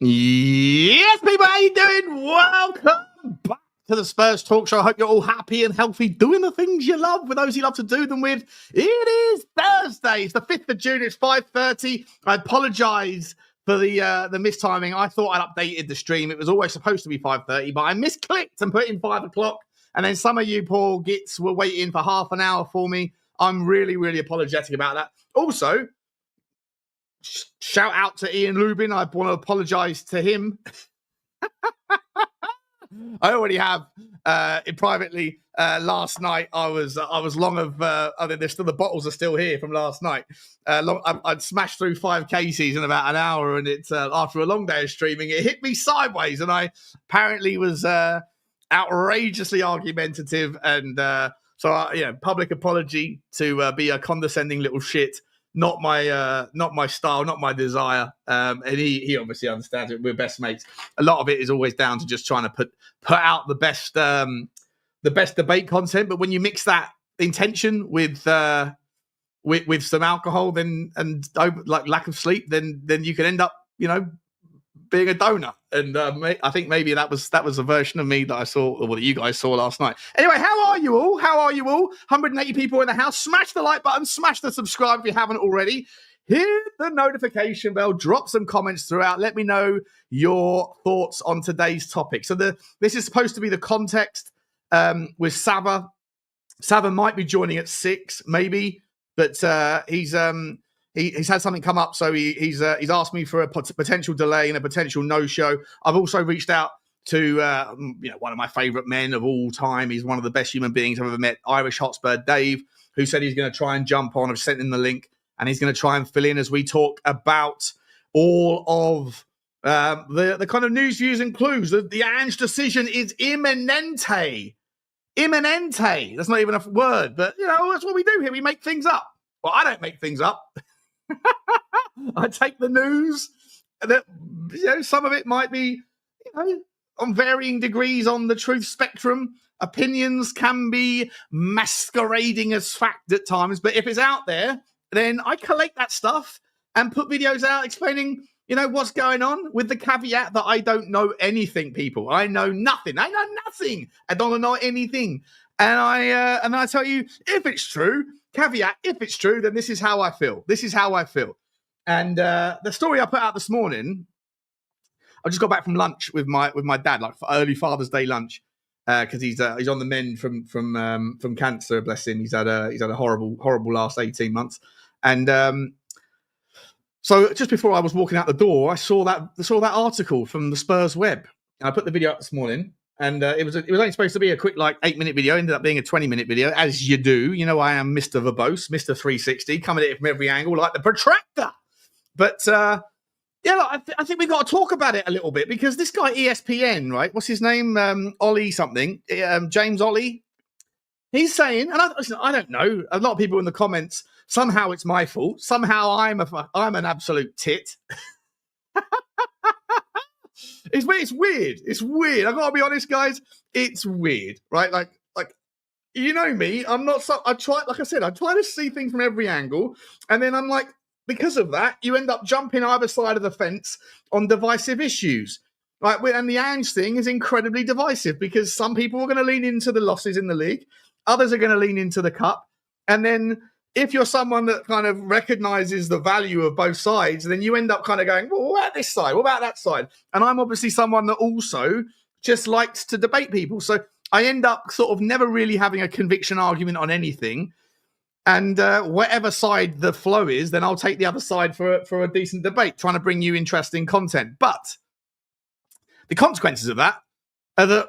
Yes, people, how you doing? Welcome back to the Spurs Talk Show. I hope you're all happy and healthy, doing the things you love with those you love to do them with. It is Thursday. It's the 5th of June. It's 5:30. I apologise for the mistiming. I thought I'd updated the stream. It was always supposed to be 5:30, but I misclicked and put in 5 o'clock. And then some of you poor gits were waiting for half an hour for me. I'm really, really apologetic about that. Also, shout out to Ian Lubin. I want to apologise to him. I already have privately. Last night I was long of. I mean, the bottles are still here from last night. I'd smashed through 5 cases in about an hour, and it's after a long day of streaming, it hit me sideways, and I apparently was outrageously argumentative, and so public apology to be a condescending little shit. Not my style, not my desire. And he obviously understands it. We're best mates. A lot of it is always down to just trying to put out the best debate content. But when you mix that intention with some alcohol, then and like lack of sleep, then you can end up, being a donut. And I think maybe that was a version of me that I saw, or that you guys saw last night. Anyway, how are you all? 180 people in the house. Smash the like button, smash the subscribe if you haven't already. Hit the notification bell, drop some comments throughout. Let me know your thoughts on today's topic. So this is supposed to be the context with Sava. Sava might be joining at 6, maybe, but he's had something come up, so he's asked me for a potential delay and a potential no-show. I've also reached out to one of my favourite men of all time. He's one of the best human beings I've ever met, Irish Hotspur Dave, who said he's going to try and jump on. I've sent him the link, and he's going to try and fill in as we talk about all of the kind of news, views, and clues. The Ange decision is imminente. Imminente. That's not even a word, but that's what we do here. We make things up. Well, I don't make things up. I take the news that some of it might be on varying degrees on the truth spectrum. Opinions can be masquerading as fact at times, but if it's out there, then I collate that stuff and put videos out explaining what's going on, with the caveat that I don't know anything. People, I know nothing. I don't know anything, and I tell you if it's true. Caveat, if it's true, then this is how I feel. And the story I put out this morning, I just got back from lunch with my dad, like for early Father's Day lunch, because he's on the mend from cancer. Bless him. He's had a horrible last 18 months. And so just before I was walking out the door, I saw that article from the Spurs web, and I put the video up this morning. And it was only supposed to be a quick 8-minute video. Ended up being a 20-minute video, as you do. I am Mr. Verbose, Mr. 360, coming at it from every angle like the protractor. But I think we've got to talk about it a little bit, because this guy ESPN, right? What's his name? Ollie something. James Ollie. He's saying, and I don't know. A lot of people in the comments. Somehow it's my fault. Somehow I'm an absolute tit. It's weird. It's weird. I've got to be honest, guys. It's weird, right? Like me. I'm not so. I try to see things from every angle, and then I'm like, because of that, you end up jumping either side of the fence on divisive issues, right? And the Ange thing is incredibly divisive, because some people are going to lean into the losses in the league, others are going to lean into the cup, and then if you're someone that kind of recognises the value of both sides, then you end up kind of going, well, what about this side? What about that side? And I'm obviously someone that also just likes to debate people. So I end up sort of never really having a conviction argument on anything. And whatever side the flow is, then I'll take the other side for a decent debate, trying to bring you interesting content. But the consequences of that are that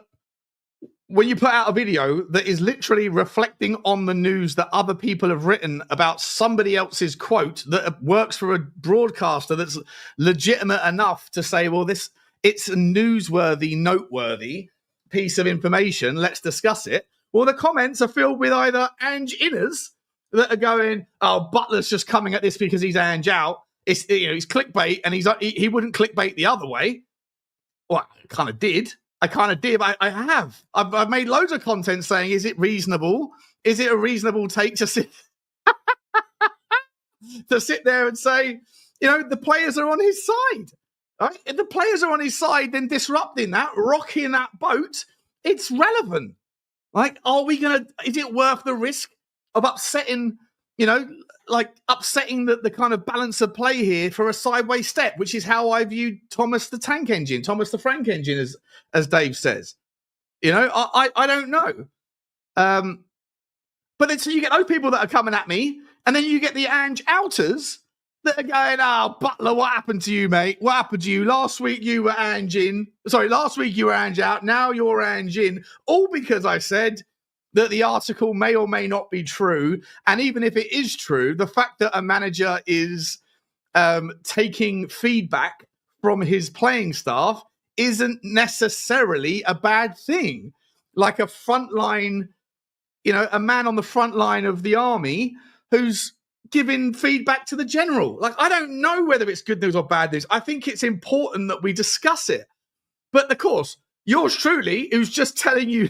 when you put out a video that is literally reflecting on the news that other people have written about somebody else's quote that works for a broadcaster that's legitimate enough to say, well, it's a newsworthy, noteworthy piece of information, let's discuss it. Well, the comments are filled with either Ange inners that are going, oh, Butler's just coming at this because he's Ange out. It's clickbait, and he wouldn't clickbait the other way. Well, I kind of did. I have. I've made loads of content saying, is it reasonable? Is it a reasonable take to sit there and say, the players are on his side? Right? If the players are on his side, then disrupting that, rocking that boat, it's relevant. Like, is it worth the risk of upsetting, upsetting the kind of balance of play here for a sideways step, which is how I viewed Thomas the Tank Engine, Thomas the Frank Engine, as Dave says. I don't know. But then so you get those people that are coming at me, and then you get the Ange outers that are going, "Oh, Butler, what happened to you, mate? What happened to you? Last week you were Ange in. Sorry, last week you were Ange out. Now you're Ange in." All because I said that the article may or may not be true. And even if it is true, the fact that a manager is taking feedback from his playing staff isn't necessarily a bad thing. Like a frontline, a man on the front line of the army who's giving feedback to the general. Like, I don't know whether it's good news or bad news. I think it's important that we discuss it. But of course, yours truly, who's just telling you,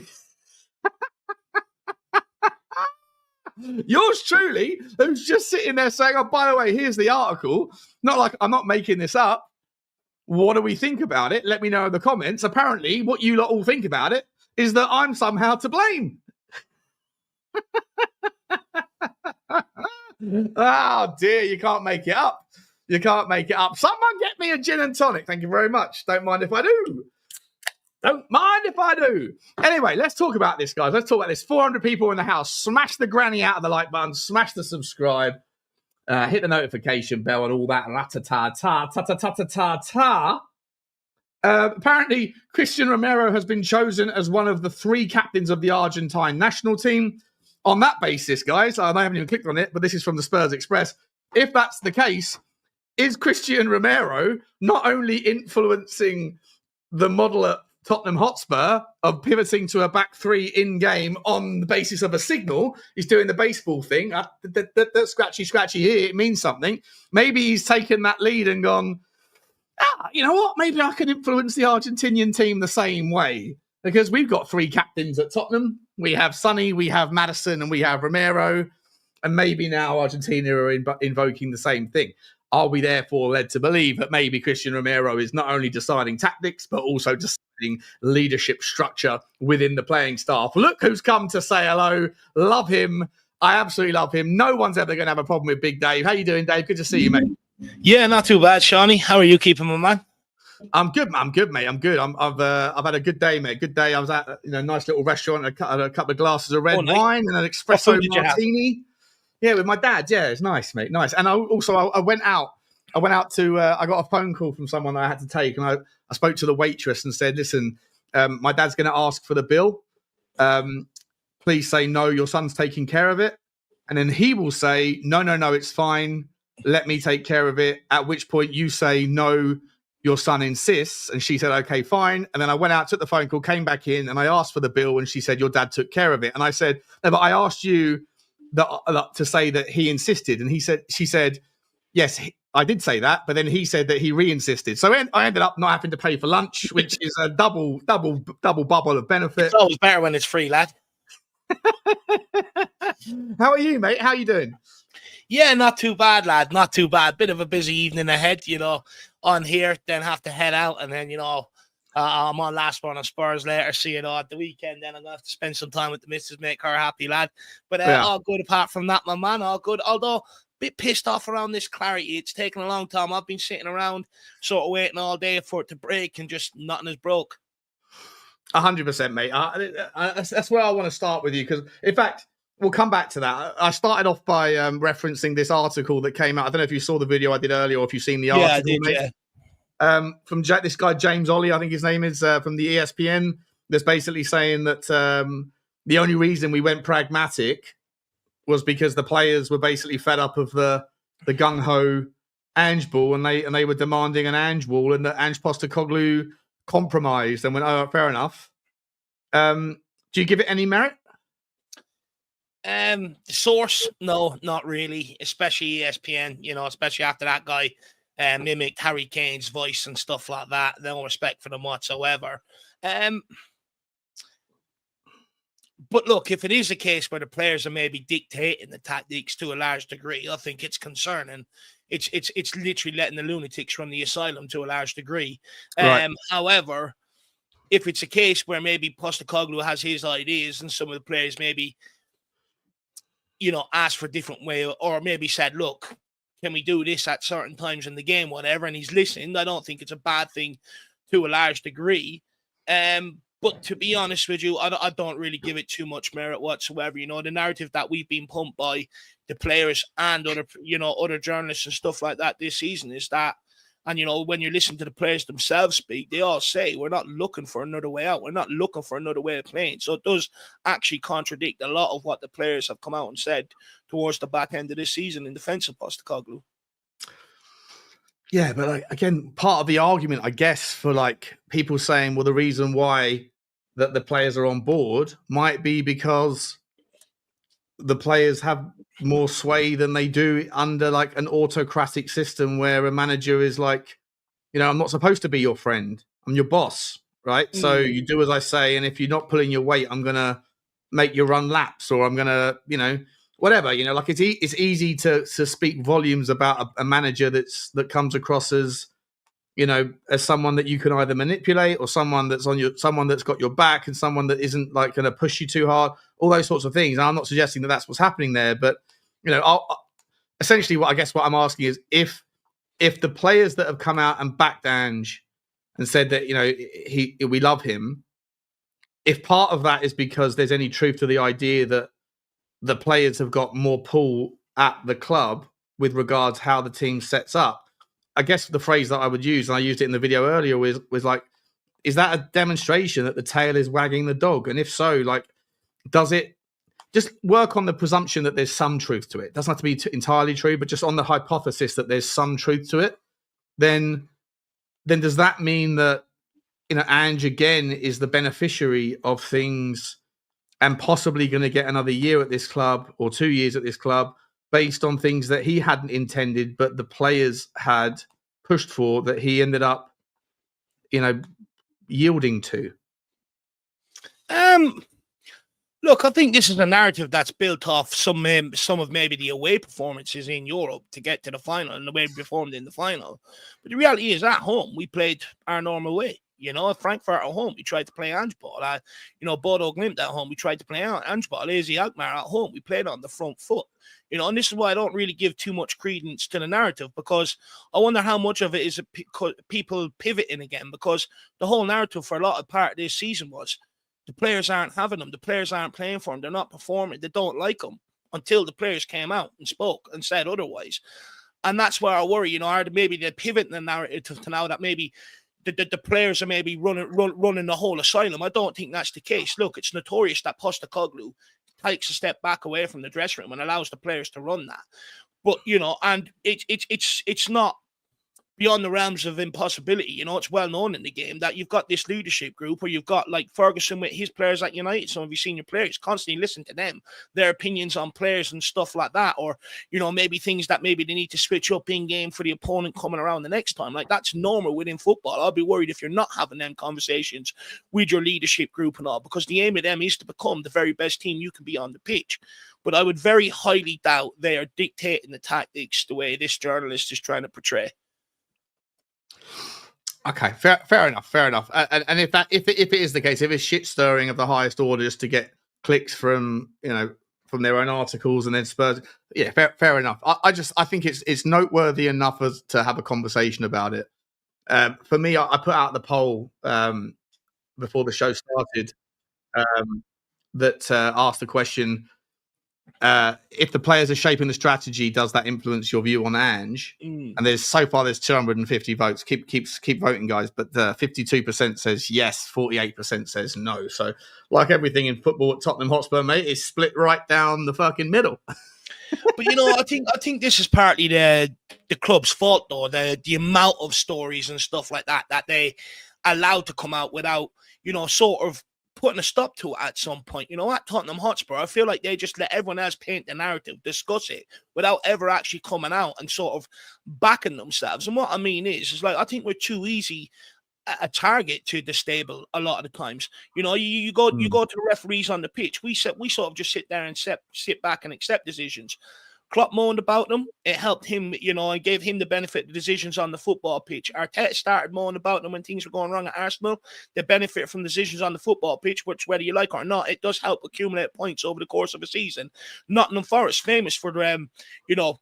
yours truly, who's just sitting there saying, "Oh, by the way, here's the article." Not like I'm not making this up. What do we think about it? Let me know in the comments. Apparently, what you lot all think about it is that I'm somehow to blame. Oh dear, you can't make it up. You can't make it up. Someone get me a gin and tonic. Thank you very much. Don't mind if I do. Don't mind if I do. Anyway, let's talk about this, guys. Let's talk about this. 400 people in the house. Smash the granny out of the like button. Smash the subscribe. Hit the notification bell and all that. Apparently, Christian Romero has been chosen as one of the 3 captains of the Argentine national team. On that basis, guys, I haven't even clicked on it, but this is from the Spurs Express. If that's the case, is Christian Romero not only influencing the model at Tottenham Hotspur of pivoting to a back 3 in-game on the basis of a signal? He's doing the baseball thing. That scratchy here, it means something. Maybe he's taken that lead and gone, you know what? Maybe I can influence the Argentinian team the same way. Because we've got 3 captains at Tottenham. We have Sonny, we have Maddison, and we have Romero. And maybe now Argentina are invoking the same thing. Are we therefore led to believe that maybe Christian Romero is not only deciding tactics, but also deciding leadership structure within the playing staff? Look who's come to say hello. Love him. I absolutely love him. No one's ever going to have a problem with Big Dave. How you doing, Dave? Good to see you, mate. Yeah, not too bad, Shawnee. How are you keeping, my man? I'm good, mate. I'm good. I've had a good day, mate. Good day. I was at a nice little restaurant, had a couple of glasses of red wine and an espresso martini. Yeah, with my dad. Yeah, it's nice, mate. Nice. And I went out. I got a phone call from someone that I had to take, and I spoke to the waitress and said, "Listen, my dad's going to ask for the bill. Please say no. Your son's taking care of it." And then he will say, "No, it's fine. Let me take care of it." At which point you say, "No, your son insists." And she said, "Okay, fine." And then I went out, took the phone call, came back in, and I asked for the bill, and she said, "Your dad took care of it." And I said, "No, but I asked you to say that he insisted." And she said, "Yes, I did say that." But then he said that he re-insisted. So I ended up not having to pay for lunch, which is a double bubble of benefit. It's always better when it's free, lad. How are you, mate? How are you doing? Yeah, not too bad, lad. Not too bad. Bit of a busy evening ahead, on here, then have to head out, and then, I'm on last one on Spurs later, see at the weekend, then I'm going to have to spend some time with the missus, make her happy, lad. But all good apart from that, my man, all good. Although, a bit pissed off around this clarity. It's taken a long time. I've been sitting around sort of waiting all day for it to break, and just nothing is broke. 100%, mate. That's where I want to start with you, because, in fact, we'll come back to that. I started off by referencing this article that came out. I don't know if you saw the video I did earlier, or if you've seen the article. Yeah, I did, mate. Yeah. From this guy, James Ollie, I think his name is, from the ESPN, that's basically saying that the only reason we went pragmatic was because the players were basically fed up of the gung-ho Ange ball, and they were demanding an Ange ball, and that Ange Postecoglou compromised and went, "Oh, fair enough." Do you give it any merit? The source, no, not really, especially ESPN, especially after that guy mimicked Harry Kane's voice and stuff like that. No respect for them whatsoever. But look, if it is a case where the players are maybe dictating the tactics to a large degree, I think it's concerning. it's literally letting the lunatics run the asylum to a large degree. Right. However, if it's a case where maybe Postecoglou has his ideas and some of the players maybe, asked for a different way, or maybe said, look, can we do this at certain times in the game, whatever, and he's listened, I don't think it's a bad thing to a large degree. But to be honest with you, I don't really give it too much merit whatsoever. The narrative that we've been pumped by the players and other journalists and stuff like that this season is that, and, when you listen to the players themselves speak, they all say, we're not looking for another way out. We're not looking for another way of playing. So it does actually contradict a lot of what the players have come out and said towards the back end of this season in defense of Postecoglou. Yeah, but again, part of the argument, I guess, for people saying, well, the reason why that the players are on board might be because the players have more sway than they do under an autocratic system where a manager is I'm not supposed to be your friend. I'm your boss, right? So you do as I say, and if you're not pulling your weight, I'm going to make you run laps, or I'm going to, whatever, it's easy to speak volumes about a manager that comes across as, as someone that you can either manipulate, or someone that's someone that's got your back, and someone that isn't going to push you too hard, all those sorts of things. And I'm not suggesting that that's what's happening there, but essentially what I'm asking is if the players that have come out and backed Ange and said that, we love him, if part of that is because there's any truth to the idea that the players have got more pull at the club with regards how the team sets up, I guess the phrase that I would use, and I used it in the video earlier, was is that a demonstration that the tail is wagging the dog? And if so, does it just work on the presumption that there's some truth to it? It doesn't have to be entirely true, but just on the hypothesis that there's some truth to it, then does that mean that, Ange again is the beneficiary of things and possibly going to get another year at this club or 2 years at this club based on things that he hadn't intended, but the players had pushed for, that he ended up, yielding to? Look, I think this is a narrative that's built off some of maybe the away performances in Europe to get to the final and the way we performed in the final. But the reality is, at home, we played our normal way. At Frankfurt at home, we tried to play Ange ball. Bodo Glimt at home, we tried to play Ange ball. AZ Alkmaar at home, we played on the front foot. And this is why I don't really give too much credence to the narrative, because I wonder how much of it is people pivoting again, because the whole narrative for a lot of part of this season was the players aren't having them. The players aren't playing for them. They're not performing. They don't like them, until the players came out and spoke and said otherwise. And that's where I worry, are maybe they pivot in the narrative to now that maybe the players are maybe running the whole asylum. I don't think that's the case. Look, it's notorious that Postecoglou takes a step back away from the dressing room and allows the players to run that. But, and it's not beyond the realms of impossibility. It's well known in the game that you've got this leadership group, or you've got Ferguson with his players at United, some of your senior players, constantly listen to them, their opinions on players and stuff like that, or, maybe things that maybe they need to switch up in game for the opponent coming around the next time. That's normal within football. I'll be worried if you're not having them conversations with your leadership group and all, because the aim of them is to become the very best team you can be on the pitch. But I would very highly doubt they are dictating the tactics the way this journalist is trying to portray. Okay, fair enough. And if it is the case, if it's shit stirring of the highest order just to get clicks from from their own articles and then Spurs, yeah, fair enough. I think it's noteworthy enough to have a conversation about it. For me, I put out the poll before the show started that asked the question: if the players are shaping the strategy, does that influence your view on Ange? And there's 250 votes. Keep voting, guys. But 52% says yes, 48% says no. So, like everything in football at Tottenham Hotspur, mate, it's split right down the fucking middle. But I think this is partly the club's fault, though. The amount of stories and stuff like that they allowed to come out without, sort of putting a stop to it at some point. At Tottenham Hotspur, I feel like they just let everyone else paint the narrative, discuss it, without ever actually coming out and sort of backing themselves. And what I mean is I think we're too easy a target to destable a lot of the times. You go to the referees on the pitch. We sort of just sit there and sit back and accept decisions. Klopp moaned about them. It helped him, and gave him the benefit of the decisions on the football pitch. Arteta started moaning about them when things were going wrong at Arsenal. They benefit from decisions on the football pitch, which, whether you like it or not, it does help accumulate points over the course of a season. Nottingham Forest, famous for them,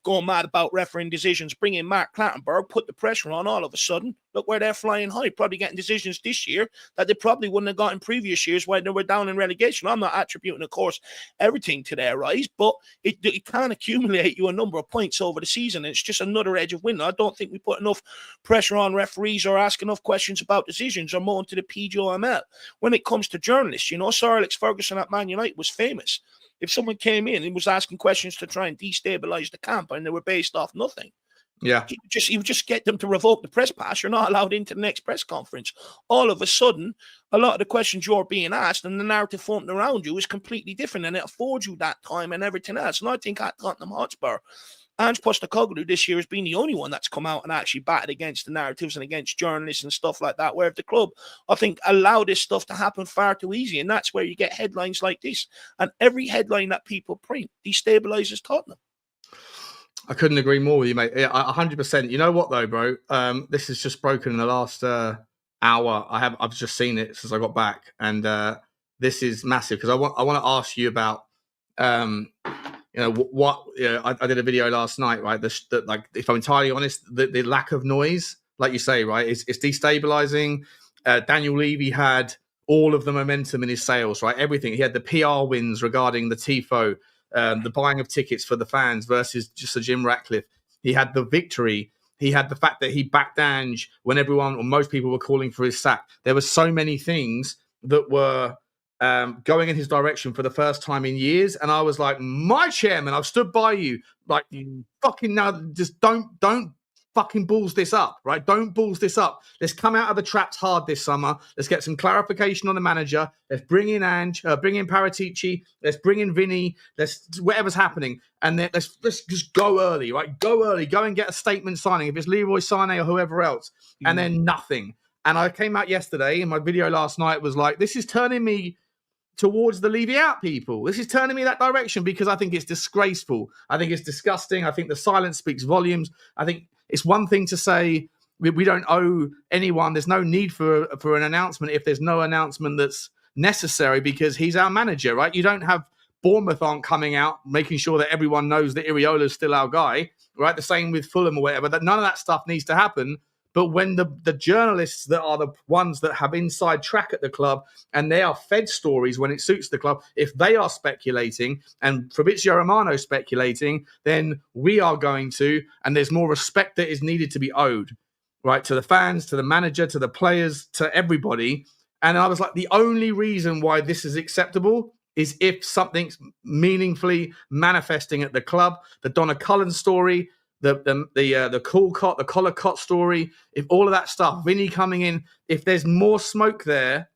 going mad about refereeing decisions, bringing Mark Clattenburg, put the pressure on. All of a sudden, look where they're flying high, probably getting decisions this year that they probably wouldn't have got in previous years when they were down in relegation. I'm not attributing, of course, everything to their rise, but it can accumulate you a number of points over the season. It's just another edge of winning. I don't think we put enough pressure on referees or ask enough questions about decisions or more into the PGML. When it comes to journalists, Sir Alex Ferguson at Man United was famous. If someone came in and was asking questions to try and destabilize the camp and they were based off nothing, yeah, you just get them to revoke the press pass. You're not allowed into the next press conference. All of a sudden, a lot of the questions you're being asked and the narrative formed around you is completely different, and it affords you that time and everything else. And I think at Tottenham Hotspur, Ange Postecoglou this year has been the only one that's come out and actually batted against the narratives and against journalists and stuff like that, where if the club, I think, allow this stuff to happen far too easy, and that's where you get headlines like this. And every headline that people print destabilizes Tottenham. I couldn't agree more with you, mate. 100%. You know what, though, bro? This has just broken in the last hour. I've just seen it since I got back, and this is massive because I want to ask you about I did a video last night, right? Like, if I'm entirely honest, the lack of noise, like you say, right, it's destabilizing. Daniel Levy had all of the momentum in his sales, right? Everything. He had the PR wins regarding the TIFO. The buying of tickets for the fans versus just a Jim Ratcliffe. He had the victory. He had the fact that he backed Ange when everyone or most people were calling for his sack. There were so many things that were going in his direction for the first time in years. And I was like, my chairman, I've stood by you. Like, you fucking now, just don't fucking balls this up, right? Don't balls this up. Let's come out of the traps hard this summer. Let's get some clarification on the manager. Let's bring in Ange, bring in Paratici. Let's bring in Vinny. Let's whatever's happening, and then let's just go early, right? Go early. Go and get a statement signing if it's Leroy Sané or whoever else, and then nothing. And I came out yesterday, and my video last night was like, this is turning me towards the Levy out people. This is turning me that direction because I think it's disgraceful. I think it's disgusting. I think the silence speaks volumes. I think it's one thing to say we don't owe anyone. There's no need for an announcement if there's no announcement that's necessary because he's our manager, right? You don't have Bournemouth aren't coming out making sure that everyone knows that Iriola's still our guy, right? The same with Fulham or whatever. That none of that stuff needs to happen. But when the journalists that are the ones that have inside track at the club and they are fed stories when it suits the club, if they are speculating and Fabrizio Romano speculating, then we are going to, and there's more respect that is needed to be owed, right? To the fans, to the manager, to the players, to everybody. And I was like, the only reason why this is acceptable is if something's meaningfully manifesting at the club. The Donna Cullen story, the collar cot story, if all of that stuff, Vinny coming in, if there's more smoke there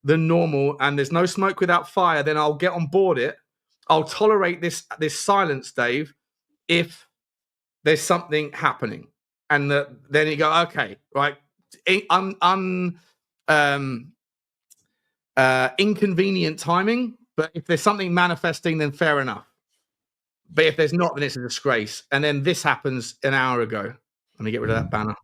than normal and there's no smoke without fire, then I'll get on board it. I'll tolerate this silence, Dave, if there's something happening. And then you go, okay, right, inconvenient timing, but if there's something manifesting, then fair enough. But if there's not, then it's a disgrace. And then this happens an hour ago. Let me get rid of that banner.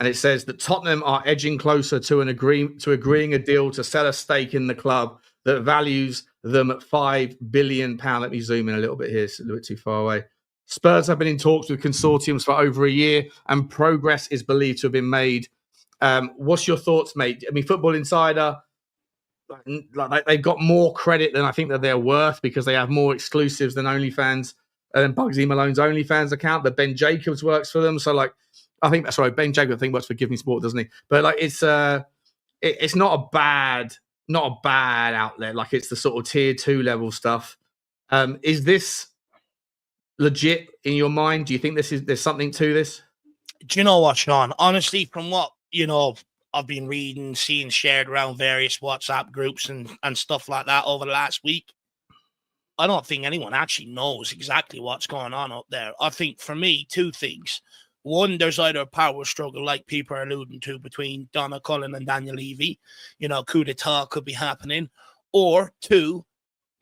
And it says that Tottenham are edging closer to agreeing a deal to sell a stake in the club that values them at £5 billion. Let me zoom in a little bit here. It's a little bit too far away. Spurs have been in talks with consortiums for over a year, and progress is believed to have been made. What's your thoughts, mate? I mean, Football Insider, like they've got more credit than I think that they're worth because they have more exclusives than OnlyFans and Bugsy Malone's OnlyFans account. But Ben Jacobs works for them, so like Ben Jacobs I think works for Give Me Sport, doesn't he? But like it's not a bad outlet. Like it's the sort of tier 2 level stuff. Is this legit in your mind? Do you think there's something to this? Do you know what, Sean? Honestly, from what I've been reading, seeing shared around various WhatsApp groups and stuff like that over the last week, I don't think anyone actually knows exactly what's going on up there. I think for me, two things. One, there's either a power struggle like people are alluding to between Donna Cullen and Daniel Levy. Coup d'etat could be happening. Or two,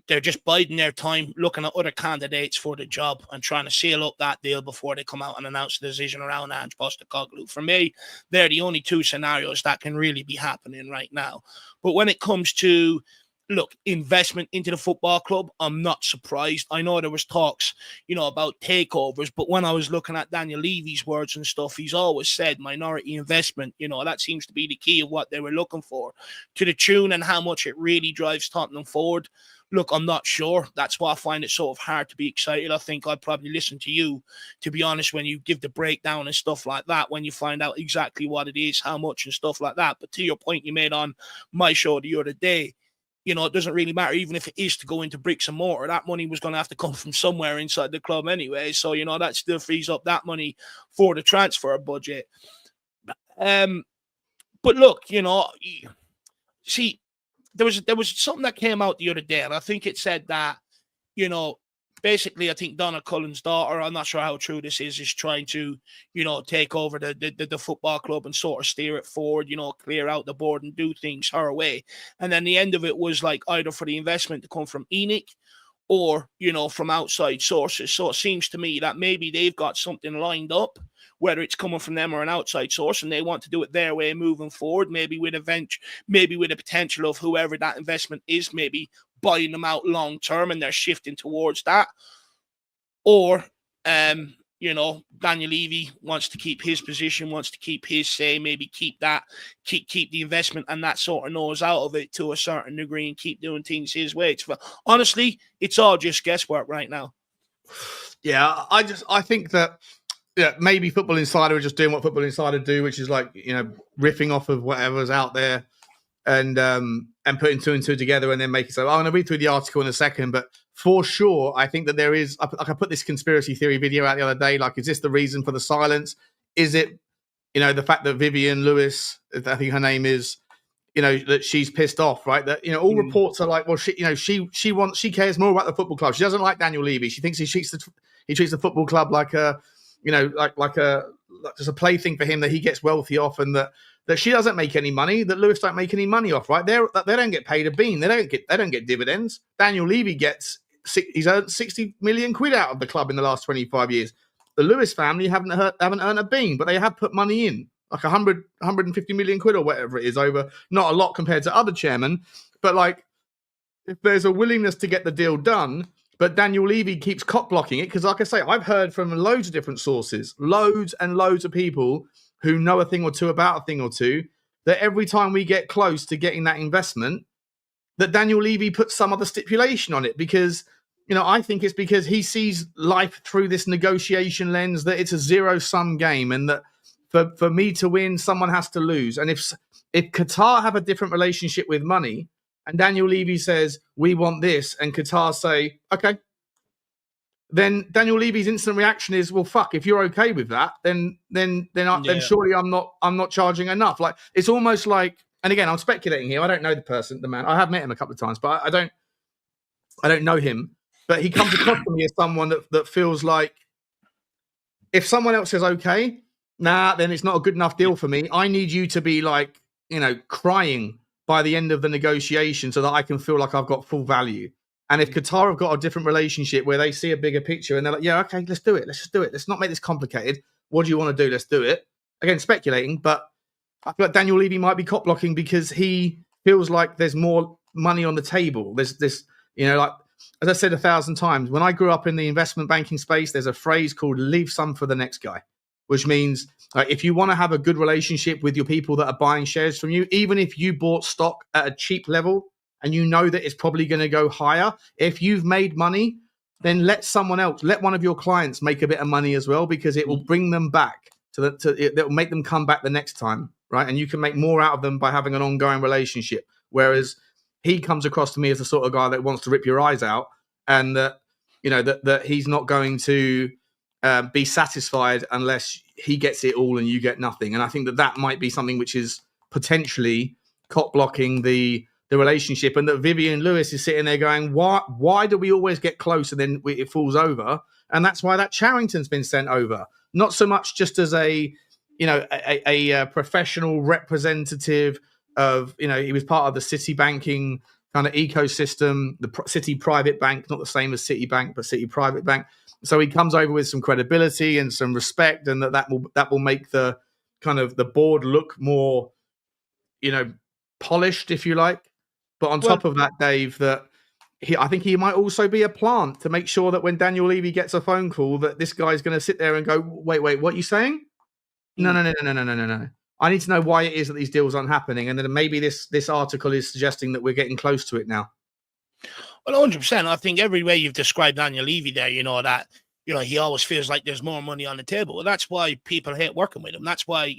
they're just biding their time, looking at other candidates for the job and trying to seal up that deal before they come out and announce the decision around Ange Postecoglou. For me, they're the only two scenarios that can really be happening right now. But when it comes to, look, investment into the football club, I'm not surprised. I know there was talks, about takeovers, but when I was looking at Daniel Levy's words and stuff, he's always said minority investment. That seems to be the key of what they were looking for. To the tune and how much it really drives Tottenham forward, look, I'm not sure. That's why I find it sort of hard to be excited. I think I'd probably listen to you, to be honest, when you give the breakdown and stuff like that, when you find out exactly what it is, how much and stuff like that. But to your point you made on my show the other day, it doesn't really matter, even if it is to go into bricks and mortar. That money was going to have to come from somewhere inside the club anyway. So, that still frees up that money for the transfer budget. But look, see, there was something that came out the other day, and I think it said that, basically, I think Donna Cullen's daughter, I'm not sure how true this is trying to, take over the football club and sort of steer it forward, clear out the board and do things her way. And then the end of it was like either for the investment to come from ENIC or, from outside sources. So it seems to me that maybe they've got something lined up, whether it's coming from them or an outside source, and they want to do it their way moving forward, maybe with a potential of whoever that investment is, maybe buying them out long term, and they're shifting towards that. Or, Daniel Levy wants to keep his position, wants to keep his say, maybe keep the investment and that sort of nose out of it to a certain degree and keep doing things his way. Honestly, it's all just guesswork right now. Yeah, I think that maybe Football Insider are just doing what Football Insider do, which is like, riffing off of whatever's out there and putting two and two together and then making so. I'm going to read through the article in a second, but for sure, I think that there is. I put this conspiracy theory video out the other day. Like, is this the reason for the silence? Is it, the fact that Vivian Lewis, I think her name is, that she's pissed off, right? That all reports are like, well, she cares more about the football club. She doesn't like Daniel Levy. She thinks he treats the football club like a, like just a plaything for him that he gets wealthy off, and that she doesn't make any money, that Lewis don't make any money off, right? They don't get paid a bean. They don't get dividends. Daniel Levy he's earned 60 million quid out of the club in the last 25 years. The Lewis family haven't earned a bean, but they have put money in, like 150 million quid or whatever it is, over, not a lot compared to other chairmen, but like, if there's a willingness to get the deal done, but Daniel Levy keeps cop blocking it, because like I say, I've heard from loads of different sources, loads and loads of people who know a thing or two about a thing or two, that every time we get close to getting that investment, that Daniel Levy puts some other stipulation on it, because, I think it's because he sees life through this negotiation lens, that it's a zero-sum game, and that for me to win, someone has to lose. And if Qatar have a different relationship with money, and Daniel Levy says, we want this, and Qatar say, okay, then Daniel Levy's instant reaction is, well, fuck, if you're okay with that, then surely I'm not charging enough. Like, it's almost like, and again, I'm speculating here. I don't know the man. I have met him a couple of times, but I don't know him. But he comes across to me as someone that feels like, if someone else says, okay, then it's not a good enough deal for me. I need you to be like, crying by the end of the negotiation so that I can feel like I've got full value. And if Qatar have got a different relationship where they see a bigger picture and they're like, yeah, okay, let's do it. Let's just do it. Let's not make this complicated. What do you want to do? Let's do it. Again, speculating, but I feel like Daniel Levy might be cop blocking because he feels like there's more money on the table. There's this, like, as I said 1,000 times, when I grew up in the investment banking space, there's a phrase called leave some for the next guy, which means if you want to have a good relationship with your people that are buying shares from you, even if you bought stock at a cheap level and you know that it's probably going to go higher, if you've made money, then let one of your clients make a bit of money as well, because it will bring them back it will make them come back the next time, right? And you can make more out of them by having an ongoing relationship. Whereas he comes across to me as the sort of guy that wants to rip your eyes out, and that he's not going to be satisfied unless he gets it all and you get nothing. And I think that might be something which is potentially cop blocking the relationship, and that Vivian Lewis is sitting there going, why do we always get close and then it falls over? And that's why that Charrington's been sent over, not so much just as a professional representative of, he was part of the City banking kind of ecosystem, the City Private Bank, not the same as Citibank, but City Private Bank. So he comes over with some credibility and some respect, and that will make the kind of the board look more, polished, if you like. But on top of that, Dave, I think he might also be a plant to make sure that when Daniel Levy gets a phone call, that this guy's going to sit there and go, wait, what are you saying? No. I need to know why it is that these deals aren't happening. And then maybe this article is suggesting that we're getting close to it now. Well, 100%. I think every way you've described Daniel Levy there, he always feels like there's more money on the table. Well, that's why people hate working with him. That's why,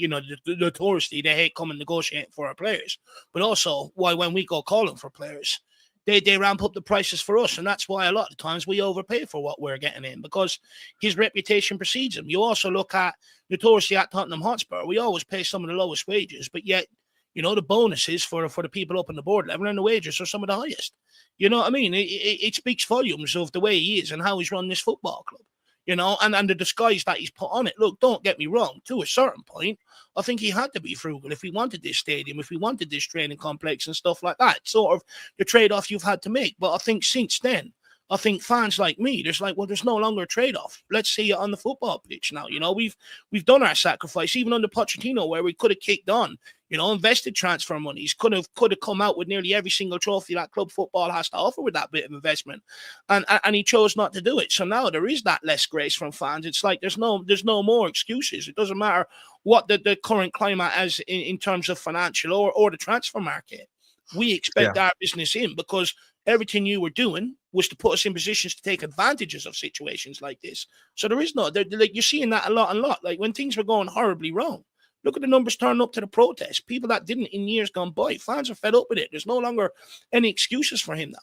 notoriously, they hate coming negotiating for our players. But also why when we go calling for players, they ramp up the prices for us. And that's why a lot of times we overpay for what we're getting in, because his reputation precedes him. You also look at, notoriously at Tottenham Hotspur, we always pay some of the lowest wages, but yet, the bonuses for the people up on the board level and the wages are some of the highest. You know what I mean? It speaks volumes of the way he is and how he's run this football club. And the disguise that he's put on it. Look, don't get me wrong. To a certain point, I think he had to be frugal if we wanted this stadium, if we wanted this training complex and stuff like that. It's sort of the trade-off you've had to make. But I think since then, I think fans like me, there's no longer a trade-off. Let's see it on the football pitch now. We've done our sacrifice, even under Pochettino, where we could have kicked on. Invested transfer monies, could have come out with nearly every single trophy that club football has to offer with that bit of investment, and he chose not to do it. So now there is that less grace from fans. It's like there's no more excuses. It doesn't matter what the current climate is in terms of financial or the transfer market. We expect our business in, because everything you were doing was to put us in positions to take advantages of situations like this. So there is you're seeing that a lot. Like when things were going horribly wrong. Look at the numbers turning up to the protest. People that didn't in years gone by. Fans are fed up with it. There's no longer any excuses for him now.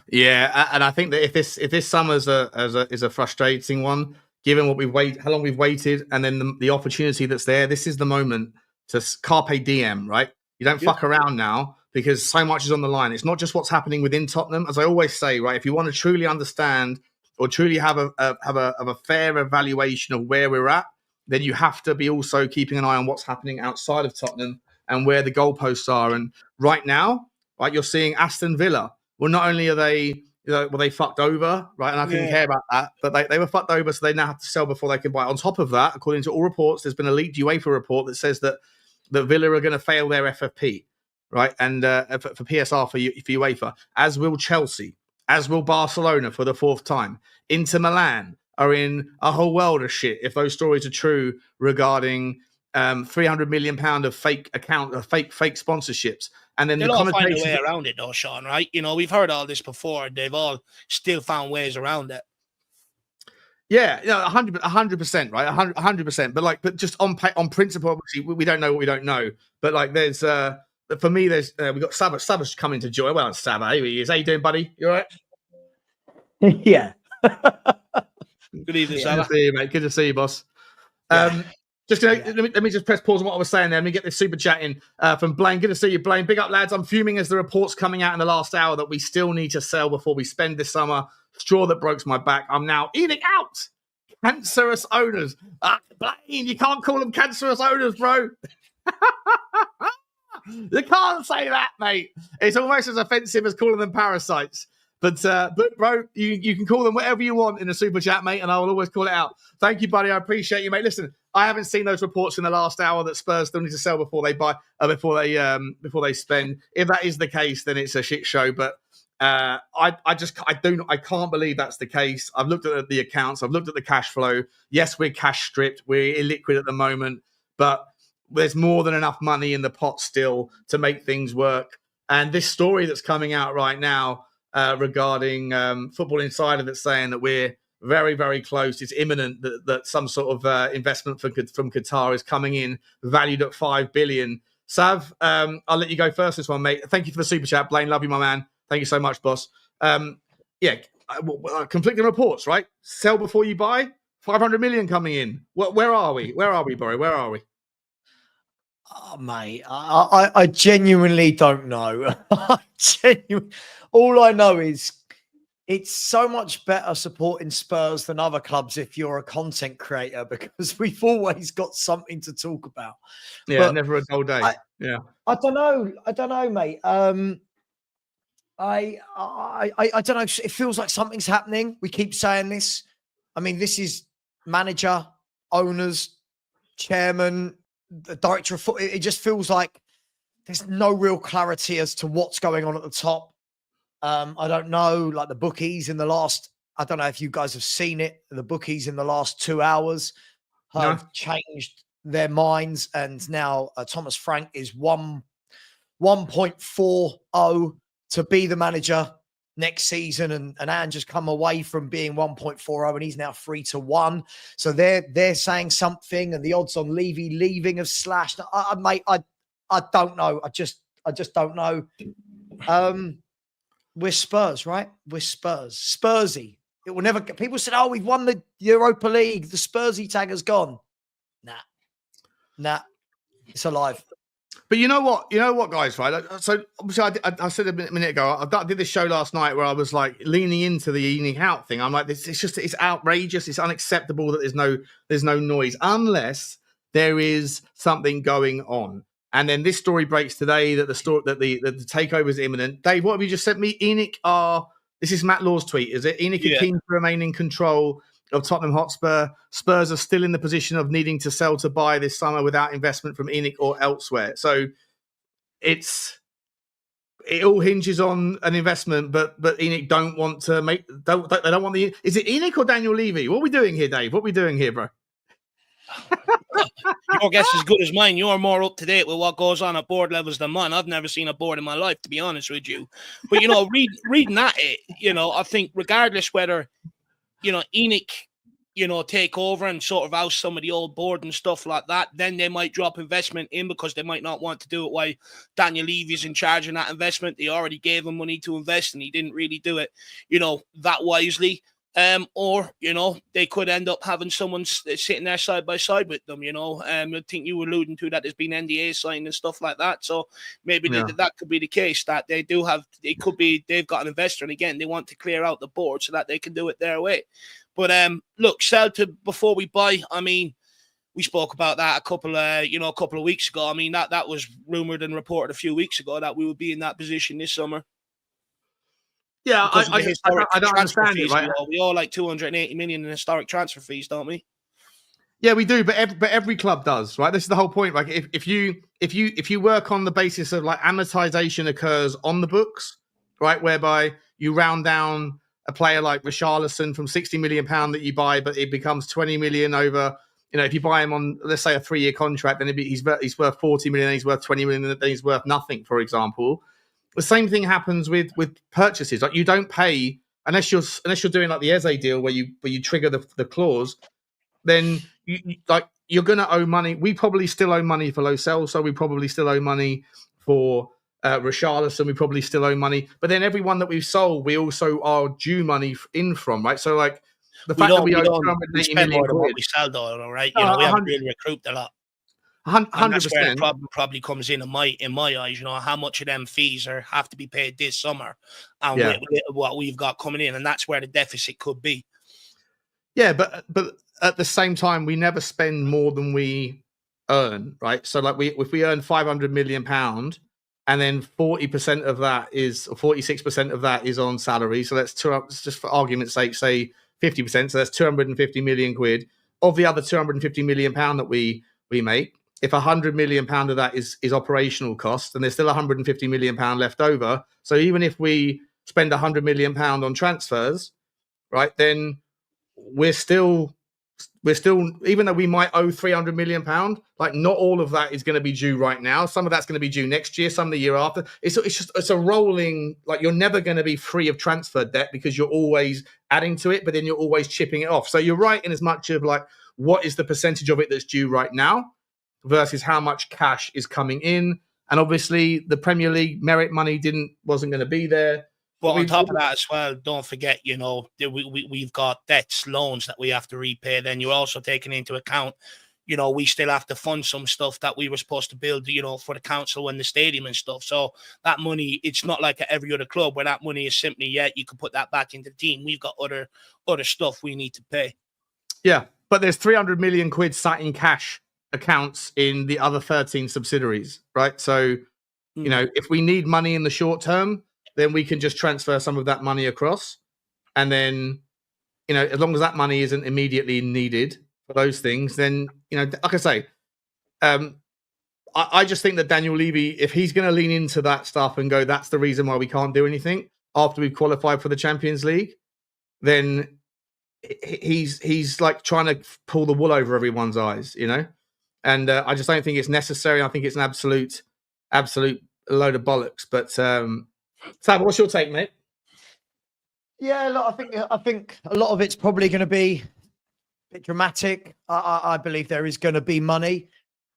Yeah, and I think that if this summer is a frustrating one, given how long we've waited, and then the opportunity that's there, this is the moment to carpe diem, right? You don't fuck around now, because so much is on the line. It's not just what's happening within Tottenham, as I always say, right? If you want to truly understand or truly have a fair evaluation of where we're at, then you have to be also keeping an eye on what's happening outside of Tottenham and where the goalposts are. And right now, right, you're seeing Aston Villa. Well, not only are they, they fucked over, right? And I didn't care about that, but they were fucked over, so they now have to sell before they can buy. On top of that, according to all reports, there's been a leaked UEFA report that says that Villa are going to fail their FFP, right? And for PSR for UEFA, as will Chelsea, as will Barcelona for the fourth time. Inter Milan are in a whole world of shit if those stories are true regarding £300 million of fake sponsorships. And then they'll all find a way around it, though, Sean, right? We've heard all this before. They've all still found ways around it. Yeah, 100%, right? 100%. But just on principle, obviously, we don't know what we don't know. But there's for me, we've got Sabba's coming to join. Well, Sabba, here he is. How you doing, buddy? You all right? Yeah. Good evening, Sabba. Good to see you, mate. Good to see you, boss. Let me just press pause on what I was saying there. Let me get this super chat in from Blaine. Good to see you, Blaine. Big up, lads. I'm fuming as the reports coming out in the last hour that we still need to sell before we spend this summer. Straw that broke my back. I'm now eating out. Cancerous owners. Blaine, you can't call them cancerous owners, bro. You can't say that, mate. It's almost as offensive as calling them parasites. But bro, you can call them whatever you want in a super chat, mate, and I will always call it out. Thank you, buddy. I appreciate you, mate. Listen, I haven't seen those reports in the last hour that Spurs still need to sell before they buy, before they spend. If that is the case, then it's a shit show. But I can't believe that's the case. I've looked at the accounts. I've looked at the cash flow. Yes, we're cash stripped. We're illiquid at the moment, but there's more than enough money in the pot still to make things work. And this story that's coming out right now regarding Football Insider that's saying that we're very, very close. It's imminent that some sort of investment from Qatar is coming in, valued at $5 billion. Sav, I'll let you go first this one, mate. Thank you for the super chat, Blaine. Love you, my man. Thank you so much, boss. Conflicting reports, right? Sell before you buy. 500 million coming in. Where are we? Where are we, Borry? Where are we? Oh, mate, I genuinely don't know. All I know is it's so much better supporting Spurs than other clubs if you're a content creator, because we've always got something to talk about. Yeah, but never a dull day. I don't know, mate. I don't know. It feels like something's happening. We keep saying this. I mean, this is manager, owners, chairman, the director of football. It just feels like there's no real clarity as to what's going on at the top. I don't know, like the bookies in the last, I don't know if you guys have seen it. The bookies in the last 2 hours have changed their minds. And now Thomas Frank is 1.40 to be the manager next season. And Ange's come away from being 1.40 and he's now 3-1. So they're saying something, and the odds on Levy leaving have slashed. Mate, I don't know. I just don't know. We're Spurs, right? We're Spurs. Spursy. It will never. People said, "Oh, we've won the Europa League. The Spursy tag has gone." Nah. It's alive. But you know what, guys, right? So obviously, I said a minute ago, I did this show last night where I was like leaning into the evening out thing. I'm like, it's outrageous. It's unacceptable that there's no noise unless there is something going on. And then this story breaks today that the takeover is imminent. Dave, what have you just sent me? This is Matt Law's tweet, is it? ENIC are keen to remain in control of Tottenham Hotspur. Spurs are still in the position of needing to sell to buy this summer without investment from ENIC or elsewhere. So it all hinges on an investment, but ENIC don't want to they don't want the. Is it ENIC or Daniel Levy? What are we doing here, Dave? What are we doing here, bro? Your guess is good as mine. You're more up to date with what goes on at board levels than mine. I've never seen a board in my life, to be honest with you. But reading that, I think regardless whether ENIC, take over and sort of oust some of the old board and stuff like that, then they might drop investment in because they might not want to do it while Daniel Levy's in charge of that investment. They already gave him money to invest and he didn't really do it, that wisely. Or they could end up having someone sitting there side by side with them. I think you were alluding to that there's been NDA signed and stuff like that. So maybe that could be the case, that they've got an investor, and again they want to clear out the board so that they can do it their way. But look, sell to before we buy. I mean, we spoke about that a couple of weeks ago. I mean, that was rumored and reported a few weeks ago that we would be in that position this summer. Yeah, I don't understand it, right? We all like 280 million in historic transfer fees, don't we? Yeah, we do, but every club does, right? This is the whole point. Like, if you work on the basis of like amortization occurs on the books, right, whereby you round down a player like Richalison from £60 million that you buy, but it becomes 20 million over. If you buy him on, let's say, a 3-year contract, then he's worth 40 million, he's worth 20 million, then he's worth nothing, for example. The same thing happens with purchases. Like, you don't pay unless you're doing like the Eze deal where you trigger the clause. Then you're going to owe money. We probably still owe money for Lo Celso. We probably still owe money for Richarlison. We probably still owe money. But then everyone that we've sold, we also are due money in from, right? So like the fact that we owe 280 million quid, we sell though, right? We haven't really recouped a lot. 100%. That's where the problem probably comes in my eyes. How much of them fees have to be paid this summer, and what we've got coming in, and that's where the deficit could be. Yeah, but at the same time, we never spend more than we earn, right? So like if we earn £500 million, and then 40% of that or 46% of that is on salary. So that's just for argument's sake, say 50%. So that's 250 million quid of the other 250 million pound that we make. If 100 million pound of that is operational cost, then there's still 150 million pound left over. So even if we spend 100 million pound on transfers, right, then we're still, even though we might owe 300 million pound, like not all of that is going to be due right now. Some of that's going to be due next year, some the year after. It's a rolling, like you're never going to be free of transfer debt because you're always adding to it, but then you're always chipping it off. So you're right in as much of like, what is the percentage of it that's due right now versus how much cash is coming in. And obviously the Premier League merit money wasn't going to be there. But on top of that as well, don't forget, we've got debts, loans that we have to repay. Then you're also taking into account, we still have to fund some stuff that we were supposed to build, for the council and the stadium and stuff. So that money, it's not like at every other club where that money is simply, you can put that back into the team. We've got other stuff we need to pay. Yeah, but there's 300 million quid sat in cash accounts in the other 13 subsidiaries, right? So, if we need money in the short term, then we can just transfer some of that money across. And then, as long as that money isn't immediately needed for those things, then, like I say, I just think that Daniel Levy, if he's going to lean into that stuff and go, that's the reason why we can't do anything after we've qualified for the Champions League, then he's like trying to pull the wool over everyone's eyes, And I just don't think it's necessary. I think it's an absolute load of bollocks. But Sam, what's your take, mate? Yeah, look, I think a lot of it's probably going to be a bit dramatic. I believe there is going to be money,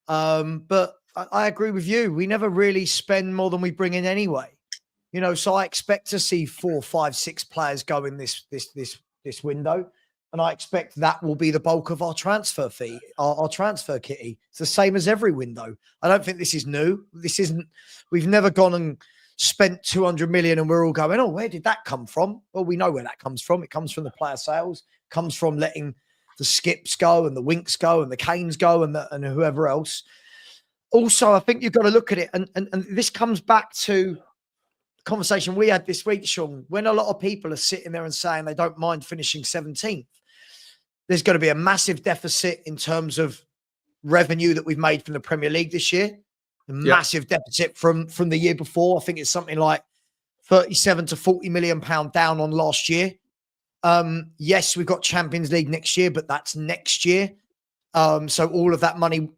but I agree with you. We never really spend more than we bring in anyway. So I expect to see 4, 5, 6 players go in this window. And I expect that will be the bulk of our transfer fee, our transfer kitty. It's the same as every window. I don't think this is new. We've never gone and spent 200 million and we're all going, oh, where did that come from? Well, we know where that comes from. It comes from the player sales, comes from letting the Skips go and the Winks go and the Kanes go and whoever else. Also, I think you've got to look at it. And this comes back to the conversation we had this week, Sean, when a lot of people are sitting there and saying they don't mind finishing 17th. There's going to be a massive deficit in terms of revenue that we've made from the Premier League this year. A massive deficit from the year before. I think it's something like 37 to 40 million pound down on last year. Yes, we've got Champions League next year, but that's next year. So all of that money,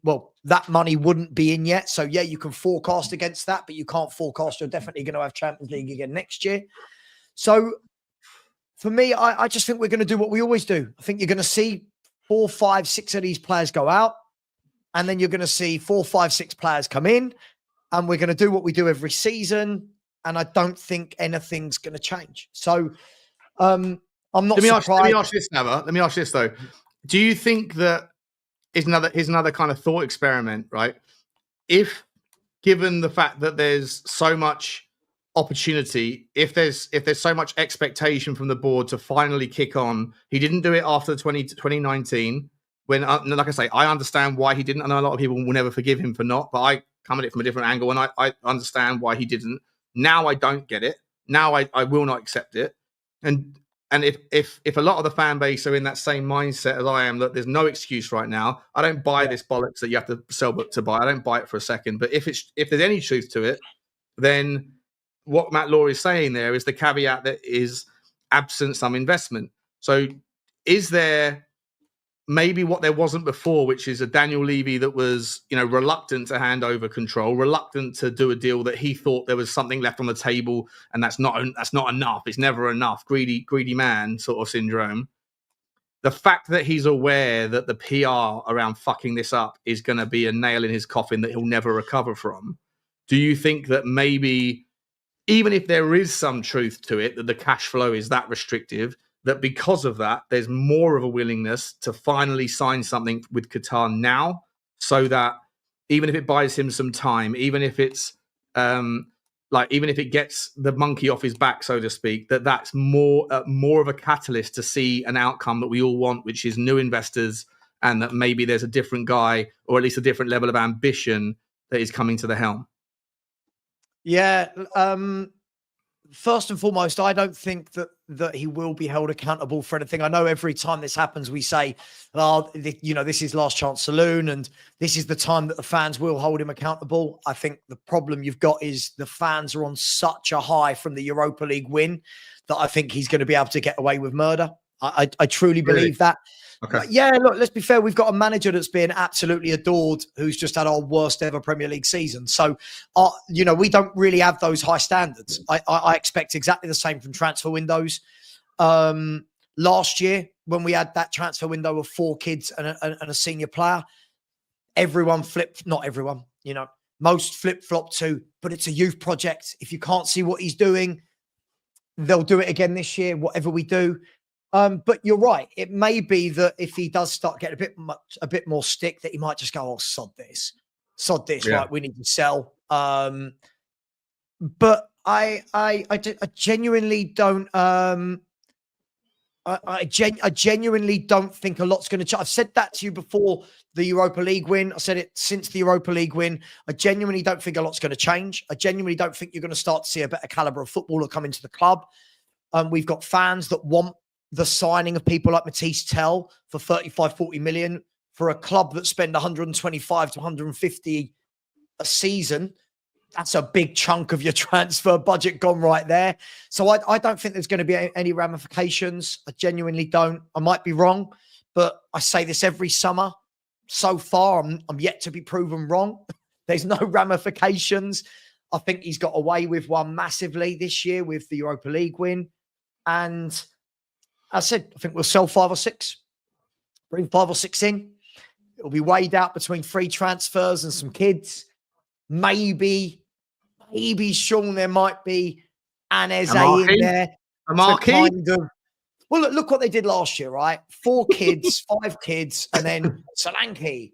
that money wouldn't be in yet. So yeah, you can forecast against that, but you can't forecast you're definitely going to have Champions League again next year. So for me, I just think we're going to do what we always do. I think you're going to see 4, 5, 6 of these players go out, and then you're going to see 4, 5, 6 players come in, and we're going to do what we do every season. And I don't think anything's going to change. So I'm not surprised. Let me ask this, Nava. Let me ask this though. Do you think that here's another kind of thought experiment, right? If given the fact that there's so much opportunity, if there's so much expectation from the board to finally kick on, he didn't do it after 2019 when, like I say, I understand why he didn't. I know a lot of people will never forgive him for not, but I come at it from a different angle and I understand why he didn't. Now I don't get it. Now I will not accept it. And if a lot of the fan base are in that same mindset as I am, that there's no excuse right now, I don't buy this bollocks that you have to sell book to buy. I don't buy it for a second. But if there's any truth to it, then what Matt Law is saying there is the caveat that is absent some investment. So is there maybe what there wasn't before, which is a Daniel Levy that was, reluctant to hand over control, reluctant to do a deal that he thought there was something left on the table, and that's not enough. It's never enough. Greedy man sort of syndrome. The fact that he's aware that the PR around fucking this up is going to be a nail in his coffin that he'll never recover from. Do you think that maybe, even if there is some truth to it, that the cash flow is that restrictive, that because of that, there's more of a willingness to finally sign something with Qatar now, so that even if it buys him some time, even if it's even if it gets the monkey off his back, so to speak, that's more of a catalyst to see an outcome that we all want, which is new investors, and that maybe there's a different guy, or at least a different level of ambition that is coming to the helm? Yeah. First and foremost, I don't think that he will be held accountable for anything. I know every time this happens, we say, this is last chance saloon, and this is the time that the fans will hold him accountable. I think the problem you've got is the fans are on such a high from the Europa League win that I think he's going to be able to get away with murder. I truly believe that. Okay. Yeah, look, let's be fair. We've got a manager that's been absolutely adored, who's just had our worst ever Premier League season. So, we don't really have those high standards. I expect exactly the same from transfer windows. Last year, when we had that transfer window of 4 kids and a senior player, everyone flipped. Not everyone, most flip-flopped to, but it's a youth project. If you can't see what he's doing, they'll do it again this year, whatever we do. But you're right. It may be that if he does start getting a bit more stick, that he might just go, "Oh, sod this, yeah. Right? We need to sell." But I genuinely don't. I genuinely don't think a lot's going to change. I've said that to you before the Europa League win. I said it since the Europa League win. I genuinely don't think a lot's going to change. I genuinely don't think you're going to start to see a better caliber of footballer come into the club. We've got fans that want the signing of people like Matisse Tell for 35, 40 million for a club that spend 125 to 150 a season. That's a big chunk of your transfer budget gone right there. So I don't think there's going to be any ramifications. I genuinely don't. I might be wrong, but I say this every summer. So far, I'm yet to be proven wrong. There's no ramifications. I think he's got away with one massively this year with the Europa League win. And as I said, I think we'll sell 5 or 6, bring 5 or 6 in. It'll be weighed out between free transfers and some kids. Maybe, Sean, there might be an Eze in there. Well, look what they did last year, right? 4 kids, 5 kids, and then Solanke,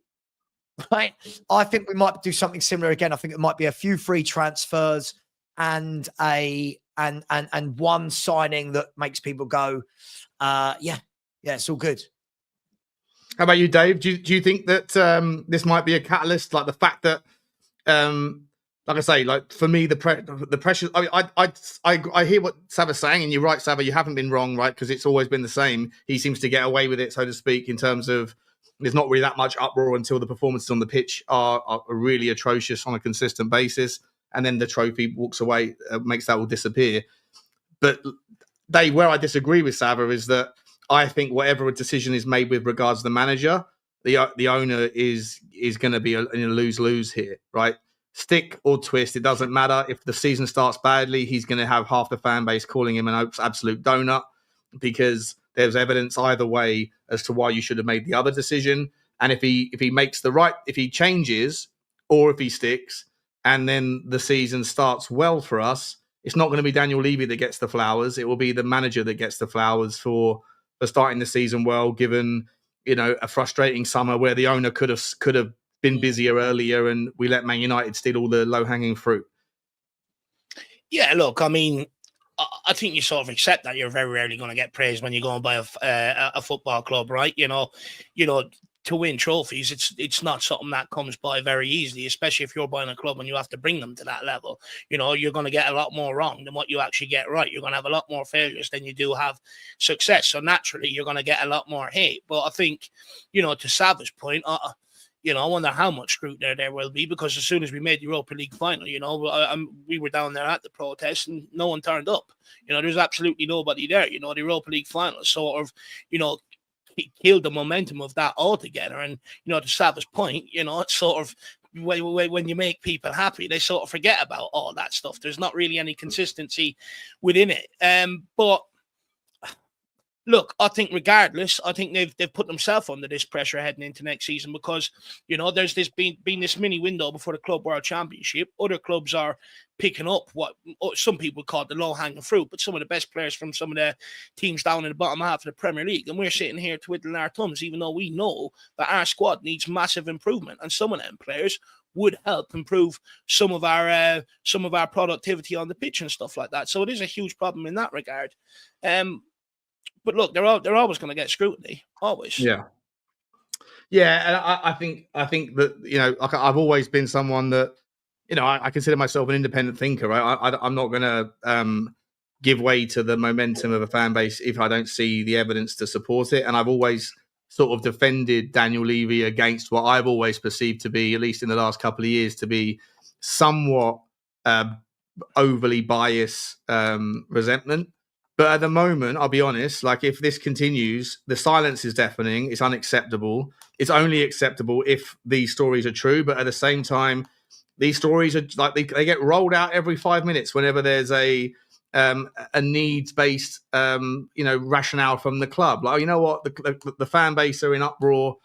right? I think we might do something similar again. I think it might be a few free transfers and one signing that makes people go, yeah, it's all good. How about you, Dave? Do you think that this might be a catalyst, like the fact that, like I say, like for me, the pressure. I mean, I hear what Sava's saying, and you're right, Sava. You haven't been wrong, right? Because it's always been the same. He seems to get away with it, so to speak, in terms of there's not really that much uproar until the performances on the pitch are really atrocious on a consistent basis, and then the trophy walks away, makes that all disappear. But Dave, where I disagree with Sava is that I think whatever a decision is made with regards to the manager, the owner is going to be in a lose-lose here, right? Stick or twist, it doesn't matter. If the season starts badly, he's going to have half the fan base calling him an absolute donut because there's evidence either way as to why you should have made the other decision. And if he changes or if he sticks and then the season starts well for us, it's not going to be Daniel Levy that gets the flowers. It will be the manager that gets the flowers for starting the season well, given, a frustrating summer where the owner could have been busier earlier and we let Man United steal all the low-hanging fruit. Yeah, look, I mean, I think you sort of accept that you're very rarely going to get praise when you go and buy a football club, right? To win trophies, it's not something that comes by very easily, especially if you're buying a club and you have to bring them to that level. You're going to get a lot more wrong than what you actually get right. You're going to have a lot more failures than you do have success. So naturally, you're going to get a lot more hate. But I think, to Sava's point, I wonder how much scrutiny there will be, because as soon as we made the Europa League final, we were down there at the protest and no one turned up. There's absolutely nobody there. The Europa League final sort of, killed the momentum of that altogether. And, to Sava's point, it's sort of when you make people happy, they sort of forget about all that stuff. There's not really any consistency within it. But look, I think regardless, I think they've put themselves under this pressure heading into next season because, there's been this mini window before the Club World Championship. Other clubs are picking up what some people call the low-hanging fruit, but some of the best players from some of the teams down in the bottom half of the Premier League. And we're sitting here twiddling our thumbs, even though we know that our squad needs massive improvement. And some of them players would help improve some of our productivity on the pitch and stuff like that. So it is a huge problem in that regard. But look, they're always going to get scrutiny, always. Yeah, and I think that I've always been someone that I consider myself an independent thinker. Right, I'm not going to give way to the momentum of a fan base if I don't see the evidence to support it. And I've always sort of defended Daniel Levy against what I've always perceived to be, at least in the last couple of years, to be somewhat overly biased resentment. But at the moment, I'll be honest, like if this continues, the silence is deafening. It's unacceptable. It's only acceptable if these stories are true. But at the same time, these stories are like they get rolled out every 5 minutes whenever there's a needs-based, rationale from the club. Like, you know what, the fan base are in uproar.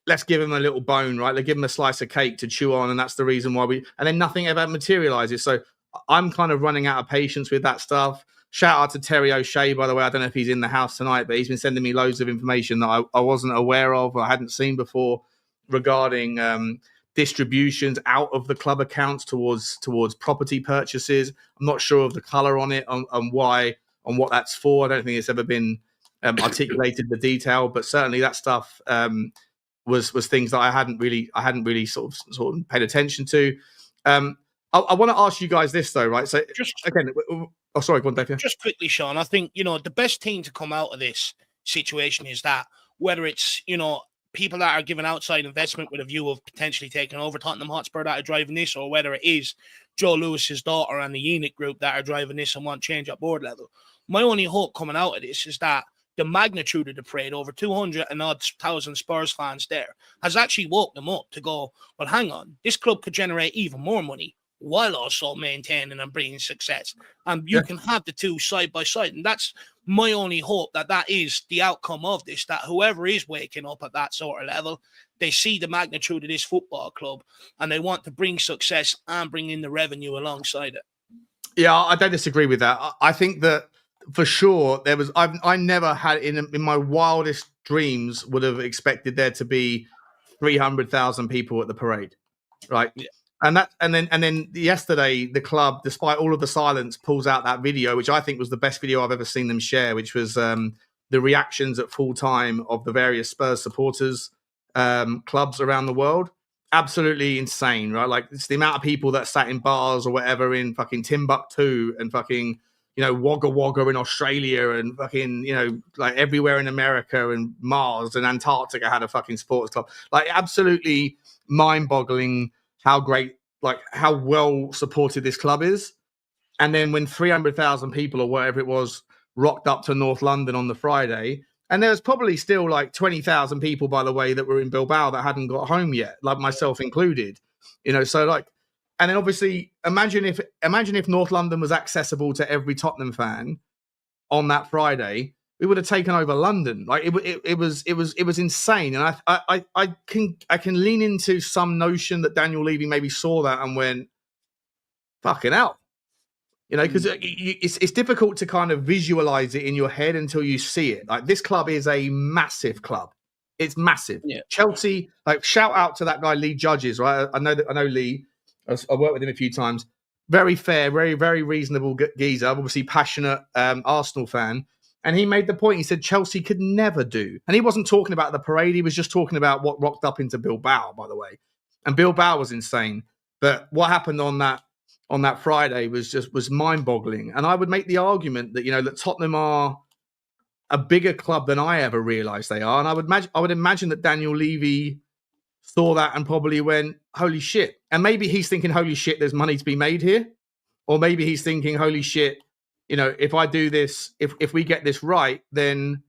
Let's give them a little bone, right? They give them a slice of cake to chew on, and that's the reason why and then nothing ever materializes. So I'm kind of running out of patience with that stuff. Shout out to Terry O'Shea, by the way. I don't know if he's in the house tonight, but he's been sending me loads of information that I wasn't aware of or I hadn't seen before regarding distributions out of the club accounts towards property purchases. I'm not sure of the color on it, on what that's for. I don't think it's ever been articulated the detail, but certainly that stuff was things that I hadn't really sort of paid attention to. I want to ask you guys this though, right? So Just again, oh sorry, go on, Dave. Just quickly, Sean, I think, the best thing to come out of this situation is that whether it's, people that are giving outside investment with a view of potentially taking over Tottenham Hotspur that are driving this, or whether it is Joe Lewis's daughter and the Unit group that are driving this and want change at board level. My only hope coming out of this is that the magnitude of the parade, over 200 and odd thousand Spurs fans there, has actually woke them up to go, well, hang on, this club could generate even more money while also maintaining and bringing success. And you can have the two side by side. And that's my only hope, that is the outcome of this, that whoever is waking up at that sort of level, they see the magnitude of this football club and they want to bring success and bring in the revenue alongside it. Yeah, I don't disagree with that. I think that for sure there was, I never had in my wildest dreams would have expected there to be 300,000 people at the parade. Right. Yeah. And then yesterday, the club, despite all of the silence, pulls out that video, which I think was the best video I've ever seen them share, which was the reactions at full time of the various Spurs supporters clubs around the world. Absolutely insane, right? Like it's the amount of people that sat in bars or whatever in fucking Timbuktu and fucking, Wagga Wagga in Australia and fucking, like everywhere in America and Mars and Antarctica had a fucking sports club. Like absolutely mind-boggling how great, like how well supported this club is. And then when 300,000 people or whatever it was rocked up to North London on the Friday, and there was probably still like 20,000 people, by the way, that were in Bilbao that hadn't got home yet, like myself included, so like, and then obviously imagine if North London was accessible to every Tottenham fan on that Friday, we would have taken over London. Like it was insane. And I can lean into some notion that Daniel Levy maybe saw that and went, fucking hell. Because it's difficult to kind of visualize it in your head until you see it. Like this club is a massive club. It's massive. Yeah. Chelsea, like shout out to that guy, Lee Judges, right? I know Lee. I worked with him a few times. Very fair, very, very reasonable geezer. Obviously passionate Arsenal fan. And he made the point, he said Chelsea could never do. And he wasn't talking about the parade. He was just talking about what rocked up into Bilbao, by the way. And Bilbao was insane. But what happened on that Friday was mind-boggling. And I would make the argument that, that Tottenham are a bigger club than I ever realized they are. And I would imagine that Daniel Levy saw that and probably went, holy shit. And maybe he's thinking, holy shit, there's money to be made here. Or maybe he's thinking, holy shit, if I do this, if we get this right, then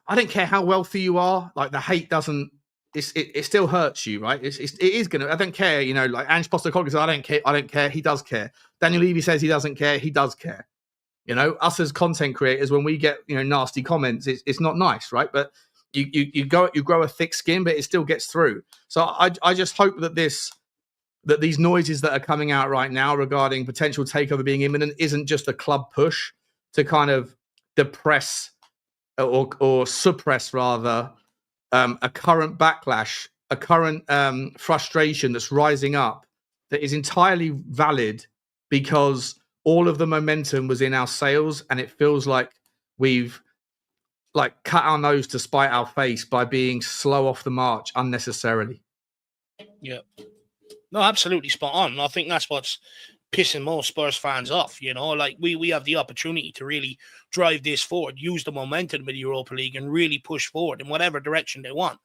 I don't care how wealthy you are. Like the hate doesn't, it still hurts you, right? It is going to, I don't care, like Ange Postecoglou says, I don't care. He does care. Daniel Levy says he doesn't care. He does care. Us as content creators, when we get, nasty comments, it's not nice, right? But you grow a thick skin, but it still gets through. So I just hope that these noises that are coming out right now regarding potential takeover being imminent isn't just a club push to kind of depress or suppress rather a current backlash, a current frustration that's rising up that is entirely valid because all of the momentum was in our sails and it feels like we've like cut our nose to spite our face by being slow off the march unnecessarily. Yeah. No, absolutely spot on. I think that's what's pissing most Spurs fans off, like we have the opportunity to really drive this forward, use the momentum of the Europa League and really push forward in whatever direction they want,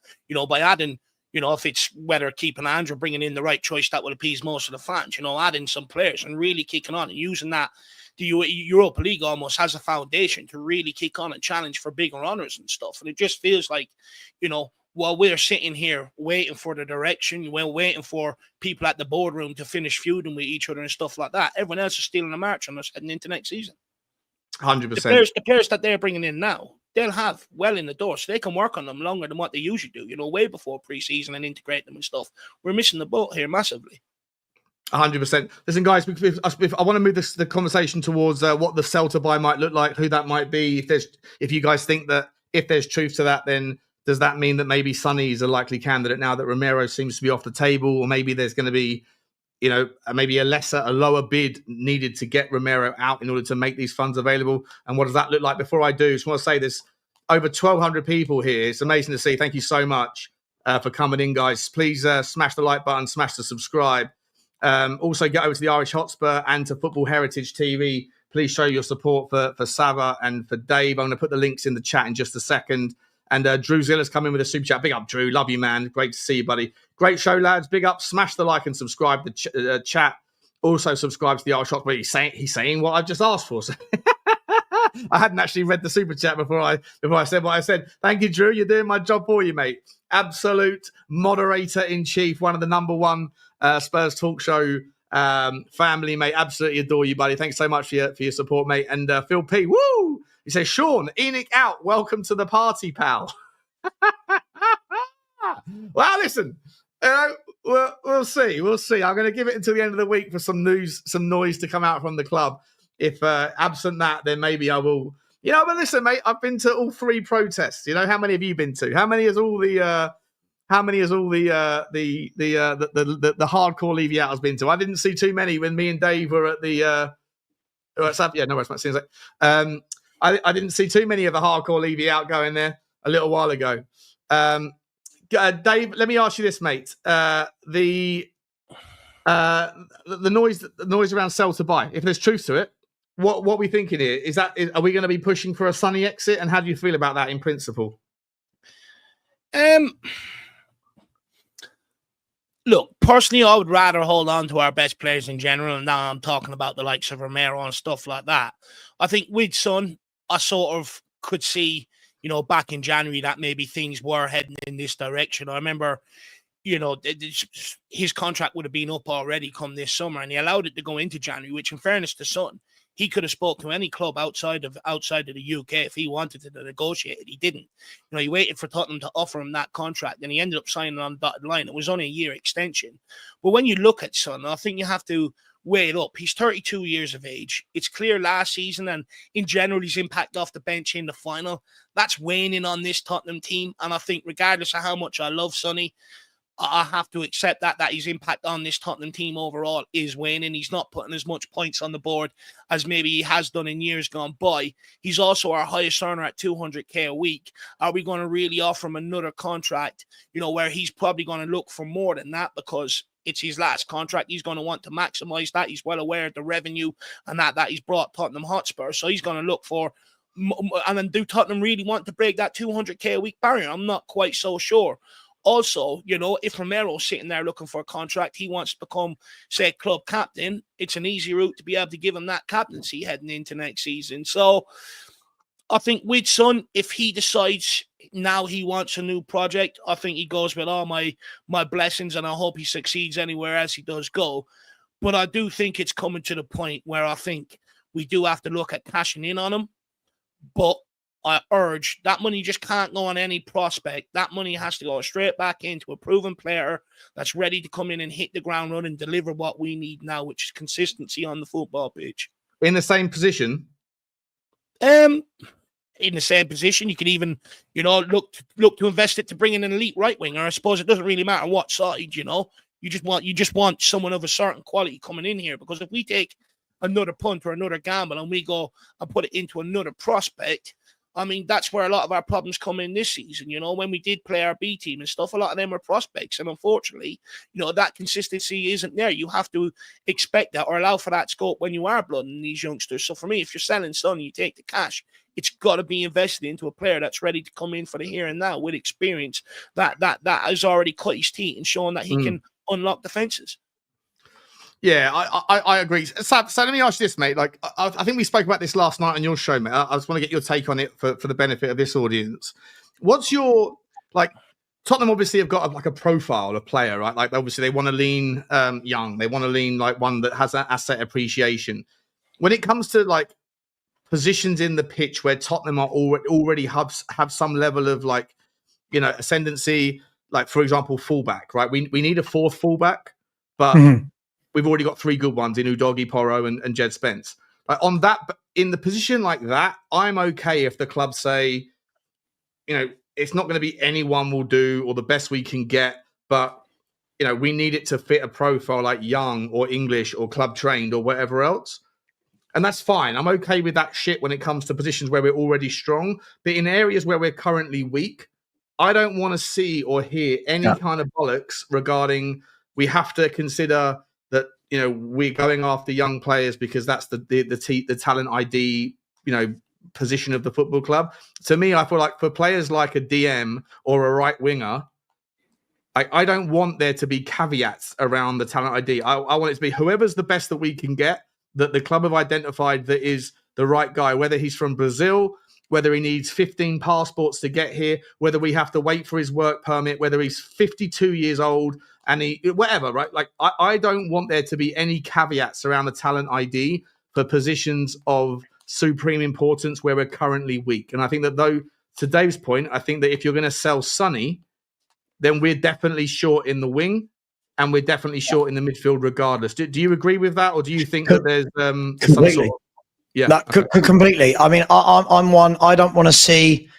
by adding, if it's whether keeping Andrew, bringing in the right choice that will appease most of the fans, adding some players and really kicking on and using that, the Europa League almost has a foundation to really kick on and challenge for bigger honours and stuff. And it just feels like, while we're sitting here waiting for the direction, we're waiting for people at the boardroom to finish feuding with each other and stuff like that. Everyone else is stealing a march on us heading into next season. 100%. The players that they're bringing in now, they'll have well in the door, so they can work on them longer than what they usually do, way before pre-season and integrate them and stuff. We're missing the boat here massively. 100%. Listen, guys, I want to move the conversation towards what the sell to buy might look like, who that might be. If you guys think that if there's truth to that, then does that mean that maybe Sonny is a likely candidate now that Romero seems to be off the table, or maybe there's going to be maybe a lower bid needed to get Romero out in order to make these funds available? And what does that look like? Before I do, I just want to say there's over 1,200 people here. It's amazing to see. Thank you so much for coming in, guys. Please smash the like button, smash the subscribe. Also, get over to the Irish Hotspur and to Football Heritage TV. Please show your support for Sava and for Dave. I'm going to put the links in the chat in just a second. And Drew Zilla's coming with a super chat. Big up, Drew. Love you, man. Great to see you, buddy. Great show, lads. Big up. Smash the like and subscribe to the chat. Also, subscribe to the Irish Hotspur. He's saying what I've just asked for. So I hadn't actually read the super chat before I said what I said. Thank you, Drew. You're doing my job for you, mate. Absolute moderator in chief. One of the number one Spurs Talk Show family, mate. Absolutely adore you, buddy. Thanks so much for your support, mate. And Phil P. Woo! He says, Sean, Enoch out. Welcome to the party, pal. Well, listen, we'll see. We'll see. I'm going to give it until the end of the week for some noise to come out from the club. If absent that, then maybe I will. But listen, mate, I've been to all 3 protests. How many have you been to? How many is all the hardcore leave you out has been to? I didn't see too many when me and Dave were at the. I didn't see too many of the hardcore leave you out going there a little while ago. Dave, let me ask you this, mate. The noise around sell to buy. If there's truth to it, what are we thinking here? Are we going to be pushing for a sunny exit? And how do you feel about that in principle? Look, personally, I would rather hold on to our best players in general. And now I'm talking about the likes of Romero and stuff like that. I think with Son, I sort of could see, back in January that maybe things were heading in this direction. I remember, his contract would have been up already come this summer, and he allowed it to go into January, which in fairness to Son, he could have spoke to any club outside of the UK if he wanted to negotiate it. He didn't. He waited for Tottenham to offer him that contract, and he ended up signing on the dotted line. It was only a year extension. But when you look at Son, I think you have to weigh it up. He's 32 years of age. It's clear last season and in general his impact off the bench in the final, that's waning on this Tottenham team. And I think regardless of how much I love Sonny, I have to accept that his impact on this Tottenham team overall is waning. He's not putting as much points on the board as maybe he has done in years gone by. He's also our highest earner at 200k a week. Are we going to really offer him another contract, where he's probably going to look for more than that because it's his last contract? He's going to want to maximize that. He's well aware of the revenue and that he's brought Tottenham Hotspur. So he's going to look for, and then do Tottenham really want to break that 200k a week barrier? I'm not quite so sure. Also, if Romero's sitting there looking for a contract, he wants to become, say, club captain, it's an easy route to be able to give him that captaincy heading into next season. So I think with Son, if he decides now he wants a new project, I think he goes with all my blessings, and I hope he succeeds anywhere else he does go. But I do think it's coming to the point where I think we do have to look at cashing in on him. But I urge that money just can't go on any prospect. That money has to go straight back into a proven player that's ready to come in and hit the ground running and deliver what we need now, which is consistency on the football pitch. In the same position? In the same position. You can even, look to invest it to bring in an elite right winger. I suppose it doesn't really matter what side, You just want someone of a certain quality coming in here, because if we take another punt or another gamble and we go and put it into another prospect, I mean, that's where a lot of our problems come in this season. When we did play our B team and stuff, a lot of them were prospects. And unfortunately, that consistency isn't there. You have to expect that or allow for that scope when you are blooding these youngsters. So for me, if you're selling Son, you take the cash. It's got to be invested into a player that's ready to come in for the here and now with experience that has already cut his teeth and shown that he can unlock defenses. Yeah, I agree. So let me ask you this, mate. Like, I think we spoke about this last night on your show, mate. I just want to get your take on it for the benefit of this audience. What's your, Tottenham obviously have got a profile, a player, right? Like, obviously they want to lean young. They want to lean like one that has that asset appreciation. When it comes to positions in the pitch where Tottenham are already have some level of ascendancy, like for example, fullback, right? We need a fourth fullback, but we've already got 3 good ones in Udogie, Porro, and Jed Spence. On that, in the position like that, I'm okay if the club say, it's not going to be anyone will do or the best we can get, but we need it to fit a profile like young or English or club trained or whatever else. And that's fine. I'm okay with that shit when it comes to positions where we're already strong. But in areas where we're currently weak, I don't want to see or hear any kind of bollocks regarding we have to consider that, we're going after young players because that's the talent ID, position of the football club. To me, I feel like for players like a DM or a right winger, I don't want there to be caveats around the talent ID. I want it to be whoever's the best that we can get, that the club have identified that is the right guy, whether he's from Brazil, whether he needs 15 passports to get here, whether we have to wait for his work permit, whether he's 52 years old and whatever, right? Like, I don't want there to be any caveats around the talent ID for positions of supreme importance where we're currently weak. And I think that to Dave's point, I think that if you're going to sell Sonny, then we're definitely short in the wing. And we're definitely short in the midfield regardless. Do you agree with that? Or do you think that there's some sort of... Yeah. No, completely. I mean, I'm one, I don't want to see...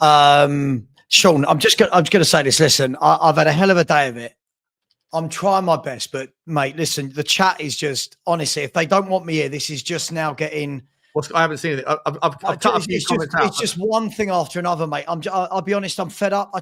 Sean, I'm just going to say this. Listen, I've had a hell of a day of it. I'm trying my best. But, mate, listen, the chat is just... Honestly, if they don't want me here, this is just now getting... I haven't seen it. I've cut a few comments out. It's just one thing after another, mate. I'll be honest, I'm fed up. I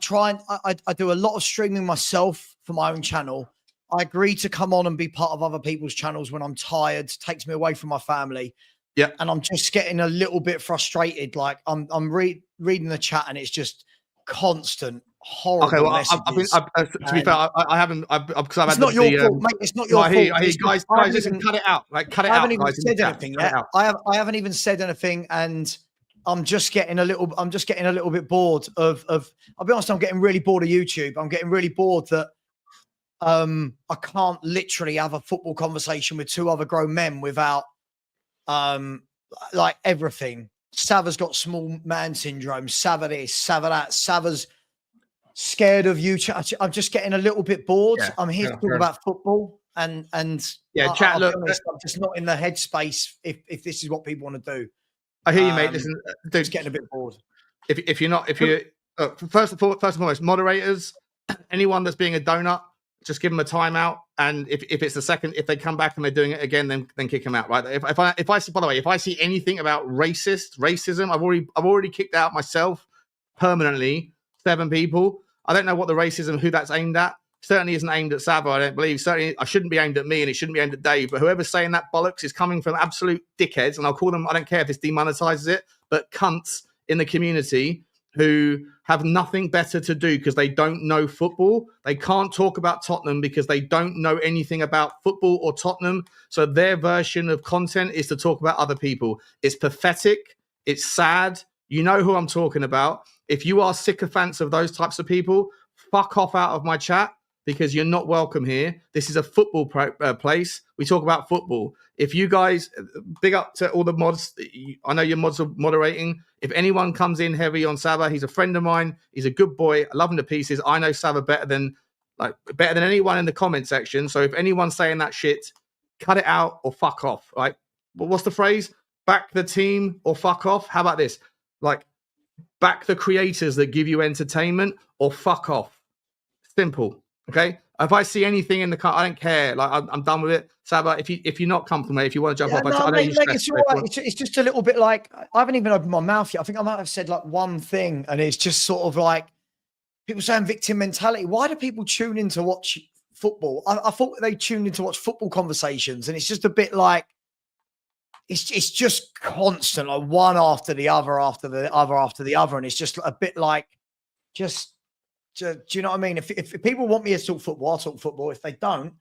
do a lot of streaming myself for my own channel. I agree to come on and be part of other people's channels when I'm tired. It takes me away from my family. Yeah. And I'm just getting a little bit frustrated. Like I'm reading the chat and it's just constant horrible. Okay, well, messages. to be fair, I haven't. Because I've it's had not your fault, mate. It's not your fault. I hear guys, listen, cut it out. Like, cut it out. I haven't even said anything yet. I haven't even said anything, and I'm just getting a little bit bored of. I'll be honest. I'm getting really bored of YouTube. I'm getting really bored that I can't literally have a football conversation with two other grown men without like everything. Sava's got small man syndrome. Sava this, Sava that. Sava's scared of you. I'm just getting a little bit bored. Yeah, I'm here to talk about football, and chat. Look, honest, I'm just not in the headspace if this is what people want to do. I hear you, mate. Listen, dude, just getting a bit bored. If you're first and foremost, moderators, anyone that's being a donut, just give them a timeout. And if it's the second, if they come back and they're doing it again, then kick them out. Right? If I see, by the way, if I see anything about racism, I've already kicked out myself permanently 7 people. I don't know what the racism, who that's aimed at. Certainly isn't aimed at Sava, I don't believe. Certainly, I shouldn't be aimed at me, and it shouldn't be aimed at Dave. But whoever's saying that bollocks is coming from absolute dickheads, and I'll call them, I don't care if this demonetizes it, but cunts in the community who have nothing better to do because they don't know football. They can't talk about Tottenham because they don't know anything about football or Tottenham. So their version of content is to talk about other people. It's pathetic. It's sad. You know who I'm talking about. If you are sycophants of those types of people, fuck off out of my chat because you're not welcome here. This is a football place. We talk about football. If you guys, big up to all the mods. I know your mods are moderating. If anyone comes in heavy on Sava, he's a friend of mine. He's a good boy. I love him to pieces. I know Sava better than anyone in the comment section. So if anyone's saying that shit, cut it out or fuck off. Right? Well, what's the phrase? Back the team or fuck off. How about this? Like, back the creators that give you entertainment or fuck off. Simple. Okay. If I see anything in the car, I don't care. Like, I'm done with it. Saba, if you're not comfortable, mate, if you want to jump off, it's just a little bit like I haven't even opened my mouth yet. I think I might have said like one thing, and it's just sort of like people saying victim mentality. Why do people tune in to watch football? I thought they tuned in to watch football conversations, and it's just a bit like it's just constant, like one after the other, after the other, and it's just a bit like just. Do you know what I mean? If people want me to talk football, I'll talk football. If they don't,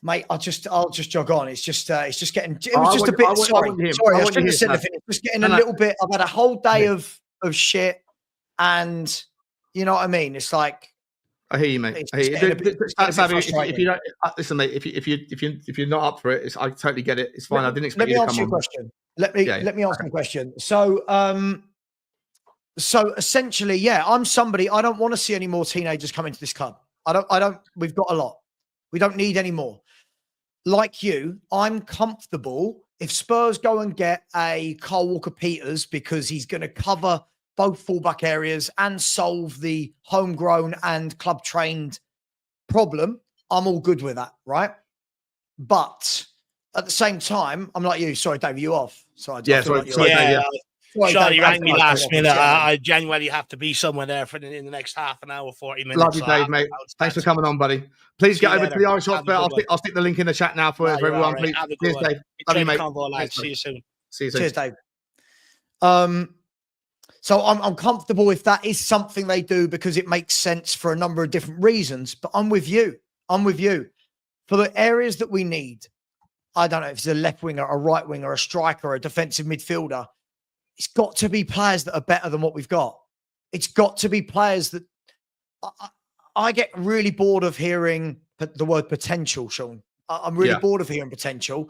mate, I'll just jog on. It's just getting. It was just a bit. Sorry, I shouldn't have said anything. It's just getting a little bit. I've had a whole day of shit, and you know what I mean. It's like. I hear you, mate. If you don't listen, mate. If you're not up for it, I totally get it. It's fine. I didn't expect you to come on. Let me answer your question. So essentially, yeah, I'm somebody, I don't want to see any more teenagers come into this club. We've got a lot. We don't need any more. Like you, I'm comfortable if Spurs go and get a Kyle Walker-Peters because he's going to cover both fullback areas and solve the homegrown and club trained problem. I'm all good with that, right? But at the same time, I'm like you. Sorry, Dave, you off? Sorry, Yeah, I feel sorry, like you're sorry, off. Dave, yeah. Sean, you rang me last minute. Yeah. I genuinely have to be somewhere there in the next half an hour, 40 minutes. Love you, Dave, mate. Thanks for coming on, buddy. Please get over to the Irish Hotspur. I'll stick the link in the chat now for everyone. Please. Cheers, Dave. Love you, mate. See you soon. See you soon. Cheers, Dave. So I'm comfortable if that is something they do because it makes sense for a number of different reasons. But I'm with you. For the areas that we need, I don't know if it's a left winger, a right winger, a striker, a defensive midfielder. It's got to be players that are better than what we've got. It's got to be players that I get really bored of hearing the word potential, Sean. I'm really bored of hearing potential.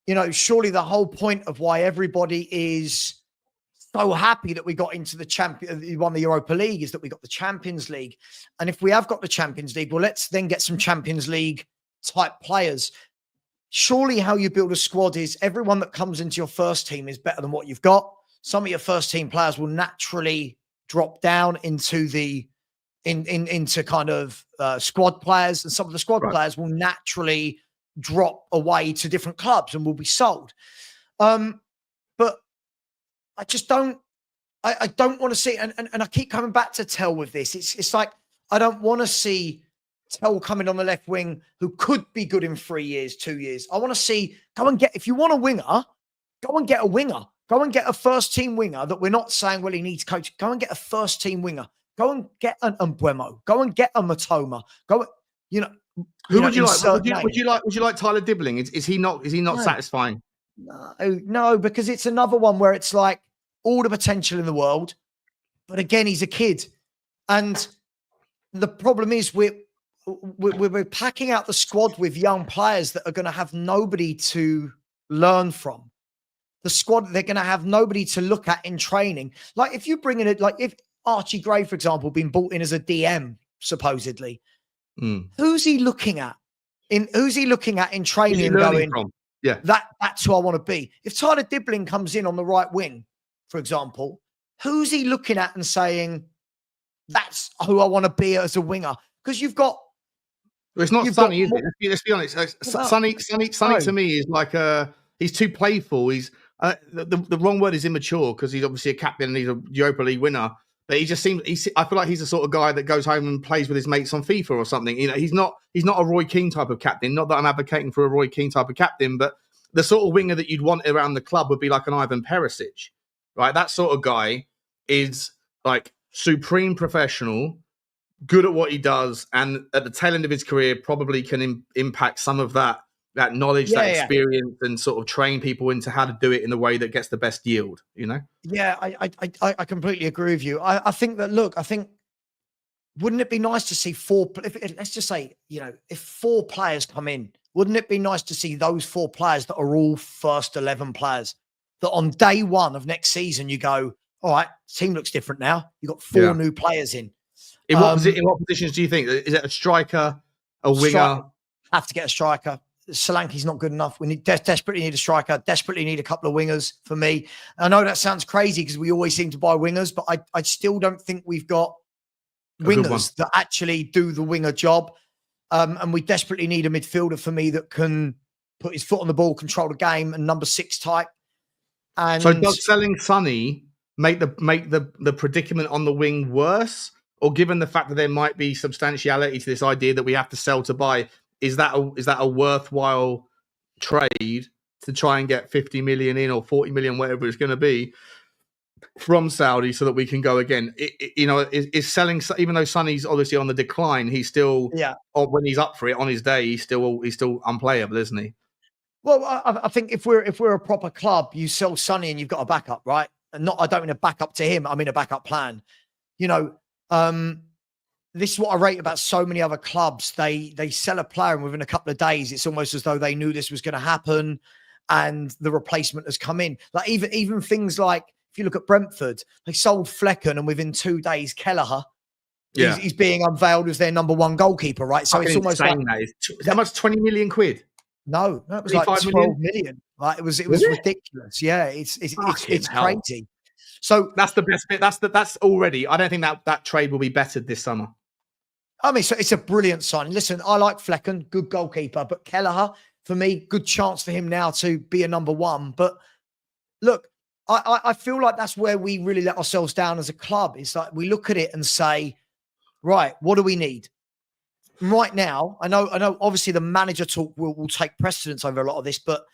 You know, surely the whole point of why everybody is so happy that we got into the won the Europa League is that we got the Champions League. And if we have got the Champions League, well, let's then get some Champions League type players. Surely how you build a squad is everyone that comes into your first team is better than what you've got. Some of your first team players will naturally drop down into into kind of squad players, and some of the squad players will naturally drop away to different clubs and will be sold. But I just don't. I don't want to see, and I keep coming back to Tell with this. It's like I don't want to see Tell coming on the left wing who could be good in 3 years, 2 years. I want to see if you want a winger, go and get a winger. Go and get a first team winger that we're not saying, well, he needs coach. Go and get a first team winger. Go and get an Mbuemo. Go and get a Matoma. Go, Who would you like? Would you like Tyler Dibbling? Is he not satisfying? No, because it's another one where it's like all the potential in the world, but again, he's a kid, and the problem is we're packing out the squad with young players that are going to have nobody to learn from. The squad, they're going to have nobody to look at in training. Like if you bring in it, like if Archie Gray, for example, been brought in as a DM, supposedly, who's he looking at? Who's he looking at in training and going, yeah, that's who I want to be. If Tyler Dibbling comes in on the right wing, for example, who's he looking at and saying, that's who I want to be as a winger? Because you've got. Well, it's not Sonny, is it? Let's be honest. Sonny to me is like he's too playful. He's the wrong word is immature because he's obviously a captain and he's a Europa League winner. But he just seems. I feel like he's the sort of guy that goes home and plays with his mates on FIFA or something. You know, he's not a Roy Keane type of captain. Not that I'm advocating for a Roy Keane type of captain, but the sort of winger that you'd want around the club would be like an Ivan Perisic, right? That sort of guy is like supreme professional, good at what he does, and at the tail end of his career probably can impact some of that knowledge, that experience, and sort of train people into how to do it in the way that gets the best yield, you know? Yeah, I completely agree with you. I think that, look, wouldn't it be nice to see let's just say, if 4 players come in, wouldn't it be nice to see those 4 players that are all first 11 players that on day 1 of next season, you go, all right, team looks different now. You've got 4 new players in. In what positions do you think? Is it a striker, a winger? Have to get a striker. Solanke's not good enough. We desperately need a striker, desperately need a couple of wingers for me. I know that sounds crazy because we always seem to buy wingers, but I still don't think we've got wingers that actually do the winger job. And we desperately need a midfielder for me that can put his foot on the ball, control the game, and number 6 type. And so does selling Sonny make the predicament on the wing worse? Or given the fact that there might be substantiality to this idea that we have to sell to buy, is that a worthwhile trade to try and get 50 million in or 40 million, whatever it's going to be, from Saudi so that we can go again? Is selling, even though Sonny's obviously on the decline, he's still, when he's up for it on his day, he's still unplayable, isn't he? Well, I think if we're a proper club, you sell Sonny and you've got a backup, right? And I don't mean a backup to him. I mean a backup plan. This is what I rate about so many other clubs. They sell a player and within a couple of days, it's almost as though they knew this was going to happen and the replacement has come in. Like even things like, if you look at Brentford, they sold Flecken and within 2 days, Kelleher, he's being unveiled as their number 1 goalkeeper, right? So it's almost like how much? 20 million quid? No, it was like 12 million. Like it was ridiculous. Yeah, it's crazy. So that's the best bit. That's already. I don't think that trade will be bettered this summer. I mean, so it's a brilliant sign. Listen, I like Flecken, good goalkeeper, but Kelleher, for me, good chance for him now to be a number one. But look, I feel like that's where we really let ourselves down as a club. It's like we look at it and say, right, what do we need? Right now, I know obviously the manager talk will take precedence over a lot of this, but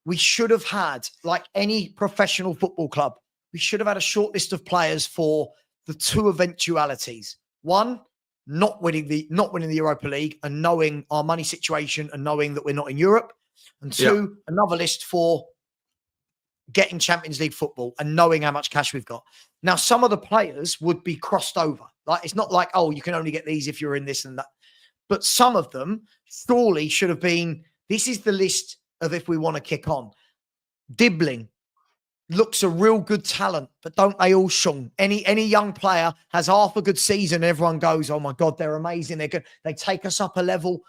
we should have had, like any professional football club, we should have had a short list of players for the two eventualities. One, not winning the Europa League and knowing our money situation and knowing that we're not in Europe. And two, another list for getting Champions League football and knowing how much cash we've got. Now, some of the players would be crossed over. Like, it's not like, oh, you can only get these if you're in this and that. But some of them surely should have been, this is the list of if we want to kick on. Dibbling looks a real good talent, but don't they all, Sean? Any young player has half a good season and everyone goes, oh my God, they're amazing. They're good. They take us up a level.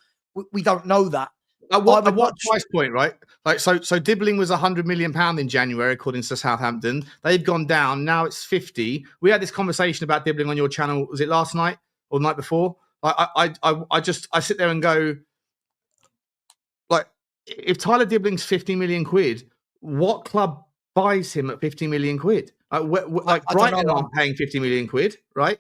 We don't know that. At what price point, right? Like, so Dibbling was £100 million in January, according to Southampton. They've gone down. Now it's 50. We had this conversation about Dibbling on your channel. Was it last night or the night before? I sit there and go, like, if Tyler Dibbling's 50 million quid, what club buys him at 50 million quid? Like Brighton aren't paying 50 million quid, right?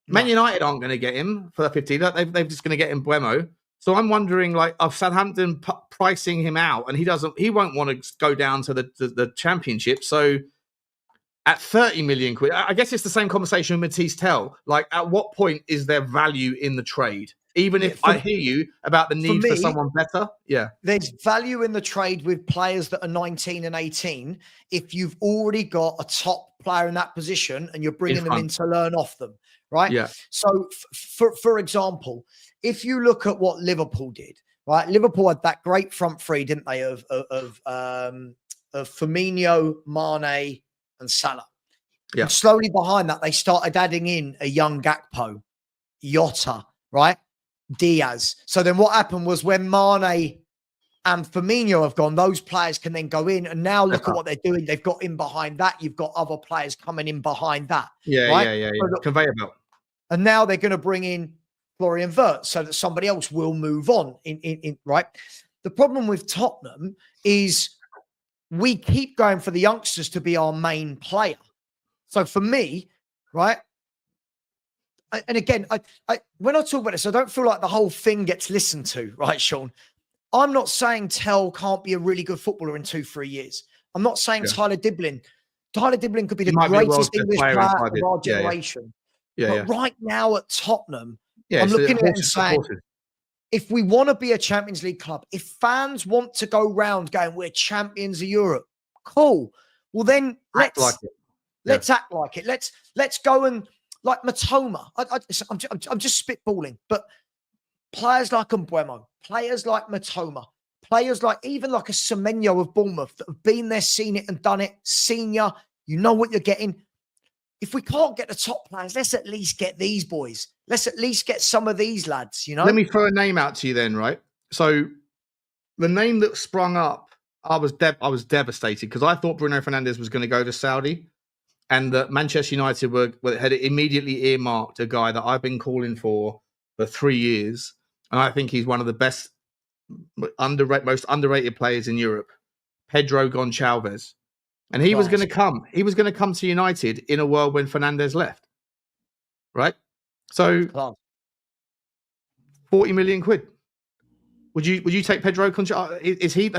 No. Man United aren't going to get him for 50. They're just going to get him Buemo. So I'm wondering, like, of Southampton pricing him out, and he won't want to go down to the Championship. So at 30 million quid, I guess it's the same conversation with Matisse Tell. Like, at what point is there value in the trade? Even if I hear you about the need for someone better. Yeah. There's value in the trade with players that are 19 and 18 if you've already got a top player in that position and you're bringing them in to learn off them, right? Yeah. So, for example, if you look at what Liverpool did, right? Liverpool had that great front three, didn't they, of Firmino, Mane, and Salah. Yeah. And slowly behind that, they started adding in a young Gakpo, Jota, right? Diaz. So then what happened was when Mane and Firmino have gone, those players can then go in. And now look at what they're doing. They've got in behind that. You've got other players coming in behind that. Yeah, right? yeah. Conveyor belt. And now they're going to bring in Florian Wirtz so that somebody else will move on. Right. The problem with Tottenham is we keep going for the youngsters to be our main player. So for me, right, and again, I when I talk about this, I don't feel like the whole thing gets listened to, right, Sean? I'm not saying Tell can't be a really good footballer in 2-3 years. I'm not saying Tyler Dibbling could be the greatest English player of our generation. But right now at Tottenham, I'm looking at it and saying, if we want to be a Champions League club, if fans want to go round going, we're champions of Europe, cool. Well, then let's act like it. Let's go and, like Matoma. I'm just spitballing, but players like Mbeumo, players like Matoma, players like even like a Semenyo of Bournemouth that have been there, seen it and done it, senior, you know what you're getting. If we can't get the top players, let's at least get these boys. Let's at least get some of these lads, you know? Let me throw a name out to you then, right? So the name that sprung up, I was devastated because I thought Bruno Fernandes was going to go to Saudi and that Manchester United had immediately earmarked a guy that I've been calling for 3 years. And I think he's one of the best, most underrated players in Europe, Pedro Gonçalves. And he was going to come. He was going to come to United in a world when Fernandes left. Right? So 40 million quid. Would you take Pedro Gonçalves?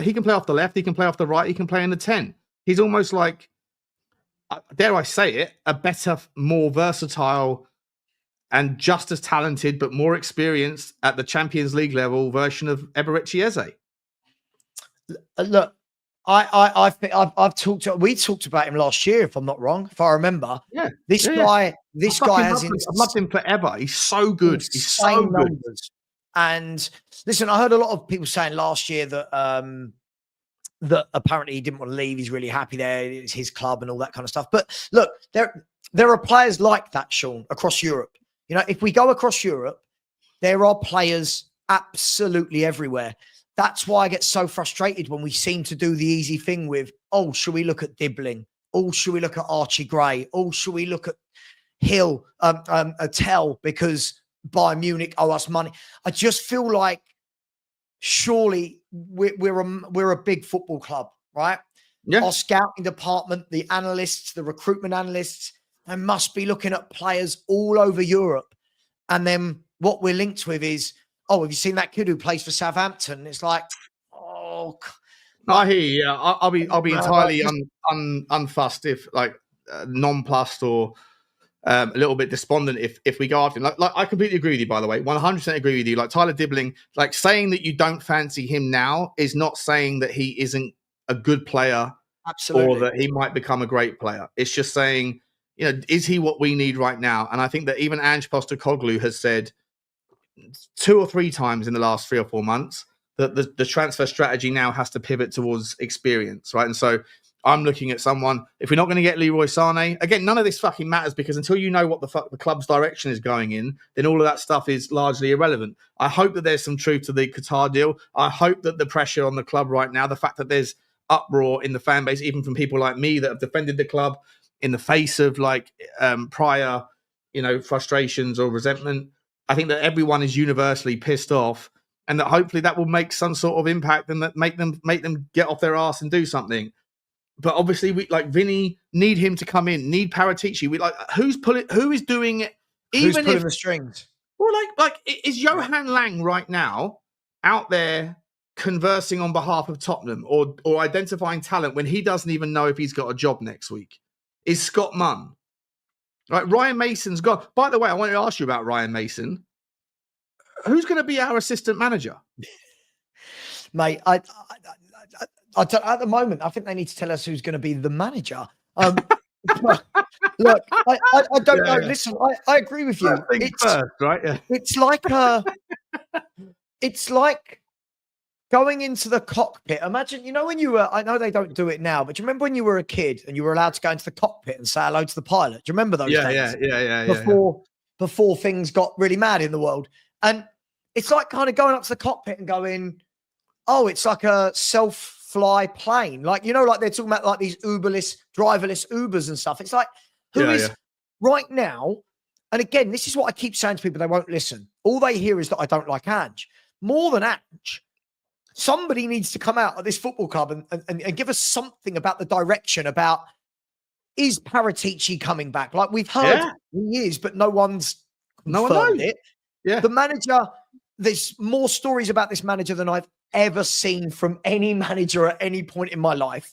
He can play off the left, he can play off the right, he can play in the 10. He's almost like, dare I say it, a better, more versatile and just as talented but more experienced at the Champions League level version of Eberechi Eze. Look, we talked about him last year, if I'm not wrong, if I remember. Yeah. This guy has I've loved him forever. He's so good. He's so good. Numbers. And listen, I heard a lot of people saying last year that that apparently he didn't want to leave. He's really happy there. It's his club and all that kind of stuff. But look, there are players like that, Sean, across Europe. You know, if we go across Europe, there are players absolutely everywhere. That's why I get so frustrated when we seem to do the easy thing with, oh, should we look at Dibbling? Oh, should we look at Archie Gray? Oh, should we look at Tell? Because Bayern Munich owe us money. I just feel like surely we're a big football club, right? Yeah. Our scouting department, the analysts, the recruitment analysts, they must be looking at players all over Europe. And then what we're linked with is, have you seen that kid who plays for Southampton? It's like, I hear you. Yeah, I'll be entirely unfussed if nonplussed or a little bit despondent if we go after him. Like I completely agree with you, by the way. 100% agree with you. Like Tyler Dibbling, like saying that you don't fancy him now is not saying that he isn't a good player. Absolutely. Or that he might become a great player. It's just saying, is he what we need right now? And I think that even Ange Postecoglou has said 2 or 3 times in the last 3 or 4 months that the transfer strategy now has to pivot towards experience, right? And so I'm looking at someone, if we're not going to get Leroy Sané, again, none of this fucking matters because until you know what the fuck the club's direction is going in, then all of that stuff is largely irrelevant. I hope that there's some truth to the Qatar deal. I hope that the pressure on the club right now, the fact that there's uproar in the fan base, even from people like me that have defended the club in the face of prior, frustrations or resentment. I think that everyone is universally pissed off, and that hopefully that will make some sort of impact and that make them get off their ass and do something. But obviously, we like Vinny need him to come in, need Paratici. We who is doing it? Who's pulling the strings? Well, is Johan Lang right now out there conversing on behalf of Tottenham or identifying talent when he doesn't even know if he's got a job next week? Is Scott Munn. Right, Ryan Mason's gone. By the way, I wanted to ask you about Ryan Mason. Who's going to be our assistant manager? Mate, I don't, at the moment, I think they need to tell us who's going to be the manager. Look, I don't know. Yeah. Listen, I agree with you. It's first, right? Yeah. It's like going into the cockpit. Imagine, when you were, I know they don't do it now, but do you remember when you were a kid and you were allowed to go into the cockpit and say hello to the pilot? Do you remember those days? Yeah. Before things got really mad in the world. And it's like kind of going up to the cockpit and going, it's like a self-fly plane. Like, like they're talking about like these driverless Ubers and stuff. It's like, who is right now? And again, this is what I keep saying to people. They won't listen. All they hear is that I don't like Ange. More than Ange, somebody needs to come out at this football club and give us something about the direction about, is Paratici coming back? Like we've heard he is, but no one's confirmed it. Yeah. The manager, there's more stories about this manager than I've ever seen from any manager at any point in my life.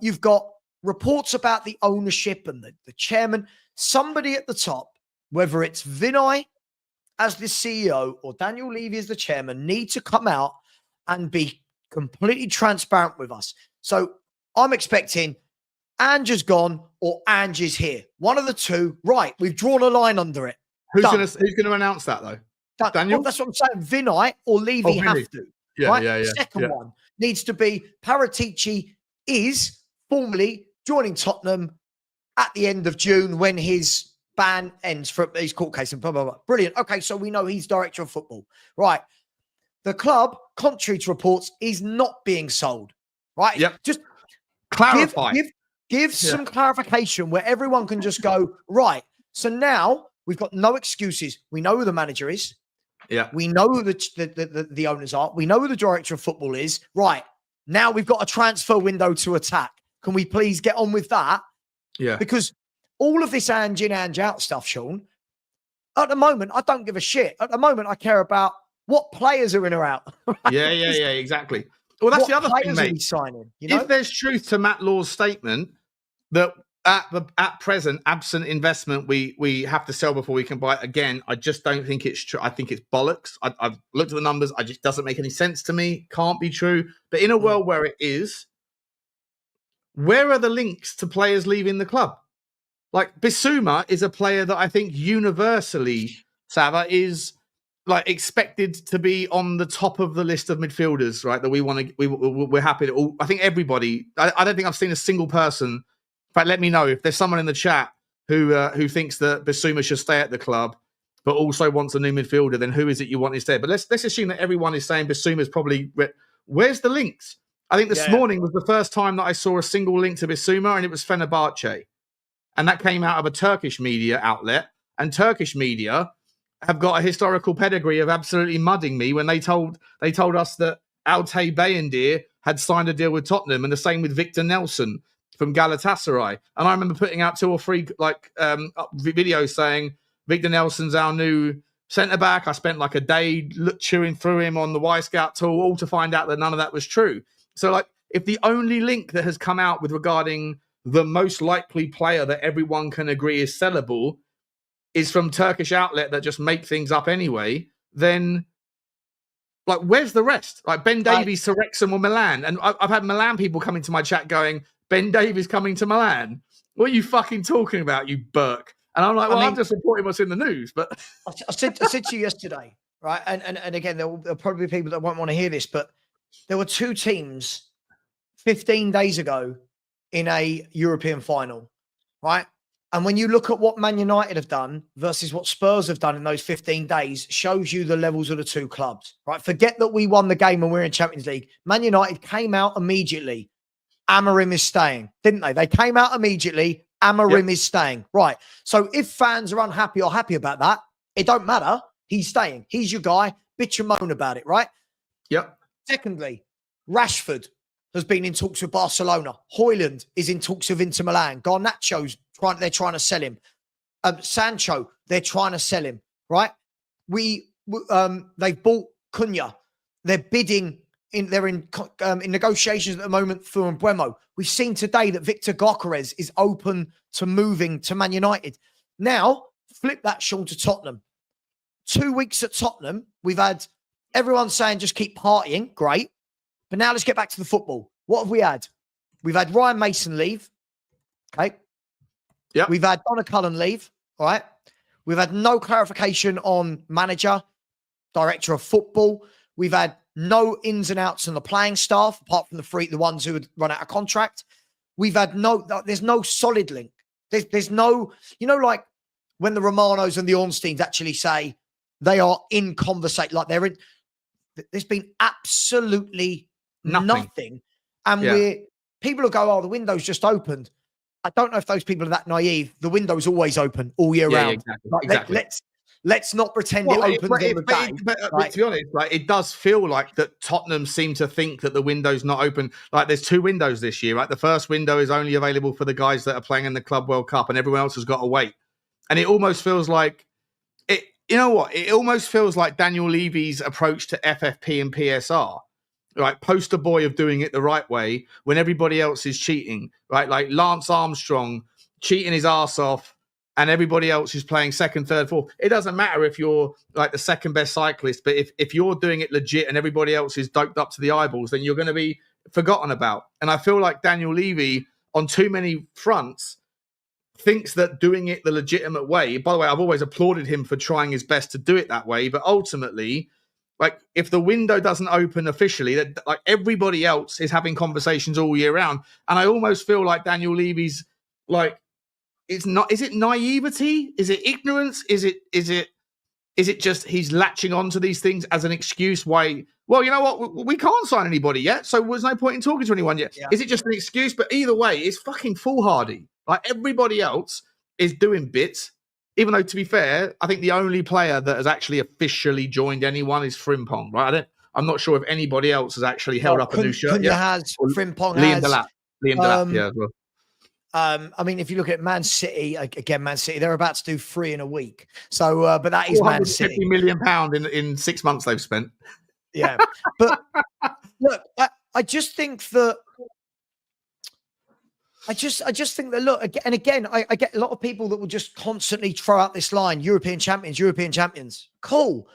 You've got reports about the ownership and the chairman. Somebody at the top, whether it's Vinay as the CEO or Daniel Levy as the chairman, need to come out and be completely transparent with us. So I'm expecting Ange is gone or Ange is here. One of the two. Right, we've drawn a line under it. Who's going to announce that though? Daniel? Well, that's what I'm saying. Vinay or Levy have to. Yeah, right? Second one needs to be Paratici is formally joining Tottenham at the end of June when his ban ends for his court case and blah, blah, blah. Brilliant. Okay, so we know he's director of football. Right. The club, contrary to reports, is not being sold. Right? Yep. Just clarify. Give some clarification where everyone can just go, right. So now we've got no excuses. We know who the manager is. Yeah. We know who the owners are. We know who the director of football is. Right. Now we've got a transfer window to attack. Can we please get on with that? Yeah. Because all of this Ange in, Ange out stuff, Sean, at the moment, I don't give a shit. At the moment, I care about what players are in or out. Right? Yeah, exactly. Well, that's the other thing, mate. Signing, If there's truth to Matt Law's statement that at present, absent investment, we have to sell before we can buy. Again, I just don't think it's true. I think it's bollocks. I've looked at the numbers. It just doesn't make any sense to me. Can't be true. But in a world where it is, where are the links to players leaving the club? Like Bissouma is a player that I think universally, Sava, is like expected to be on the top of the list of midfielders, right? That we're happy to. I think everybody. I don't think I've seen a single person. In fact, let me know if there's someone in the chat who thinks that Bissouma should stay at the club, but also wants a new midfielder. Then who is it you want instead? But let's assume that everyone is saying Bissouma is probably. Where's the links? I think this morning was the first time that I saw a single link to Bissouma, and it was Fenerbahce, and that came out of a Turkish media outlet. And Turkish media have got a historical pedigree of absolutely mudding me when they told us that Altay Bayindir had signed a deal with Tottenham, and the same with Victor Nelson from Galatasaray. And I remember putting out 2 or 3 videos saying Victor Nelson's our new centre back. I spent like a day chewing through him on the Y Scout tool, all to find out that none of that was true. So, like, if the only link that has come out with regarding the most likely player that everyone can agree is sellable is from Turkish outlet that just make things up anyway, then like, where's the rest? Like, Ben Davies to Wrexham or Milan. And I've had Milan people come into my chat going, Ben Davies coming to Milan? What are you fucking talking about, you Burke? And I'm like, well, I'm just reporting what's in the news. But I said to you yesterday, right? And again, there'll probably be people that won't want to hear this, but there were 2 teams 15 days ago in a European final, right? And when you look at what Man United have done versus what Spurs have done in those 15 days, shows you the levels of the 2 clubs, right? Forget that we won the game and we're in Champions League. Man United came out immediately. Amorim is staying, didn't they? They came out immediately. Amorim is staying. Right. So if fans are unhappy or happy about that, it don't matter. He's staying. He's your guy. Bitch and moan about it, right? Yep. Secondly, Rashford has been in talks with Barcelona. Højlund is in talks with Inter Milan. They're trying to sell him. Sancho, they're trying to sell him, right? They've bought Cunha. They're bidding. They're in negotiations at the moment for Mbeumo. We've seen today that Victor Gyökeres is open to moving to Man United. Now, flip that, Sean, to Tottenham. 2 weeks at Tottenham, we've had everyone saying just keep partying. Great. But now let's get back to the football. What have we had? We've had Ryan Mason leave. Okay. Yeah. We've had Donna Cullen leave. All right. We've had no clarification on manager, director of football. We've had no ins and outs on the playing staff, apart from the ones who had run out of contract. We've had there's no solid link. There's no, like when the Romanos and the Ornsteins actually say they are in conversation, like there's been absolutely nothing. And people will go, oh, the window's just opened. I don't know if those people are that naive. The window's always open all year round. Exactly. Let's not pretend it opens on the day. But to be honest, like, it does feel like that Tottenham seem to think that the window's not open. Like, there's 2 windows this year, right? The first window is only available for the guys that are playing in the Club World Cup, and everyone else has got to wait. And it almost feels like it. You know what? It almost feels like Daniel Levy's approach to FFP and PSR. Right, poster boy of doing it the right way when everybody else is cheating, right? Like Lance Armstrong cheating his ass off and everybody else is playing second, third, fourth. It doesn't matter if you're like the second best cyclist, but if you're doing it legit and everybody else is doped up to the eyeballs, then you're going to be forgotten about. And I feel like Daniel Levy on too many fronts thinks that doing it the legitimate way, by the way, I've always applauded him for trying his best to do it that way, but ultimately, like, if the window doesn't open officially, that like everybody else is having conversations all year round. And I almost feel like Daniel Levy's like, is it naivety? Is it ignorance? Is it just he's latching on to these things as an excuse why, well, you know what, we can't sign anybody yet, so there's no point in talking to anyone yet. Yeah. Is it just an excuse? But either way, it's fucking foolhardy. Like, everybody else is doing bits. Even though, to be fair, I think the only player that has actually officially joined anyone is Frimpong, right? I'm not sure if anybody else has actually held up a new shirt. Cunha has, Frimpong Liam has. Liam Delap, yeah, as well. I mean, if you look at Man City, they're about to do 3 in a week. So, but that is Man City. £50 million in 6 months they've spent. Yeah. But look, I just think that I just think that, look, and again, I get a lot of people that will just constantly throw out this line, European champions, European champions. Cool.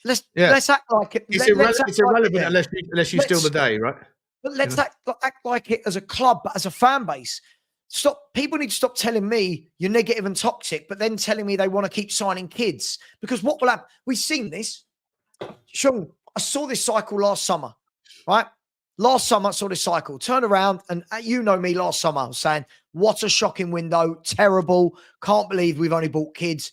Let's act like it. It's irrelevant unless you steal the day, right? But let's act like it as a club, but as a fan base. People need to stop telling me you're negative and toxic, but then telling me they want to keep signing kids. Because what will happen? We've seen this. Sean, I saw this cycle last summer, right? Last summer, I saw this cycle. Turn around, and you know me last summer, I was saying, what a shocking window. Terrible. Can't believe we've only bought kids.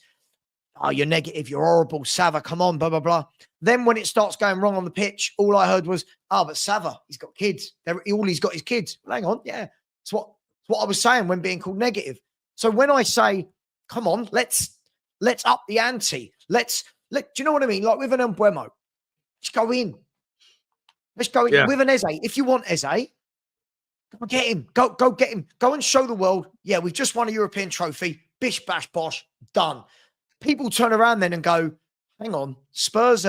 Oh, you're negative. You're horrible. Sava, come on, blah, blah, blah. Then when it starts going wrong on the pitch, all I heard was, oh, but Sava, he's got kids. All he's got is kids. Well, hang on. Yeah. It's what I was saying when being called negative. So when I say, come on, let's Let's up the ante. Do you know what I mean? Like with an Embuemo, let's go in. Let's go in with an Eze. If you want Eze, go get him. Go get him. Go and show the world. Yeah, we've just won a European trophy. Bish, bash, bosh. Done. People turn around then and go, hang on, Spurs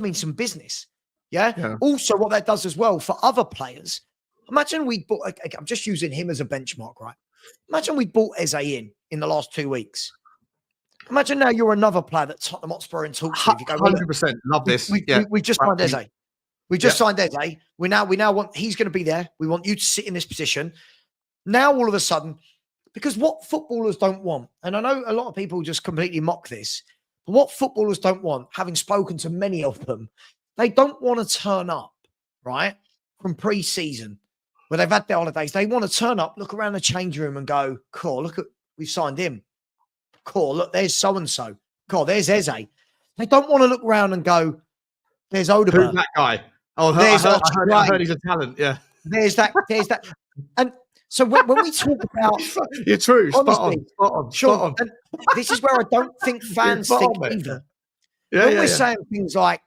mean some business. Yeah? Also, what that does as well for other players, imagine we bought, I'm just using him as a benchmark, right? Imagine we bought Eze in the last 2 weeks. Imagine now you're another player that Tottenham Hotspur in talks with. You go, 100%. Love this. We just signed Eze. We just signed Eze. We now want, he's going to be there. We want you to sit in this position. Now, all of a sudden, because what footballers don't want, and I know a lot of people just completely mock this, but what footballers don't want, having spoken to many of them, they don't want to turn up, right, from pre-season, where they've had their holidays. They want to turn up, look around the change room and go, cool, look at, we've signed him. Cool, look, there's so-and-so. Cool, there's Eze. They don't want to look around and go, there's Odegaard. Who's that guy? Oh, I heard he's a talent, yeah. There's that. And so when we talk about... You're true, honestly, spot on. And this is where I don't think fans think either. When we're saying things like,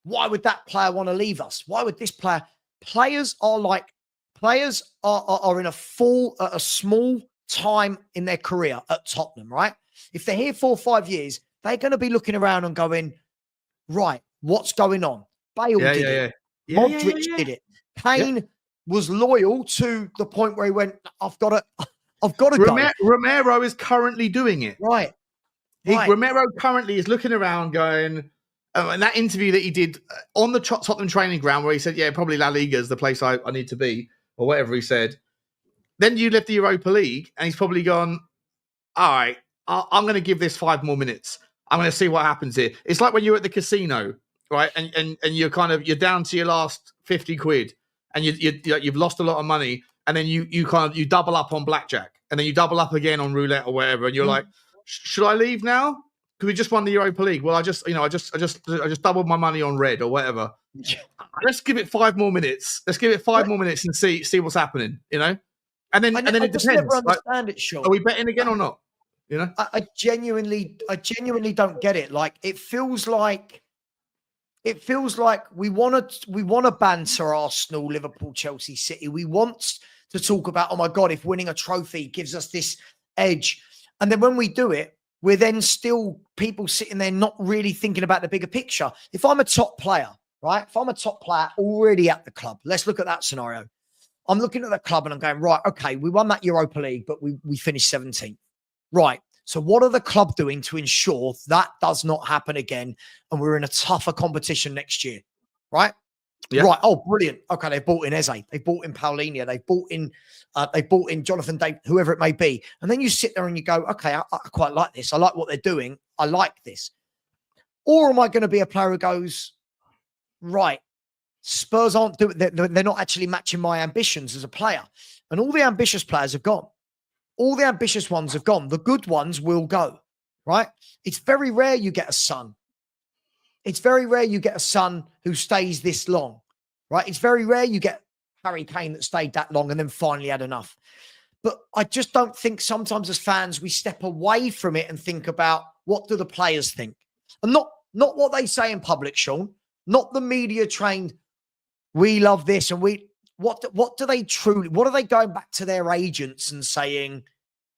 why would that player want to leave us? Why would this player... Players are in a small time in their career at Tottenham, right? If they're here 4 or 5 years, they're going to be looking around and going, right, what's going on? Bale did it. Modric did it. Kane was loyal to the point where he went, I've got to go. Romero is currently doing it. Right. Romero currently is looking around going, and that interview that he did on the Tottenham training ground where he said, yeah, probably La Liga is the place I need to be, or whatever he said. Then you left the Europa League, and he's probably gone, all right, I'm going to give this 5 more minutes. I'm going to see what happens here. It's like when you're at the casino, right? And you're you're down to your last 50 quid, and you've lost a lot of money, and then you double up on blackjack, and then you double up again on roulette or whatever, and you're like, should I leave now? Because we just won the Europa League. Well, I just doubled my money on red or whatever. Let's give it 5 more minutes. Let's give it 5 more minutes and see what's happening. And then it depends. Never understand it, Sean. Are we betting again or not? I genuinely don't get it. Like it feels like we want to banter Arsenal, Liverpool, Chelsea, City. We want to talk about, oh my God, if winning a trophy gives us this edge. And then when we do it, we're then still people sitting there not really thinking about the bigger picture. If I'm a top player, right? If I'm a top player already at the club, let's look at that scenario. I'm looking at the club and I'm going, right, okay, we won that Europa League, but we finished 17th. Right. So what are the club doing to ensure that does not happen again and we're in a tougher competition next year? Right? Yeah. Right. Oh, brilliant. Okay, they bought in Eze. They bought in Paulinho. They bought in Jonathan David, whoever it may be. And then you sit there and you go, okay, I quite like this. I like what they're doing. I like this. Or am I going to be a player who goes, right, Spurs aren't doing, they're not actually matching my ambitions as a player. And all the ambitious players have gone. All the ambitious ones have gone. The good ones will go, right? It's very rare you get a son. It's very rare you get a son who stays this long, right? It's very rare you get Harry Kane that stayed that long and then finally had enough. But I just don't think sometimes as fans, we step away from it and think about what do the players think? And not what they say in public, Sean, not the media trained, we love this and what do they truly, what are they going back to their agents and saying,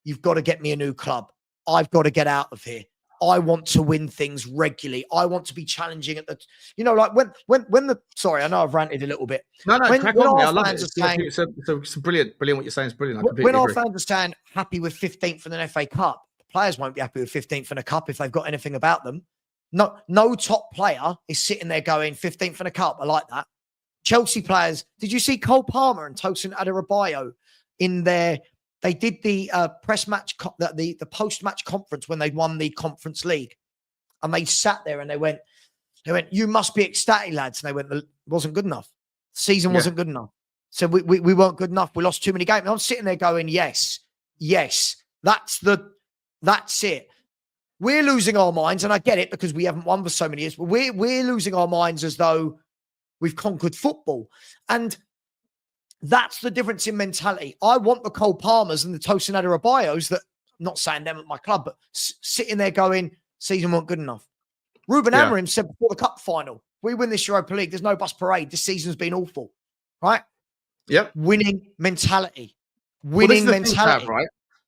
you've got to get me a new club. I've got to get out of here. I want to win things regularly. I want to be challenging at the, like when the, sorry, I know I've ranted a little bit. No, crack on, I love it. It's brilliant. Brilliant what you're saying is brilliant. When our fans are saying happy with 15th in an FA Cup, the players won't be happy with 15th in a cup if they've got anything about them. No top player is sitting there going 15th in a cup. I like that. Chelsea players, did you see Cole Palmer and Tosin Adarabioyo in their, they did the press match, the post-match conference when they won the Conference League. And they sat there and they went, you must be ecstatic, lads. And they went, it wasn't good enough. Season wasn't good enough. So we weren't good enough. We lost too many games. And I'm sitting there going, yes, that's it. We're losing our minds. And I get it because we haven't won for so many years, but we're losing our minds as though we've conquered football. And that's the difference in mentality. I want the Cole Palmers and the Tosin Adarabioyos that not saying them at my club, but sitting there going, season weren't good enough. Ruben Yeah. Amorim said before the cup final, we win this Europa League, there's no bus parade. This season's been awful, right? Yep. Winning mentality. Well, this is Winning the thing, mentality. Trav, right?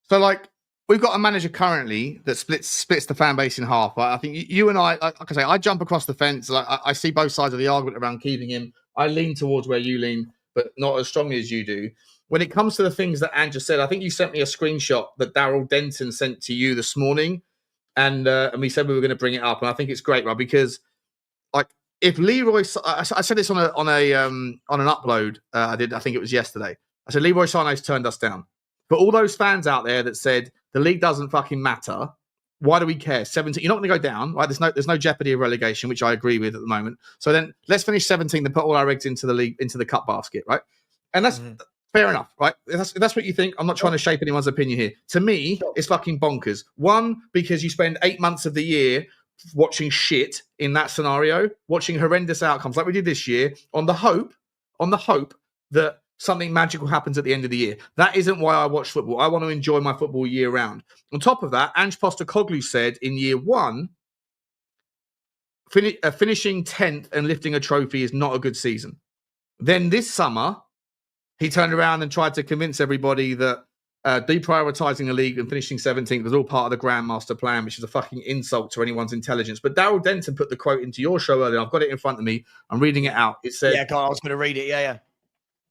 So, like, we've got a manager currently that splits the fan base in half. Right? I think you and I, like I say, I jump across the fence. Like, I see both sides of the argument around keeping him. I lean towards where you lean, but not as strongly as you do. When it comes to the things that Ange said, I think you sent me a screenshot that Daryl Denton sent to you this morning, and we said we were going to bring it up, and I think it's great, right? Because like, if Leroy, I said this on an upload, I think it was yesterday. I said Leroy Sané's turned us down. But all those fans out there that said the league doesn't fucking matter, why do we care? 17, you're not going to go down, right? There's no jeopardy of relegation, which I agree with at the moment. So then let's finish 17th and put all our eggs into the league, into the cup basket, right? And that's fair enough, right? If that's what you think, I'm not trying to shape anyone's opinion here. To me, it's fucking bonkers. One, because you spend 8 months of the year watching shit in that scenario, watching horrendous outcomes like we did this year, on the hope that something magical happens at the end of the year. That isn't why I watch football. I want to enjoy my football year round. On top of that, Ange Postecoglou said in year one, finishing 10th and lifting a trophy is not a good season. Then this summer, he turned around and tried to convince everybody that deprioritising the league and finishing 17th was all part of the Grand Master Plan, which is a fucking insult to anyone's intelligence. But Daryl Denton put the quote into your show earlier. I've got it in front of me. I'm reading it out. It said, "Yeah, I was going to read it. Yeah.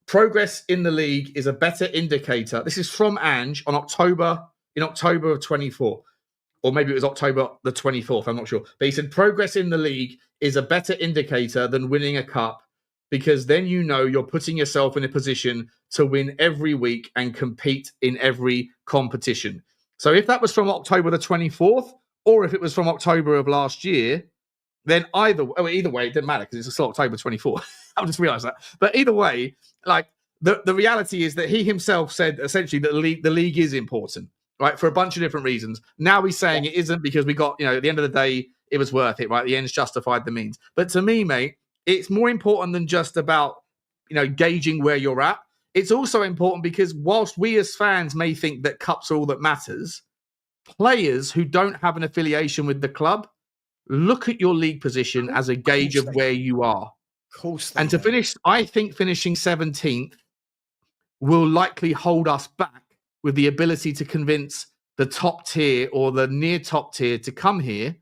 Progress in the league is a better indicator." This is from Ange in October of 24, or maybe it was October the 24th. I'm not sure. But he said progress in the league is a better indicator than winning a cup, because then you know you're putting yourself in a position to win every week and compete in every competition. So if that was from October the 24th, or if it was from October of last year, then either way, it didn't matter because it's still October 24th. I just realised that. But either way, like the reality is that he himself said essentially that the league is important, right? For a bunch of different reasons. Now he's saying it isn't because we got, at the end of the day, it was worth it, right? The ends justified the means. But to me, mate, it's more important than just about, gauging where you're at. It's also important because whilst we as fans may think that cups are all that matters, players who don't have an affiliation with the club look at your league position as a gauge of where you are. Of course. And to finish, I think finishing 17th will likely hold us back with the ability to convince the top tier or the near top tier to come here,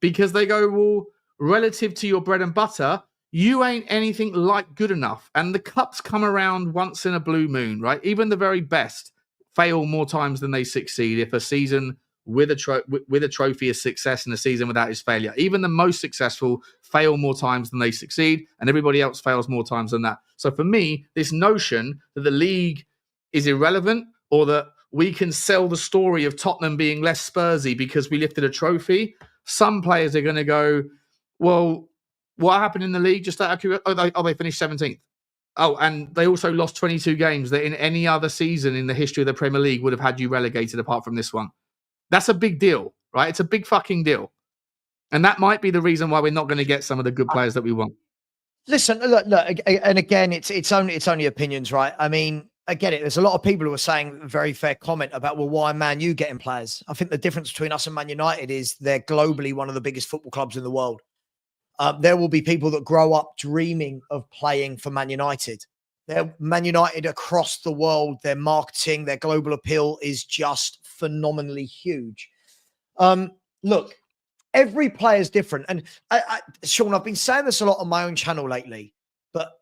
because they go, well, relative to your bread and butter, you ain't anything like good enough. And the cups come around once in a blue moon, right? Even the very best fail more times than they succeed. If a season with a trophy is success and a season without is failure. Even the most successful fail more times than they succeed, and everybody else fails more times than that. So for me, this notion that the league is irrelevant, or that we can sell the story of Tottenham being less Spursy because we lifted a trophy, some players are going to go, well, what happened in the league? Just out of curiosity, they finished 17th. Oh, and they also lost 22 games that in any other season in the history of the Premier League would have had you relegated apart from this one. That's a big deal, right? It's a big fucking deal. And that might be the reason why we're not going to get some of the good players that we want. Listen, look, and again, it's only opinions, right? I mean, I get it. There's a lot of people who are saying a very fair comment about, well, why Man U getting players? I think the difference between us and Man United is they're globally one of the biggest football clubs in the world. There will be people that grow up dreaming of playing for Man United. They're Man United across the world. Their marketing, their global appeal is just phenomenally huge. Look, every player is different. And Sean, I've been saying this a lot on my own channel lately, but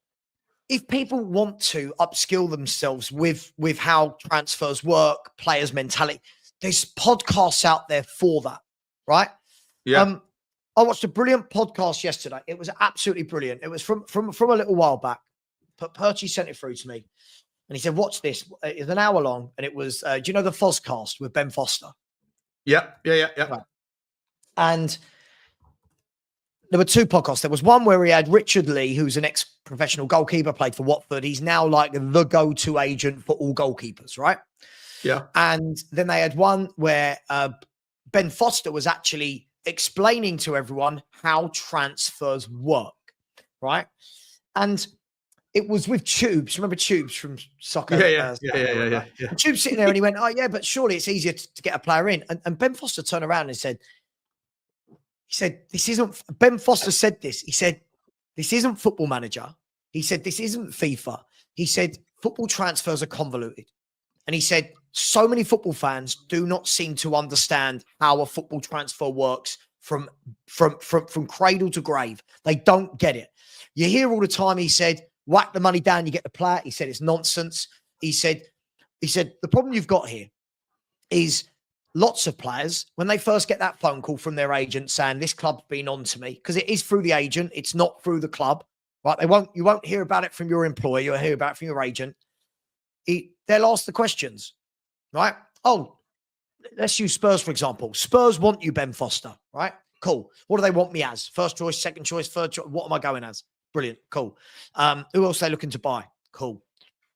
if people want to upskill themselves with how transfers work, players' mentality, there's podcasts out there for that, right? Yeah. I watched a brilliant podcast yesterday. It was absolutely brilliant. It was from a little while back. But Perchy sent it through to me. And he said, watch this. It's an hour long. And it was, do you know the Fozcast with Ben Foster? Yeah. Right. And there were two podcasts. There was one where he had Richard Lee, who's an ex-professional goalkeeper, played for Watford. He's now like the go-to agent for all goalkeepers, right? Yeah. And then they had one where Ben Foster was actually explaining to everyone how transfers work, right? And it was with Tubes. Remember Tubes from soccer? Yeah. And Tubes sitting there and he went, "Oh yeah, but surely it's easier to get a player in." And Ben Foster turned around and said, "This isn't." Ben Foster said this. He said, "This isn't Football Manager." He said, "This isn't FIFA." He said, "Football transfers are convoluted." And he said, "So many football fans do not seem to understand how a football transfer works from cradle to grave. They don't get it. You hear all the time," he said, "whack the money down, you get the player." He said, "It's nonsense." He said, "The problem you've got here is lots of players, when they first get that phone call from their agent saying this club's been on to me," because it is through the agent, it's not through the club, right? You won't hear about it from your employer, you'll hear about it from your agent. They'll ask the questions, right? Oh, let's use Spurs, for example. Spurs want you, Ben Foster, right? Cool. What do they want me as? First choice, second choice, third choice? What am I going as? Brilliant. Cool. Who else are they looking to buy? Cool.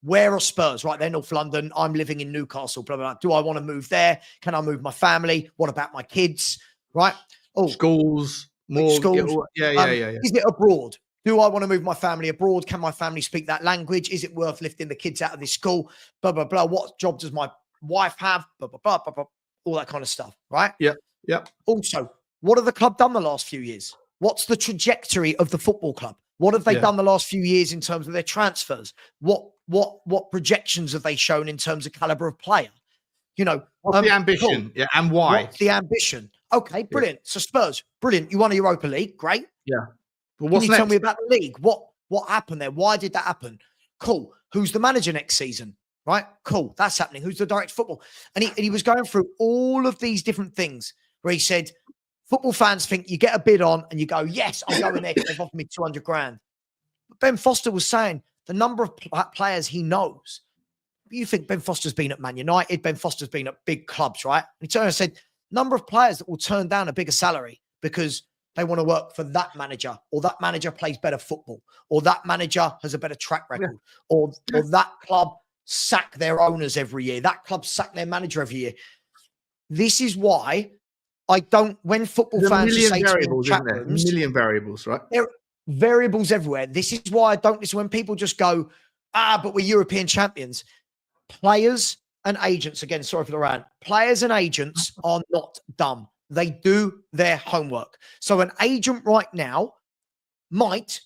Where are Spurs? Right, they're North London. I'm living in Newcastle. Blah, blah, blah. Do I want to move there? Can I move my family? What about my kids? Right? Oh, schools, more schools. Yeah. Is it abroad? Do I want to move my family abroad? Can my family speak that language? Is it worth lifting the kids out of this school? Blah, blah, blah. What job does my wife have? Blah, blah, blah, blah, blah. All that kind of stuff, right? Yeah. Also, what have the club done the last few years? What's the trajectory of the football club? What have they done the last few years in terms of their transfers? What projections have they shown in terms of caliber of player? What's the ambition? Cool. Yeah, and why? What's the ambition? Okay, brilliant. So Spurs, brilliant. You won a Europa League, great. Yeah. Well, Can you tell me about the league? What happened there? Why did that happen? Cool. Who's the manager next season? Right? Cool. That's happening. Who's the director of football? And he was going through all of these different things where he said, football fans think you get a bid on and you go, yes, I'll go in there because they've offered me 200 grand. But Ben Foster was saying the number of players he knows. You think Ben Foster's been at Man United, Ben Foster's been at big clubs, right? And he turned and said, number of players that will turn down a bigger salary because they want to work for that manager, or that manager plays better football, or that manager has a better track record, or that club sack their owners every year, that club sack their manager every year. This is why I don't, when football fans say variables, isn't there? Million variables, right? There are variables everywhere. This is why I don't listen when people just go, but we're European champions. Players and agents, again, sorry for the rant, players and agents are not dumb. They do their homework. So an agent right now might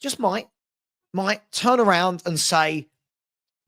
turn around and say,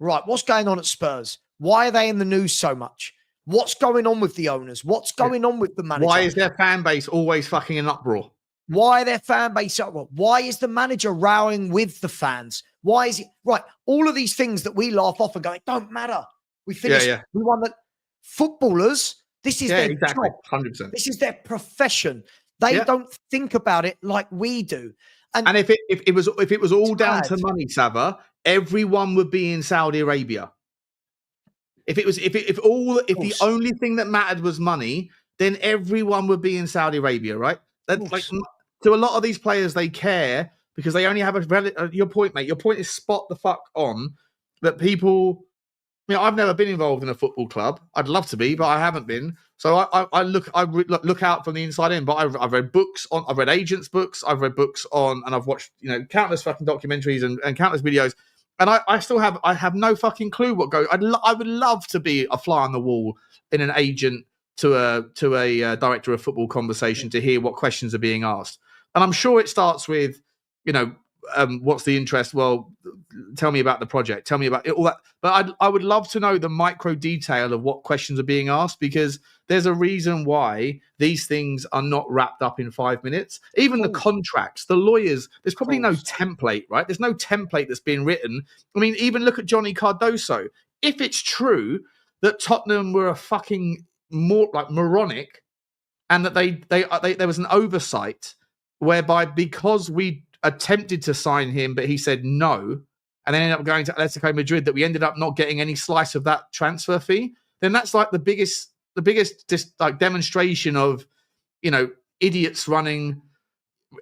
right, what's going on at Spurs? Why are they in the news so much? What's going on with the owners? What's going on with the manager? Why is their fan base always fucking in uproar? Why their fan base uproar? Why is the manager rowing with the fans? Why is it right? All of these things that we laugh off and go, it don't matter. We finished. We won the footballers. This is their job. 100%. This is their profession. They don't think about it like we do. And if it was all down to money, Sava, everyone would be in Saudi Arabia. If the only thing that mattered was money, then everyone would be in Saudi Arabia, right? Like to a lot of these players, they care because they only have your point, mate. Your point is spot the fuck on that people. I've never been involved in a football club. I'd love to be, but I haven't been. So I look out from the inside in. But I've read books on. I've read agents' books. I've read books on, and I've watched countless fucking documentaries and countless videos. And I have no fucking clue what goes. I would love to be a fly on the wall in an agent to a director of football conversation to hear what questions are being asked. And I'm sure it starts with, what's the interest? Well, tell me about the project. Tell me about it, all that. But I would love to know the micro detail of what questions are being asked, because there's a reason why these things are not wrapped up in 5 minutes. Even the contracts, the lawyers, there's probably no template, right? There's no template that's being written. I mean, even look at Johnny Cardoso. If it's true that Tottenham were a fucking moronic, and that there was an oversight whereby because we attempted to sign him, but he said no, and then ended up going to Atletico Madrid, that we ended up not getting any slice of that transfer fee, then that's like the biggest just like demonstration of, idiots running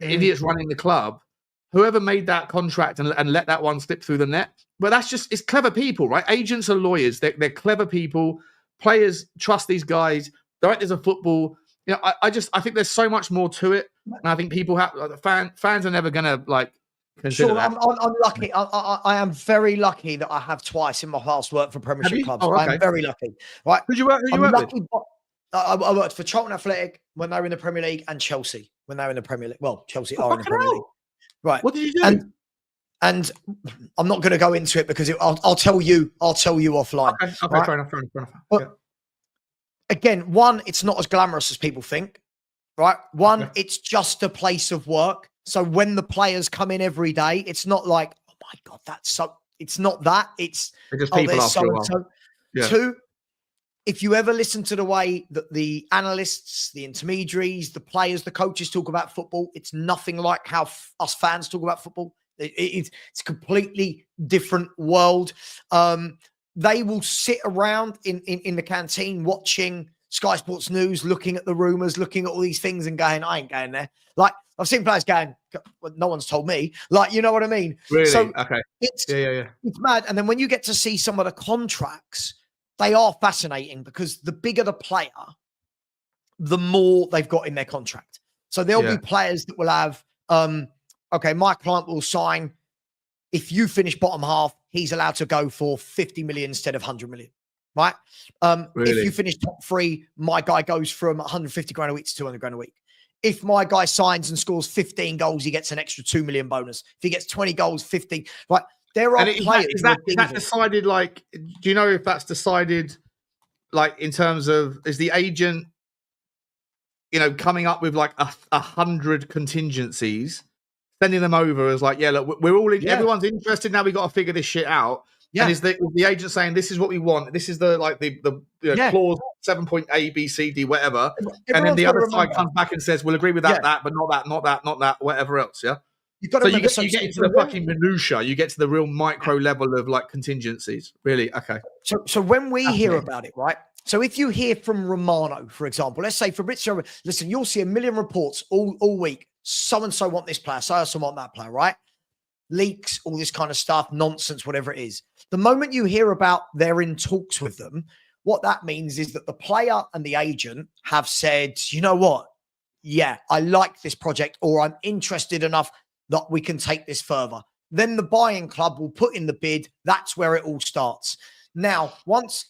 the club. Whoever made that contract and let that one slip through the net. But it's clever people, right? Agents are lawyers. They're clever people. Players trust these guys. Directors of football. I think there's so much more to it. And I think people fans are never going to consider that. I'm lucky. I am very lucky that I have twice in my past worked for Premiership clubs. Oh, okay. I'm very lucky. Right? Who you work with? I worked for Charlton Athletic when they were in the Premier League and Chelsea when they were in the Premier League. Well, Chelsea are in the Premier League. Right. What did you do? And I'm not going to go into it because I'll tell you offline. Okay, right? fair enough. But again, one, it's not as glamorous as people think, right? One, it's just a place of work. So when the players come in every day, it's not like, oh my God, that's so. It's not that. It's just people after a while. Yeah. Two, if you ever listen to the way that the analysts, the intermediaries, the players, the coaches talk about football, it's nothing like how us fans talk about football. It's a completely different world. They will sit around in the canteen watching Sky Sports News, looking at the rumours, looking at all these things and going, I ain't going there. Like, I've seen players going, well, no one's told me. Like, you know what I mean? Really? So okay. It's mad. And then when you get to see some of the contracts, they are fascinating because the bigger the player, the more they've got in their contract. So there'll be players that will have, okay, my client will sign, if you finish bottom half, he's allowed to go for 50 million instead of 100 million, right? Really? If you finish top three, my guy goes from 150 grand a week to 200 grand a week. If my guy signs and scores 15 goals, he gets an extra 2 million bonus. If he gets 20 goals, 50, right? There are players. Is that decided, like, do you know if that's decided, like, in terms of, is the agent, coming up with like 100 contingencies, sending them over as like, yeah, look, we're all in, everyone's interested now. We got to figure this shit out. Yeah. And is the agent saying this is what we want? This is the clause 7. A, B, C, D, whatever. And then the other side comes back and says, we'll agree with that, but not that, whatever else. Yeah. You've got to you get into the fucking minutia. You get to the real micro level of like contingencies. Really? Okay. So when we hear about it, right? So if you hear from Romano, for example, let's say Fabrizio, listen, you'll see a million reports all week. So-and-so want this player, so-and-so want that player, right? Leaks, all this kind of stuff, nonsense, whatever it is. The moment you hear about they're in talks with them, what that means is that the player and the agent have said, you know what? Yeah, I like this project, or I'm interested enough that we can take this further. Then the buying club will put in the bid. That's where it all starts. Now, once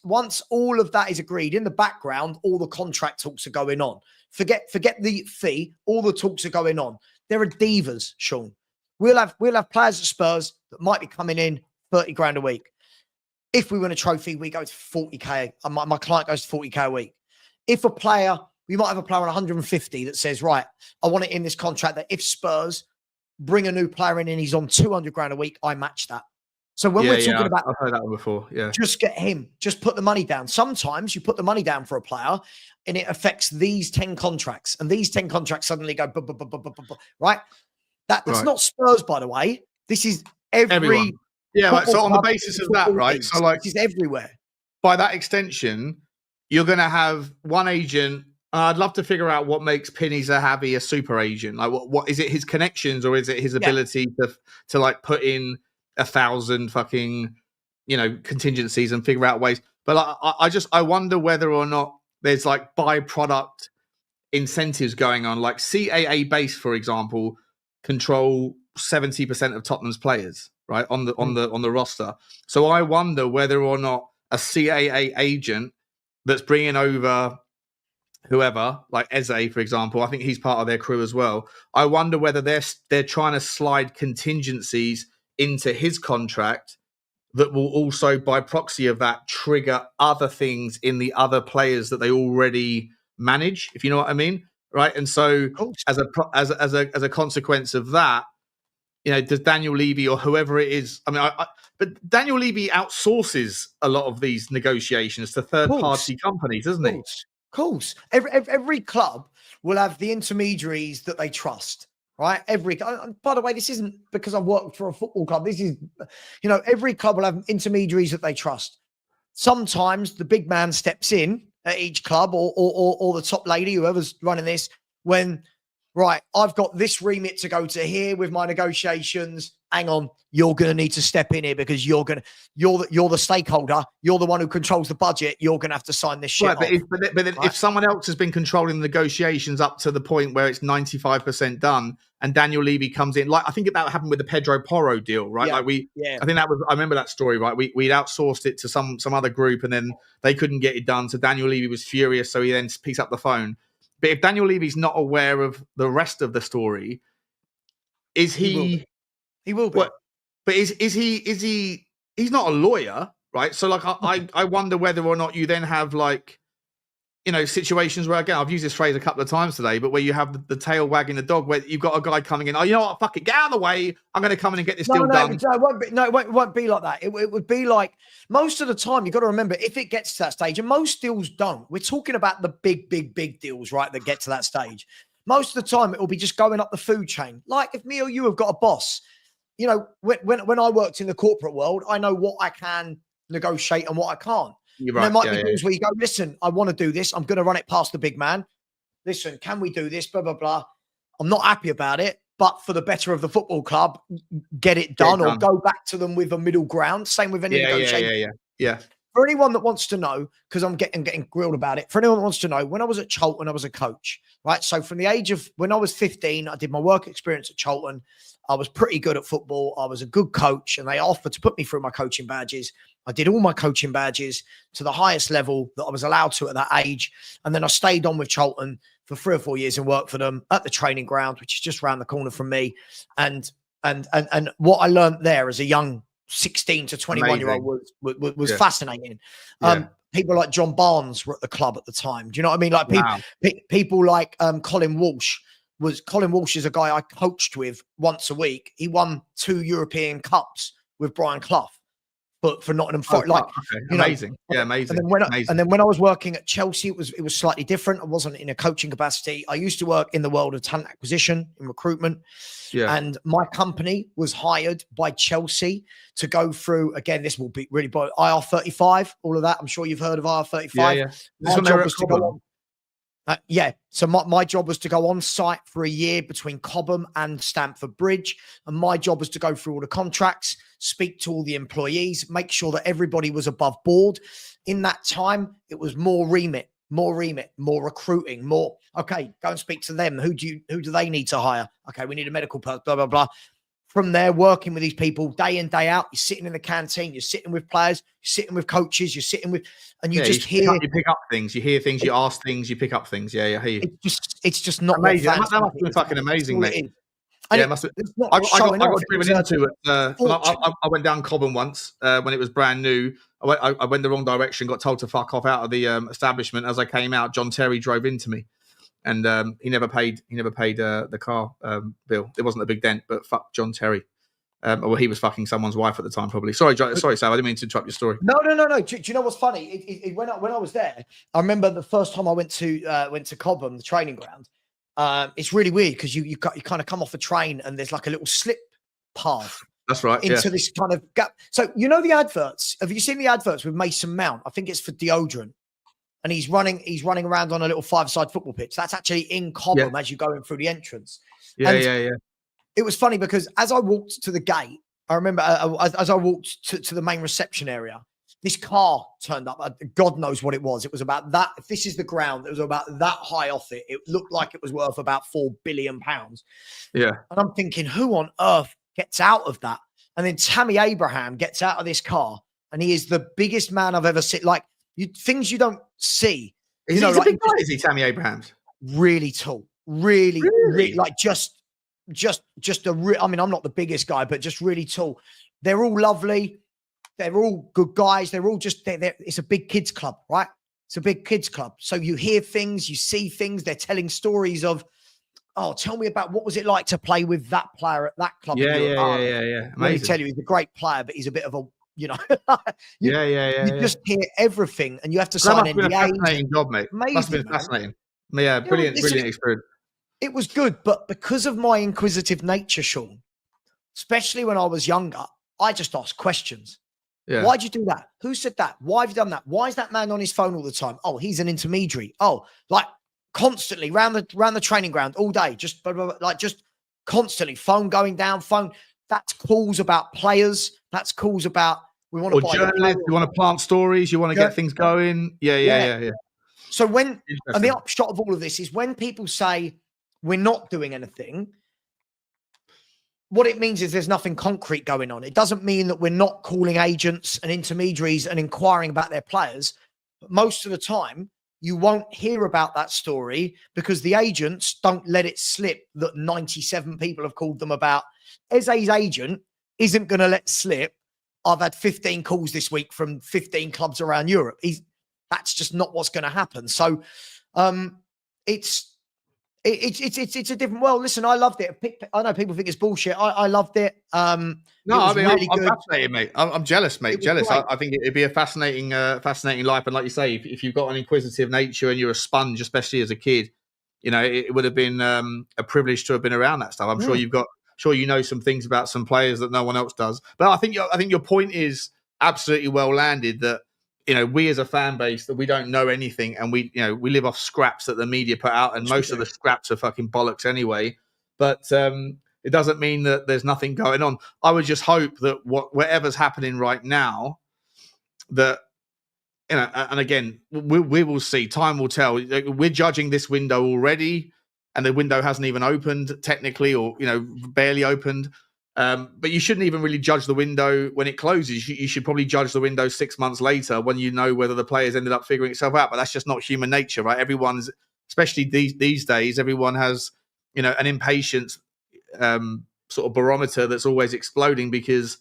all of that is agreed, in the background, all the contract talks are going on. Forget the fee. All the talks are going on. There are divas, Sean. We'll have players at Spurs that might be coming in 30 grand a week. If we win a trophy, we go to 40k. My client goes to 40k a week. If a player, we might have a player on 150 that says, right, I want it in this contract that if Spurs bring a new player in and he's on 200 grand a week, I match that. So when we're talking about, I've heard that one before. Yeah, just get him. Just put the money down. Sometimes you put the money down for a player, and it affects these 10 contracts, and these 10 contracts suddenly go right. That's not Spurs, by the way. This is everyone. Yeah, like, so on the basis of that, right? So like, this is everywhere. By that extension, you're going to have one agent. I'd love to figure out what makes Pinny Zahavi a super agent. Like, what is it? His connections, or is it his ability to like put in 1,000 fucking contingencies and figure out ways? But like, I wonder whether or not there's like byproduct incentives going on. Like CAA base, for example, control 70% of Tottenham's players, right, on the roster. So I wonder whether or not a CAA agent that's bringing over whoever, like Eze, for example, I think he's part of their crew as well. I wonder whether they're trying to slide contingencies into his contract that will also, by proxy of that, trigger other things in the other players that they already manage, if you know what I mean, right? And so, as a consequence of that, does Daniel Levy or whoever it is? I mean, but Daniel Levy outsources a lot of these negotiations to third-party companies, doesn't he? Of course. Every club will have the intermediaries that they trust, right? By the way, this isn't because I've worked for a football club. This is, every club will have intermediaries that they trust. Sometimes the big man steps in at each club or the top lady, whoever's running this, when right, I've got this remit to go to here with my negotiations. Hang on, you're going to need to step in here because you're the stakeholder. You're the one who controls the budget. You're going to have to sign this shit right, off. But if someone else has been controlling the negotiations up to the point where it's 95% done, and Daniel Levy comes in, like I think that happened with the Pedro Porro deal, right? Yeah, I think I remember that story, right? We'd outsourced it to some other group, and then they couldn't get it done. So Daniel Levy was furious, so he then picks up the phone. But if Daniel Levy's not aware of the rest of the story, is he? He will be. What, but is he? He's not a lawyer, right? So like, I wonder whether or not you then have like, you know, situations where, again, I've used this phrase a couple of times today, but where you have the tail wagging the dog, where you've got a guy coming in. Oh, you know what? Fuck it, get out of the way. I'm going to come in and get this deal done. It won't be like that. It would be like most of the time. You've got to remember, if it gets to that stage, and most deals don't. We're talking about the big deals, right? That get to that stage. Most of the time, it will be just going up the food chain. Like if me or you have got a boss, you know, when I worked in the corporate world, I know what I can negotiate and what I can't. You're right. There might be deals where you go, listen, I want to do this. I'm going to run it past the big man. Listen, can we do this? Blah, blah, blah. I'm not happy about it, but for the better of the football club, get it done or go back to them with a middle ground. Same with any negotiation. Yeah. For anyone that wants to know, because I'm getting grilled about it, for anyone that wants to know, when I was at Charlton, I was a coach, right? So from the age of, when I was 15, I did my work experience at Charlton. I was pretty good at football. I was a good coach, and they offered to put me through my coaching badges. I did all my coaching badges to the highest level that I was allowed to at that age. And then I stayed on with Charlton for 3 or 4 years and worked for them at the training ground, which is just around the corner from me. And what I learned there as a young 16 to 21-year-old was fascinating. People like John Barnes were at the club at the time. Do you know what I mean? Like people like Colin Walsh. Colin Walsh is a guy I coached with once a week. He won 2 European Cups with Brian Clough. But for Nottingham Forest, amazing. Amazing. And then when I was working at Chelsea, it was slightly different. I wasn't in a coaching capacity. I used to work in the world of talent acquisition and recruitment. Yeah. And my company was hired by Chelsea to go through, again, this will be really boring, IR35, all of that. I'm sure you've heard of IR35. Yeah. My job was to go on. So my job was to go on site for a year between Cobham and Stamford Bridge. And my job was to go through all the contracts, speak to all the employees, make sure that everybody was above board. In that time, it was more remit, more recruiting, more, okay, go and speak to them. Who do they need to hire? Okay, we need a medical person, blah, blah, blah. From there, working with these people day in, day out, you're sitting in the canteen, you're sitting with players, you're sitting with coaches, you're sitting with, and you just hear. You pick up things, you hear things, you ask things, you pick up things. Yeah, I hear you. It's just not amazing. That must have been fucking amazing, mate. Yeah, it must have. I got driven into it. I went down Cobham once when it was brand new. I went the wrong direction, got told to fuck off out of the establishment. As I came out, John Terry drove into me. And he never paid the car bill. It wasn't a big dent, but fuck John Terry. Well, he was fucking someone's wife at the time, probably. Sorry, Sal. I didn't mean to interrupt your story. No. Do you know what's funny? When I was there, I remember the first time I went to Cobham, the training ground. It's really weird because you kind of come off a train and there's like a little slip path. That's right. Into this kind of gap. So you know the adverts. Have you seen the adverts with Mason Mount? I think it's for deodorant. And he's running around on a little 5-side football pitch. That's actually in Cobham as you're going through the entrance. Yeah. It was funny because as I walked to the gate, I remember as I walked to the main reception area, this car turned up. God knows what it was. It was about that. If this is the ground, it was about that high off it. It looked like it was worth about £4 billion. Yeah. And I'm thinking, who on earth gets out of that? And then Tammy Abraham gets out of this car and he is the biggest man I've ever seen. Like, things you don't see. He's a big guy, is he, Tammy Abrahams? Really tall. Really like just I mean, I'm not the biggest guy, but just really tall. They're all lovely. They're all good guys. They're all just, it's a big kids club, right? It's a big kids club. So you hear things, you see things. They're telling stories of, oh, tell me about what was it like to play with that player at that club. Yeah. Let me tell you, he's a great player, but he's a bit of a, you just hear everything and you have to sign NDAs. That must have been a fascinating job, mate. Amazing, must have been fascinating. Yeah, brilliant experience. It was good, but because of my inquisitive nature, Sean, especially when I was younger, I just asked questions. Yeah. Why'd you do that? Who said that? Why have you done that? Why is that man on his phone all the time? Oh, he's an intermediary. Oh, like constantly round the training ground all day, just constantly phone going down, phone. That's calls about players. That's calls about we want to buy journalists. You want to plant stories. You want to get things going. Yeah. So and the upshot of all of this is when people say we're not doing anything, what it means is there's nothing concrete going on. It doesn't mean that we're not calling agents and intermediaries and inquiring about their players. But most of the time, you won't hear about that story because the agents don't let it slip that 97 people have called them about. Eze's agent isn't going to let slip, I've had 15 calls this week from 15 clubs around Europe. That's just not what's going to happen. So it's a different world. Listen, I loved it. I know people think it's bullshit. I loved it. No, I mean, really I'm fascinated, mate. I'm jealous, mate. Jealous. I think it'd be a fascinating life. And like you say, if you've got an inquisitive nature and you're a sponge, especially as a kid, you know, it would have been a privilege to have been around that stuff. I'm sure you know some things about some players that no one else does. But I think your point is absolutely well landed. That, you know, we as a fan base, that we don't know anything, and we live off scraps that the media put out, and most of the scraps are fucking bollocks anyway. But it doesn't mean that there's nothing going on. I would just hope that whatever's happening right now, that, you know, and again, we will see. Time will tell. We're judging this window already, and the window hasn't even opened technically, or, you know, barely opened. But you shouldn't even really judge the window when it closes. You should probably judge the window 6 months later when you know whether the players ended up figuring itself out. But that's just not human nature, right? Everyone's, especially these days, everyone has, you know, an impatience sort of barometer that's always exploding because,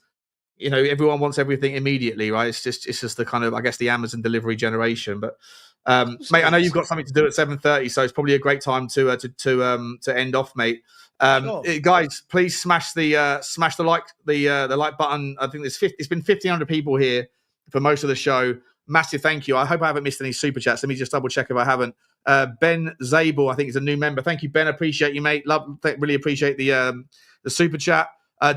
you know, everyone wants everything immediately, right? It's just the kind of, I guess, the Amazon delivery generation. But mate, I know you've got something to do at 7:30, so it's probably a great time to end off, mate. Sure. Guys, please smash the like button. I think it's been 1,500 people here for most of the show. Massive thank you. I hope I haven't missed any super chats. Let me just double check if I haven't. Ben Zabel, I think, is a new member. Thank you, Ben. Appreciate you, mate. Really appreciate the super chat.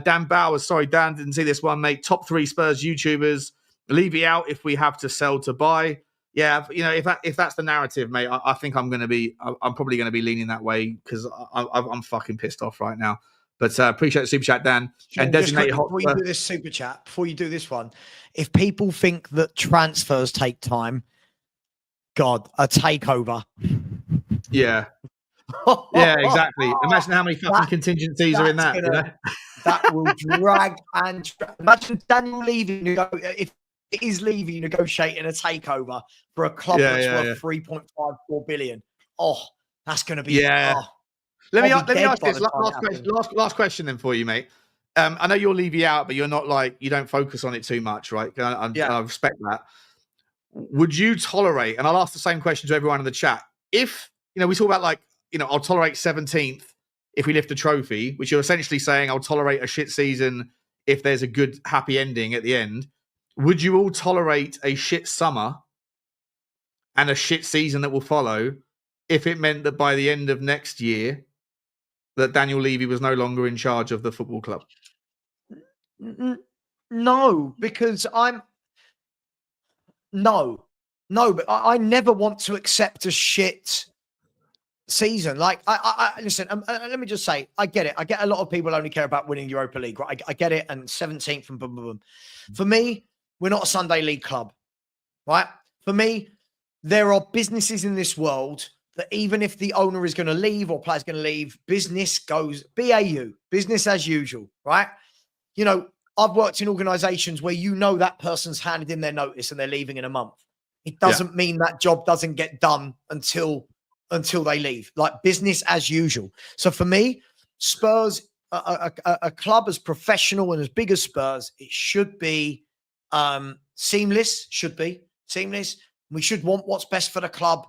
Dan Bowers, sorry, Dan, didn't see this one, mate. Top 3 Spurs YouTubers. Levy out if we have to sell to buy. Yeah, you know, if that's the narrative, mate, I think I'm probably going to be leaning that way because I'm fucking pissed off right now. But appreciate the super chat, Dan. Sure, and designated before you do this super chat, before you do this one, if people think that transfers take time, God, a takeover. Yeah. Yeah, exactly. Imagine how many fucking contingencies are in that. You know? That will drag and imagine Daniel Levy if it is Levy negotiating a takeover for a club that's worth 3.54 billion. Oh, that's going to be Let me ask this last question then for you, mate. I know you're Levy out, but you're not like, you don't focus on it too much, right? I respect that. Would you tolerate, and I'll ask the same question to everyone in the chat, if, you know, we talk about like, you know, I'll tolerate 17th if we lift a trophy, which you're essentially saying I'll tolerate a shit season if there's a good, happy ending at the end. Would you all tolerate a shit summer and a shit season that will follow if it meant that by the end of next year that Daniel Levy was no longer in charge of the football club? No, because but I never want to accept a shit season. Like, I listen, let me just say, I get it. I get a lot of people only care about winning Europa League, right? I get it. And 17th and boom, boom, boom. For me, we're not a Sunday league club, right? For me, there are businesses in this world that even if the owner is going to leave or player's going to leave, business goes BAU, business as usual, right? You know, I've worked in organizations where you know that person's handed in their notice and they're leaving in a month. It doesn't mean that job doesn't get done until they leave, like business as usual. So for me, Spurs, a club as professional and as big as Spurs, it should be seamless. We should want what's best for the club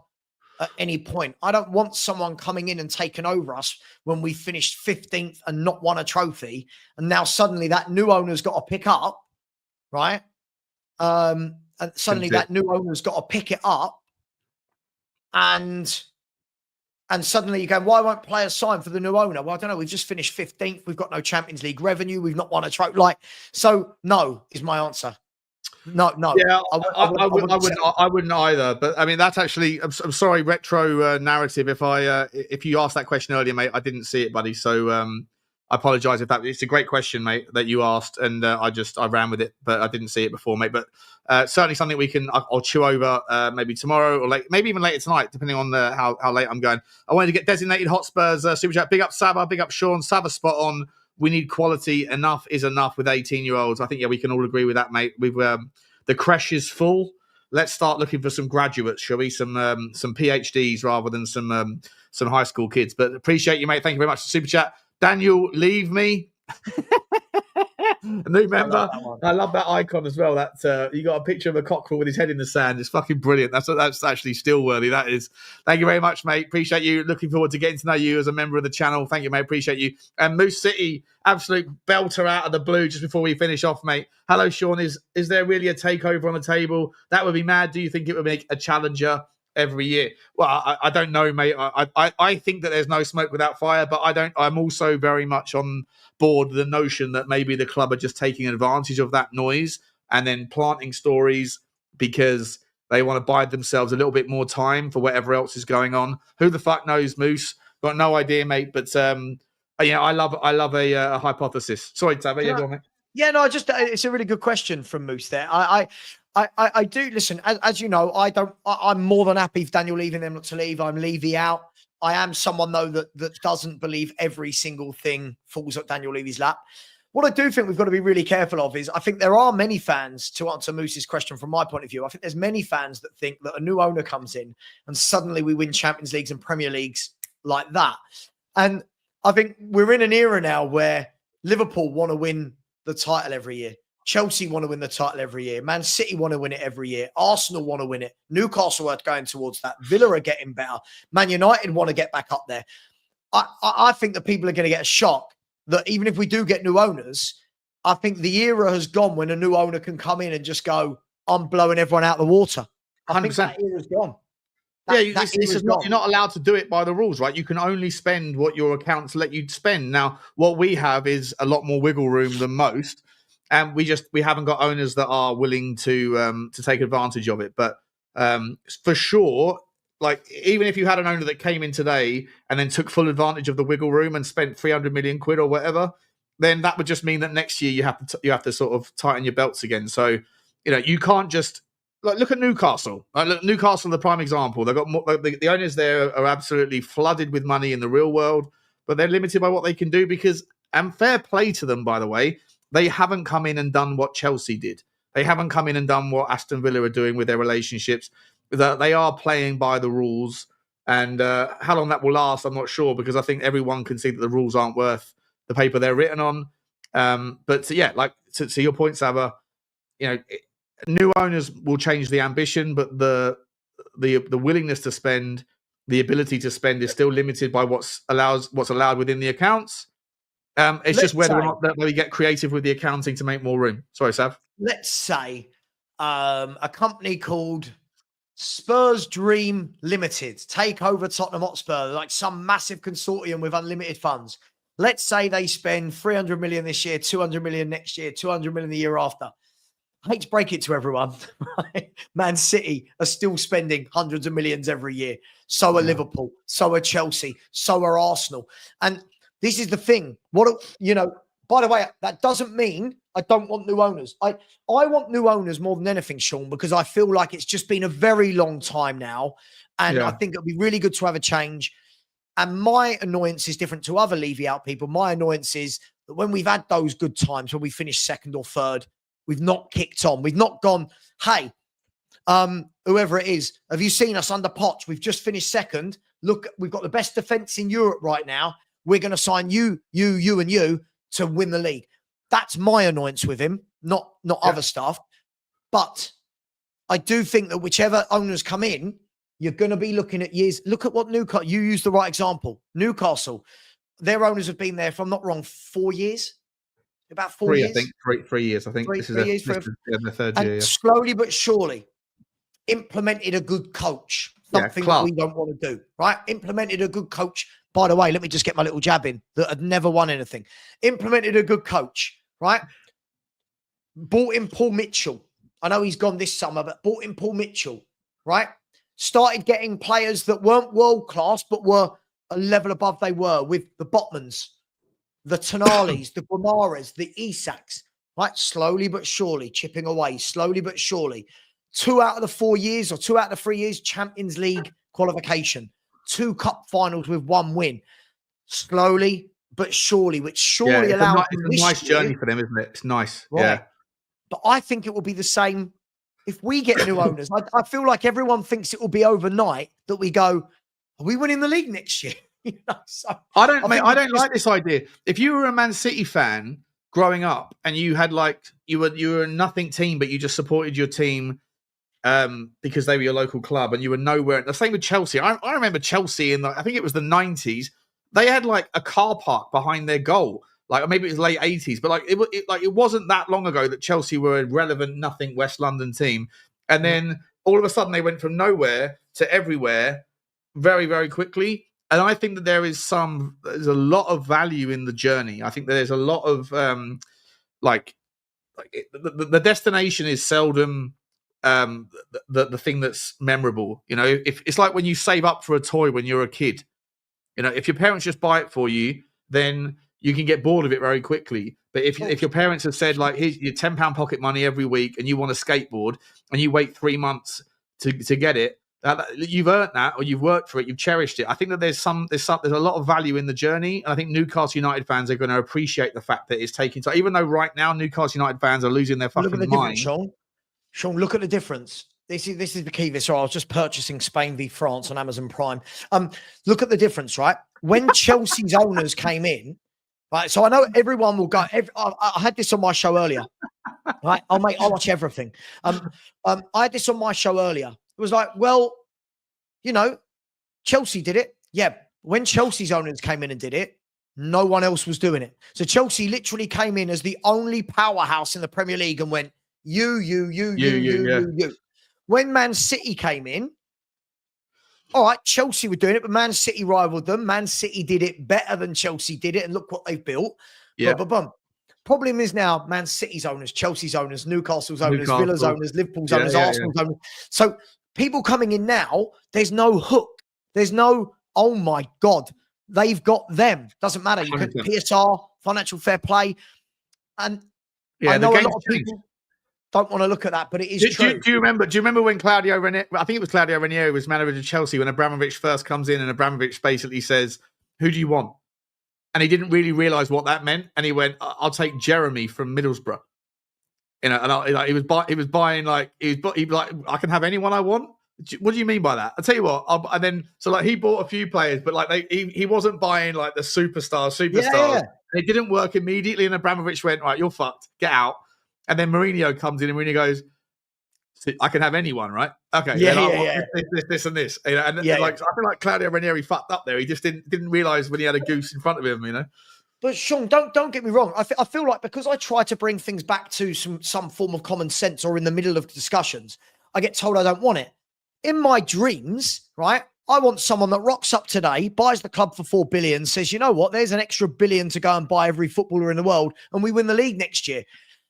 at any point. I don't want someone coming in and taking over us when we finished 15th and not won a trophy. And now suddenly that new owner's got to pick up, right? And suddenly that new owner's got to pick it up. And suddenly you go, why won't players sign for the new owner? Well, I don't know. We've just finished 15th. We've got no Champions League revenue. We've not won a trophy. So no is my answer. No. Yeah, I I wouldn't either. But I mean, that's actually. I'm sorry, retro narrative. If you asked that question earlier, mate, I didn't see it, buddy. So I apologise if that. It's a great question, mate, that you asked, and I ran with it, but I didn't see it before, mate. But certainly something I'll chew over maybe tomorrow or maybe even later tonight, depending on how late I'm going. I wanted to get designated Hotspurs super chat. Big up Saba, big up Sean. Saba spot on. We need quality. Enough is enough with 18-year-olds. I think we can all agree with that, mate. The creche is full. Let's start looking for some graduates, shall we? Some PhDs rather than some high school kids. But appreciate you, mate. Thank you very much for super chat. Daniel, leave me. A new member. I love that icon as well. That you got a picture of a cockerel with his head in the sand. It's fucking brilliant. That's actually still worthy. That is. Thank you very much, mate. Appreciate you. Looking forward to getting to know you as a member of the channel. Thank you, mate. Appreciate you. And Moose City, absolute belter out of the blue. Just before we finish off, mate. Hello, Sean. Is there really a takeover on the table? That would be mad. Do you think it would make a challenger every year? Well, I don't know, mate. I think that there's no smoke without fire, but I'm also very much on board the notion that maybe the club are just taking advantage of that noise and then planting stories because they want to buy themselves a little bit more time for whatever else is going on. Who the fuck knows, Moose? Got no idea, mate. But I love a hypothesis. Sorry, Tab. Yeah, go on, mate. Yeah, no, it's a really good question from Moose there. I do listen, as you know, I'm more than happy if Daniel leaving them not to leave. I'm Levy out. I am someone though that doesn't believe every single thing falls at Daniel Levy's lap. What I do think we've got to be really careful of is I think there are many fans, to answer Moose's question from my point of view, I think there's many fans that think that a new owner comes in and suddenly we win Champions Leagues and Premier Leagues like that. And I think we're in an era now where Liverpool want to win the title every year. Chelsea want to win the title every year. Man City want to win it every year. Arsenal want to win it. Newcastle are going towards that. Villa are getting better. Man United want to get back up there. I think that people are going to get a shock that even if we do get new owners, I think the era has gone when a new owner can come in and just go, I'm blowing everyone out of the water. I 100%. Think that era's gone. You're not allowed to do it by the rules, right? You can only spend what your accounts let you spend. Now, what we have is a lot more wiggle room than most. And we haven't got owners that are willing to take advantage of it. But for sure, like even if you had an owner that came in today and then took full advantage of the wiggle room and spent 300 million quid or whatever, then that would just mean that next year you have to sort of tighten your belts again. So you can't just look at Newcastle. Newcastle, the prime example. They've got the owners there are absolutely flooded with money in the real world, but they're limited by what they can do because, and fair play to them, by the way. They haven't come in and done what Chelsea did. They haven't come in and done what Aston Villa are doing with their relationships. They are playing by the rules. And how long that will last, I'm not sure, because I think everyone can see that the rules aren't worth the paper they're written on. But yeah, like to your point, Saba, new owners will change the ambition, but the willingness to spend, the ability to spend is still limited by what's allowed within the accounts. It's just whether or not that we get creative with the accounting to make more room. Sorry, Sav. Let's say a company called Spurs Dream Limited take over Tottenham Hotspur, like some massive consortium with unlimited funds. Let's say they spend 300 million this year, 200 million next year, 200 million the year after. I hate to break it to everyone, right? Man City are still spending hundreds of millions every year. So are Liverpool, so are Chelsea, so are Arsenal. And this is the thing. By the way, that doesn't mean I don't want new owners. I want new owners more than anything, Sean, because I feel like it's just been a very long time now. And I think it'll be really good to have a change. And my annoyance is different to other Levy out people. My annoyance is that when we've had those good times, when we finish second or third, we've not kicked on. We've not gone, hey, whoever it is, have you seen us under Poch? We've just finished second. Look, we've got the best defense in Europe right now. We're going to sign you, and you to win the league. That's my annoyance with him, not other stuff. But I do think that whichever owners come in, you're going to be looking at years. Look at what Newcastle, you used the right example. Newcastle, their owners have been there, if I'm not wrong, 4 years. About 4 years. I think 3 years. I think this is the third year. And slowly but surely implemented a good coach. Something that we don't want to do, right? Implemented a good coach. By the way, let me just get my little jab in that had never won anything. Implemented a good coach, right? Bought in Paul Mitchell. I know he's gone this summer, but bought in Paul Mitchell, right? Started getting players that weren't world-class, but were a level above they were with the Botmans, the Tonales, the Guimares, the Isaks, right? Slowly but surely, chipping away, slowly but surely. 2 out of the 4 years or 2 out of the 3 years, Champions League qualification, 2 cup finals with 1 win. Slowly but surely, which surely allows it's a nice journey for them, isn't it? It's nice. Right. Yeah. But I think it will be the same if we get new owners. I feel like everyone thinks it will be overnight that we go, are we winning the league next year? So I don't like this idea. If you were a Man City fan growing up and you had you were a nothing team, but you just supported your team because they were your local club and you were nowhere. The same with Chelsea. I remember Chelsea in I think it was the 90s. They had a car park behind their goal. Maybe it was late 80s, but it wasn't that long ago that Chelsea were a relevant nothing West London team. And then all of a sudden they went from nowhere to everywhere very, very quickly. And I think that there's a lot of value in the journey. I think that there's a lot of the destination is seldom the thing that's memorable. You know, if it's like when you save up for a toy when you're a kid, you know, if your parents just buy it for you, then you can get bored of it very quickly. But if your parents have said here's your £10 pocket money every week and you want a skateboard and you wait 3 months to get it, you've earned that, or you've worked for it, you've cherished it. I think that there's a lot of value in the journey, and I think Newcastle United fans are going to appreciate the fact that it's taking time. Even though right now Newcastle United fans are losing their fucking mind. Sean, look at the difference. This is the key. So I was just purchasing Spain v France on Amazon Prime. Look at the difference, right? When Chelsea's owners came in, right? So I know everyone will go. I had this on my show earlier, right? I'll watch everything. I had this on my show earlier. It was well, you know, Chelsea did it. Yeah. When Chelsea's owners came in and did it, no one else was doing it. So Chelsea literally came in as the only powerhouse in the Premier League and went, you. When Man City came in, all right, Chelsea were doing it, but Man City rivaled them. Man City did it better than Chelsea did it, and look what they've built. Yeah. Problem is now Man City's owners, Chelsea's owners, Newcastle's owners, Villa's owners, Liverpool's owners, Arsenal's owners. So people coming in now, there's no hook. There's no, oh my God, they've got them. Doesn't matter. You can PSR, financial fair play. And I know a lot of people don't want to look at that, but it is true. Do you remember when Claudio Ranieri, I think it was Claudio Ranieri, was manager of Chelsea, when Abramovich first comes in and Abramovich basically says, who do you want? And he didn't really realize what that meant. And he went, I'll take Jeremy from Middlesbrough. You know, and he was buying I can have anyone I want. What do you mean by that? I'll tell you what. And then he bought a few players, but he wasn't buying the superstars. Yeah. It didn't work immediately. And Abramovich went, right, you're fucked. Get out. And then Mourinho comes in and Mourinho goes, I can have anyone, right? Okay. This and this. You know, and I feel like Claudio Ranieri fucked up there. He just didn't realize when he had a goose in front of him, you know. But Sean, don't get me wrong. I feel like because I try to bring things back to some form of common sense or in the middle of discussions, I get told I don't want it. In my dreams, right, I want someone that rocks up today, buys the club for 4 billion, says, you know what, there's an extra billion to go and buy every footballer in the world, and we win the league next year.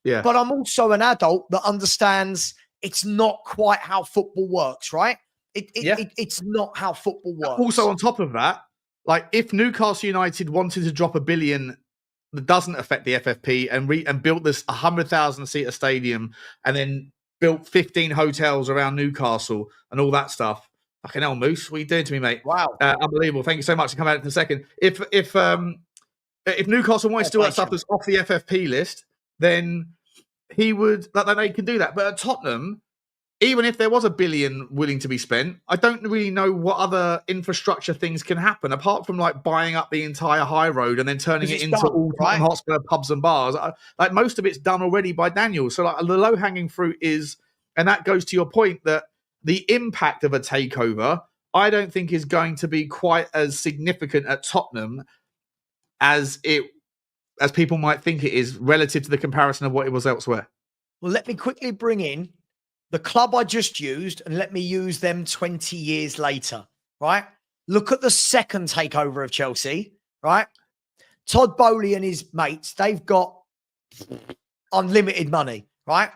Yeah. But I'm also an adult that understands it's not quite how football works, right? It's not how football works. Also, on top of that, if Newcastle United wanted to drop $1 billion that doesn't affect the FFP and built this 100,000 seater stadium and then built 15 hotels around Newcastle and all that stuff. Fucking hell, Moose, what are you doing to me, mate? Wow. Unbelievable. Thank you so much for coming out in a second. If Newcastle wants to do that stuff that's off the FFP list, then he would, they can do that. But at Tottenham, even if there was $1 billion willing to be spent, I don't really know what other infrastructure things can happen apart from buying up the entire high road and then turning it into all Tottenham Hotspur pubs and bars. Most of it's done already by Daniel. So the low hanging fruit is, and that goes to your point that the impact of a takeover, I don't think is going to be quite as significant at Tottenham as people might think it is relative to the comparison of what it was elsewhere. Well, let me quickly bring in the club I just used, and let me use them 20 years later, right? Look at the second takeover of Chelsea, right? Todd Bowley and his mates, they've got unlimited money, right?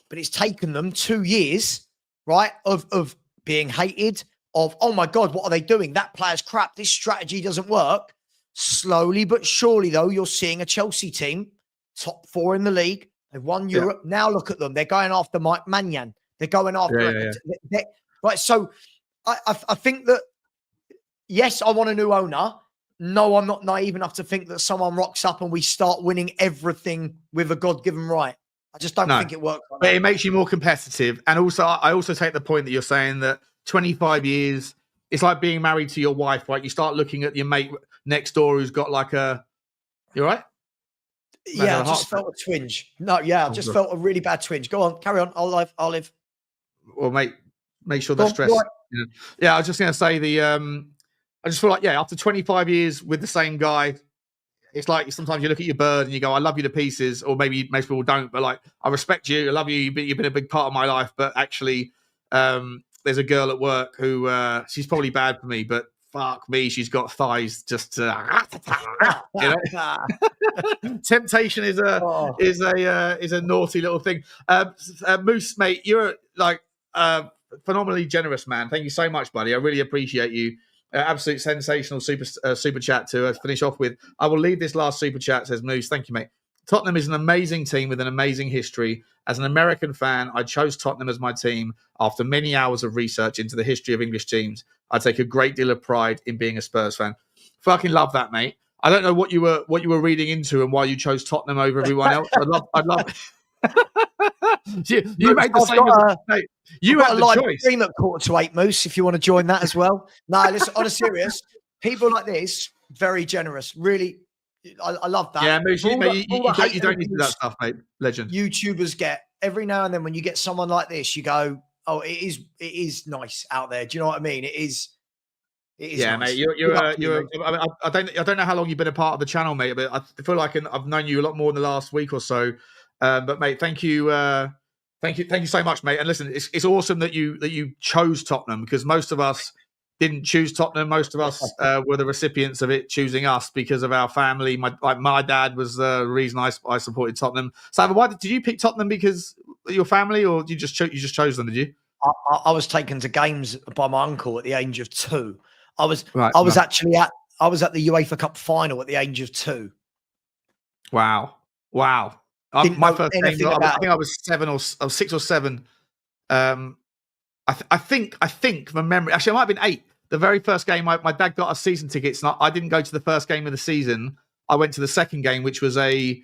but it's taken them 2 years, right, of being hated, of, oh my God, what are they doing? That player's crap. This strategy doesn't work. Slowly but surely, though, you're seeing a Chelsea team, top 4 in the league. They've won Europe. Now look at them. They're going after Mike Mannion. They're going after right. So I think that, yes, I want a new owner. No, I'm not naive enough to think that someone rocks up and we start winning everything with a God-given right. I just don't think it works like but that. it makes you more competitive. And also, I also take the point that you're saying that 25 years, it's like being married to your wife, right? You start looking at your mate next door who's got like a, you all right? Yeah, I just felt a twinge. No, I just felt a really bad twinge. Go on, carry on. I'll live. Well, mate, make sure that stress. Yeah, I was just going to say I just feel like, after 25 years with the same guy, it's like sometimes you look at your bird and you go, I love you to pieces, or maybe most people don't, but like, I respect you, I love you, you've been a big part of my life, but actually, there's a girl at work who, she's probably bad for me, but fuck me, she's got thighs just you know? Temptation is a naughty little thing. Moose, mate, you're like phenomenally generous, man. Thank you so much, buddy. I really appreciate you. Absolute sensational super chat to finish off with. I will leave this last super chat, says Moose. Thank you, mate. Tottenham is an amazing team with an amazing history. As an American fan, I chose Tottenham as my team after many hours of research into the history of English teams. I take a great deal of pride in being a Spurs fan. Fucking love that, mate. I don't know what you were reading into and why you chose Tottenham over everyone else. I'd love. you made the same mistake. You had the choice. Stream at 7:45, Moose, if you want to join that as well. No, listen, on a serious, people like this, very generous. Really, I love that. Yeah, Moose, you don't need to do that stuff, mate. Legend. YouTubers get every now and then when you get someone like this, you go, oh, it is nice out there. Do you know what I mean? It is. Yeah, nice. Mate. I don't know how long you've been a part of the channel, mate, but I feel like I've known you a lot more in the last week or so. But mate, thank you so much, mate. And listen, it's awesome that you chose Tottenham, because most of us didn't choose Tottenham. Most of us were the recipients of it choosing us because of our family. My dad was the reason I supported Tottenham. So, why did you pick Tottenham? Because of your family, or you just chose them? Did you? I was taken to games by my uncle at the age of 2. I was at the UEFA Cup final at the age of 2. Wow. My first game, I think I was 7 or 6 or 7. I think from memory, actually, I might have been 8. The very first game, my dad got us season tickets, and I didn't go to the first game of the season. I went to the second game, which was a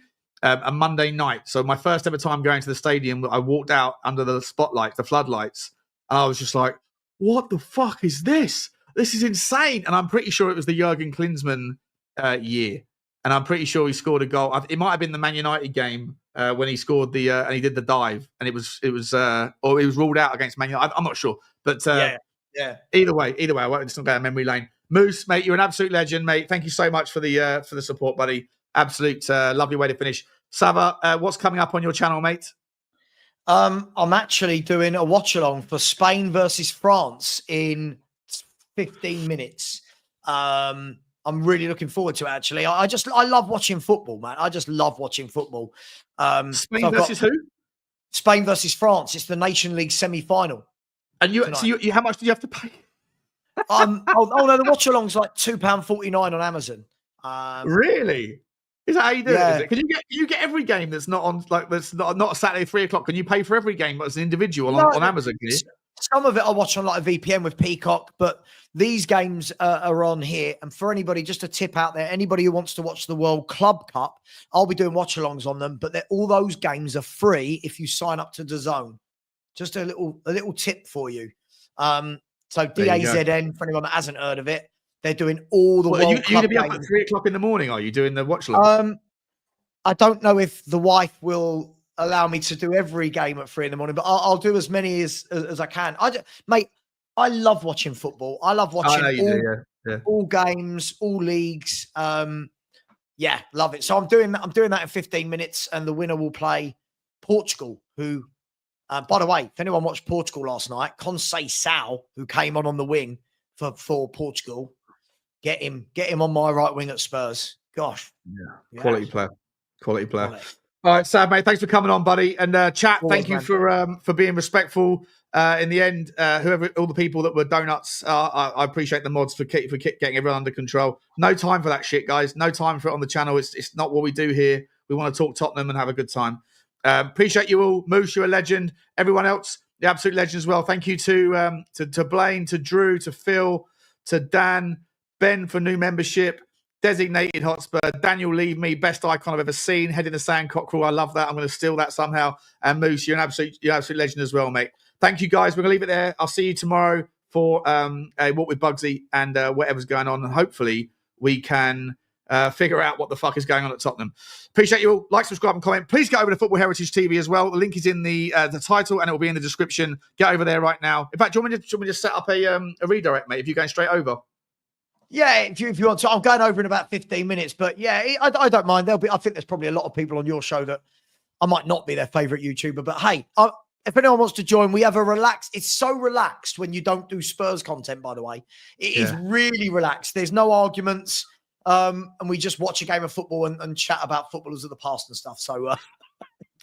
Monday night. So my first ever time going to the stadium, I walked out under the spotlight, the floodlights, and I was just like, "What the fuck is this? This is insane!" And I'm pretty sure it was the Jurgen Klinsmann year. And I'm pretty sure he scored a goal. It might have been the Man United game when he scored and he did the dive, and it was or he was ruled out against Man United. I'm not sure, but Either way, I won't just go down memory lane. Moose, mate, you're an absolute legend, mate. Thank you so much for the support, buddy. Absolute lovely way to finish. Sava, what's coming up on your channel, mate? I'm actually doing a watch along for Spain versus France in 15 minutes. I'm really looking forward to it, actually. I love watching football, man. I just love watching football. Spain versus who? Spain versus France. It's the Nation League semi-final. And you how much do you have to pay? No, the watch along's like £2.49 on Amazon. Really? Is that how you do it? Is it? Can you get every game that's not on, like, that's not a Saturday 3:00? Can you pay for every game as an individual on Amazon? Can you? Some of it I watch on like a VPN with Peacock, but these games are on here. And for anybody, just a tip out there, anybody who wants to watch the World Club Cup, I'll be doing watch-alongs on them, but all those games are free if you sign up to DAZN. Just a little tip for you. So DAZN, for anyone that hasn't heard of it, they're doing all the World Club games. You're going to be up at 3:00 in the morning, are you, doing the watch-alongs? I don't know if the wife will allow me to do every game at 3 a.m, but I'll do as many as I can. Mate, I love watching football. I love watching all games, all leagues. Love it. So I'm doing that in 15 minutes, and the winner will play Portugal, who, by the way, if anyone watched Portugal last night, Conceição, who came on the wing for Portugal, get him on my right wing at Spurs. Gosh. Yeah. Quality player. All right, Sav, mate. Thanks for coming on, buddy. And chat, Always, thank you man. for being respectful. In the end, all the people that were donuts, I appreciate the mods for getting everyone under control. No time for that shit, guys. No time for it on the channel. It's not what we do here. We want to talk Tottenham and have a good time. Appreciate you all. Moose, you're a legend. Everyone else, the absolute legend as well. Thank you to Blaine, to Drew, to Phil, to Dan, Ben for new membership. Designated Hotspur, Daniel Leave Me, best icon I've ever seen. Head in the sand, cockerel. I love that. I'm going to steal that somehow. And Moose, you're an absolute legend as well, mate. Thank you, guys. We're going to leave it there. I'll see you tomorrow for a walk with Bugsy and whatever's going on. And hopefully we can figure out what the fuck is going on at Tottenham. Appreciate you all. Like, subscribe, and comment. Please get over to Football Heritage TV as well. The link is in the title and it will be in the description. Get over there right now. In fact, do you want me to just set up a redirect, mate, if you're going straight over? Yeah, if you want to, I'm going over in about 15 minutes. But yeah, I don't mind. I think there's probably a lot of people on your show that I might not be their favorite YouTuber. But hey, if anyone wants to join, we have a relaxed. It's so relaxed when you don't do Spurs content. By the way, it is really relaxed. There's no arguments, and we just watch a game of football and chat about footballers of the past and stuff. So.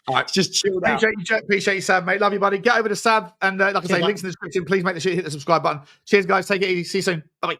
All right, just chill out. Appreciate you, Sav, mate. Love you, buddy. Get over to Sav, and like I say, links in the description. Please make sure you hit the subscribe button. Cheers, guys. Take it easy. See you soon. Bye.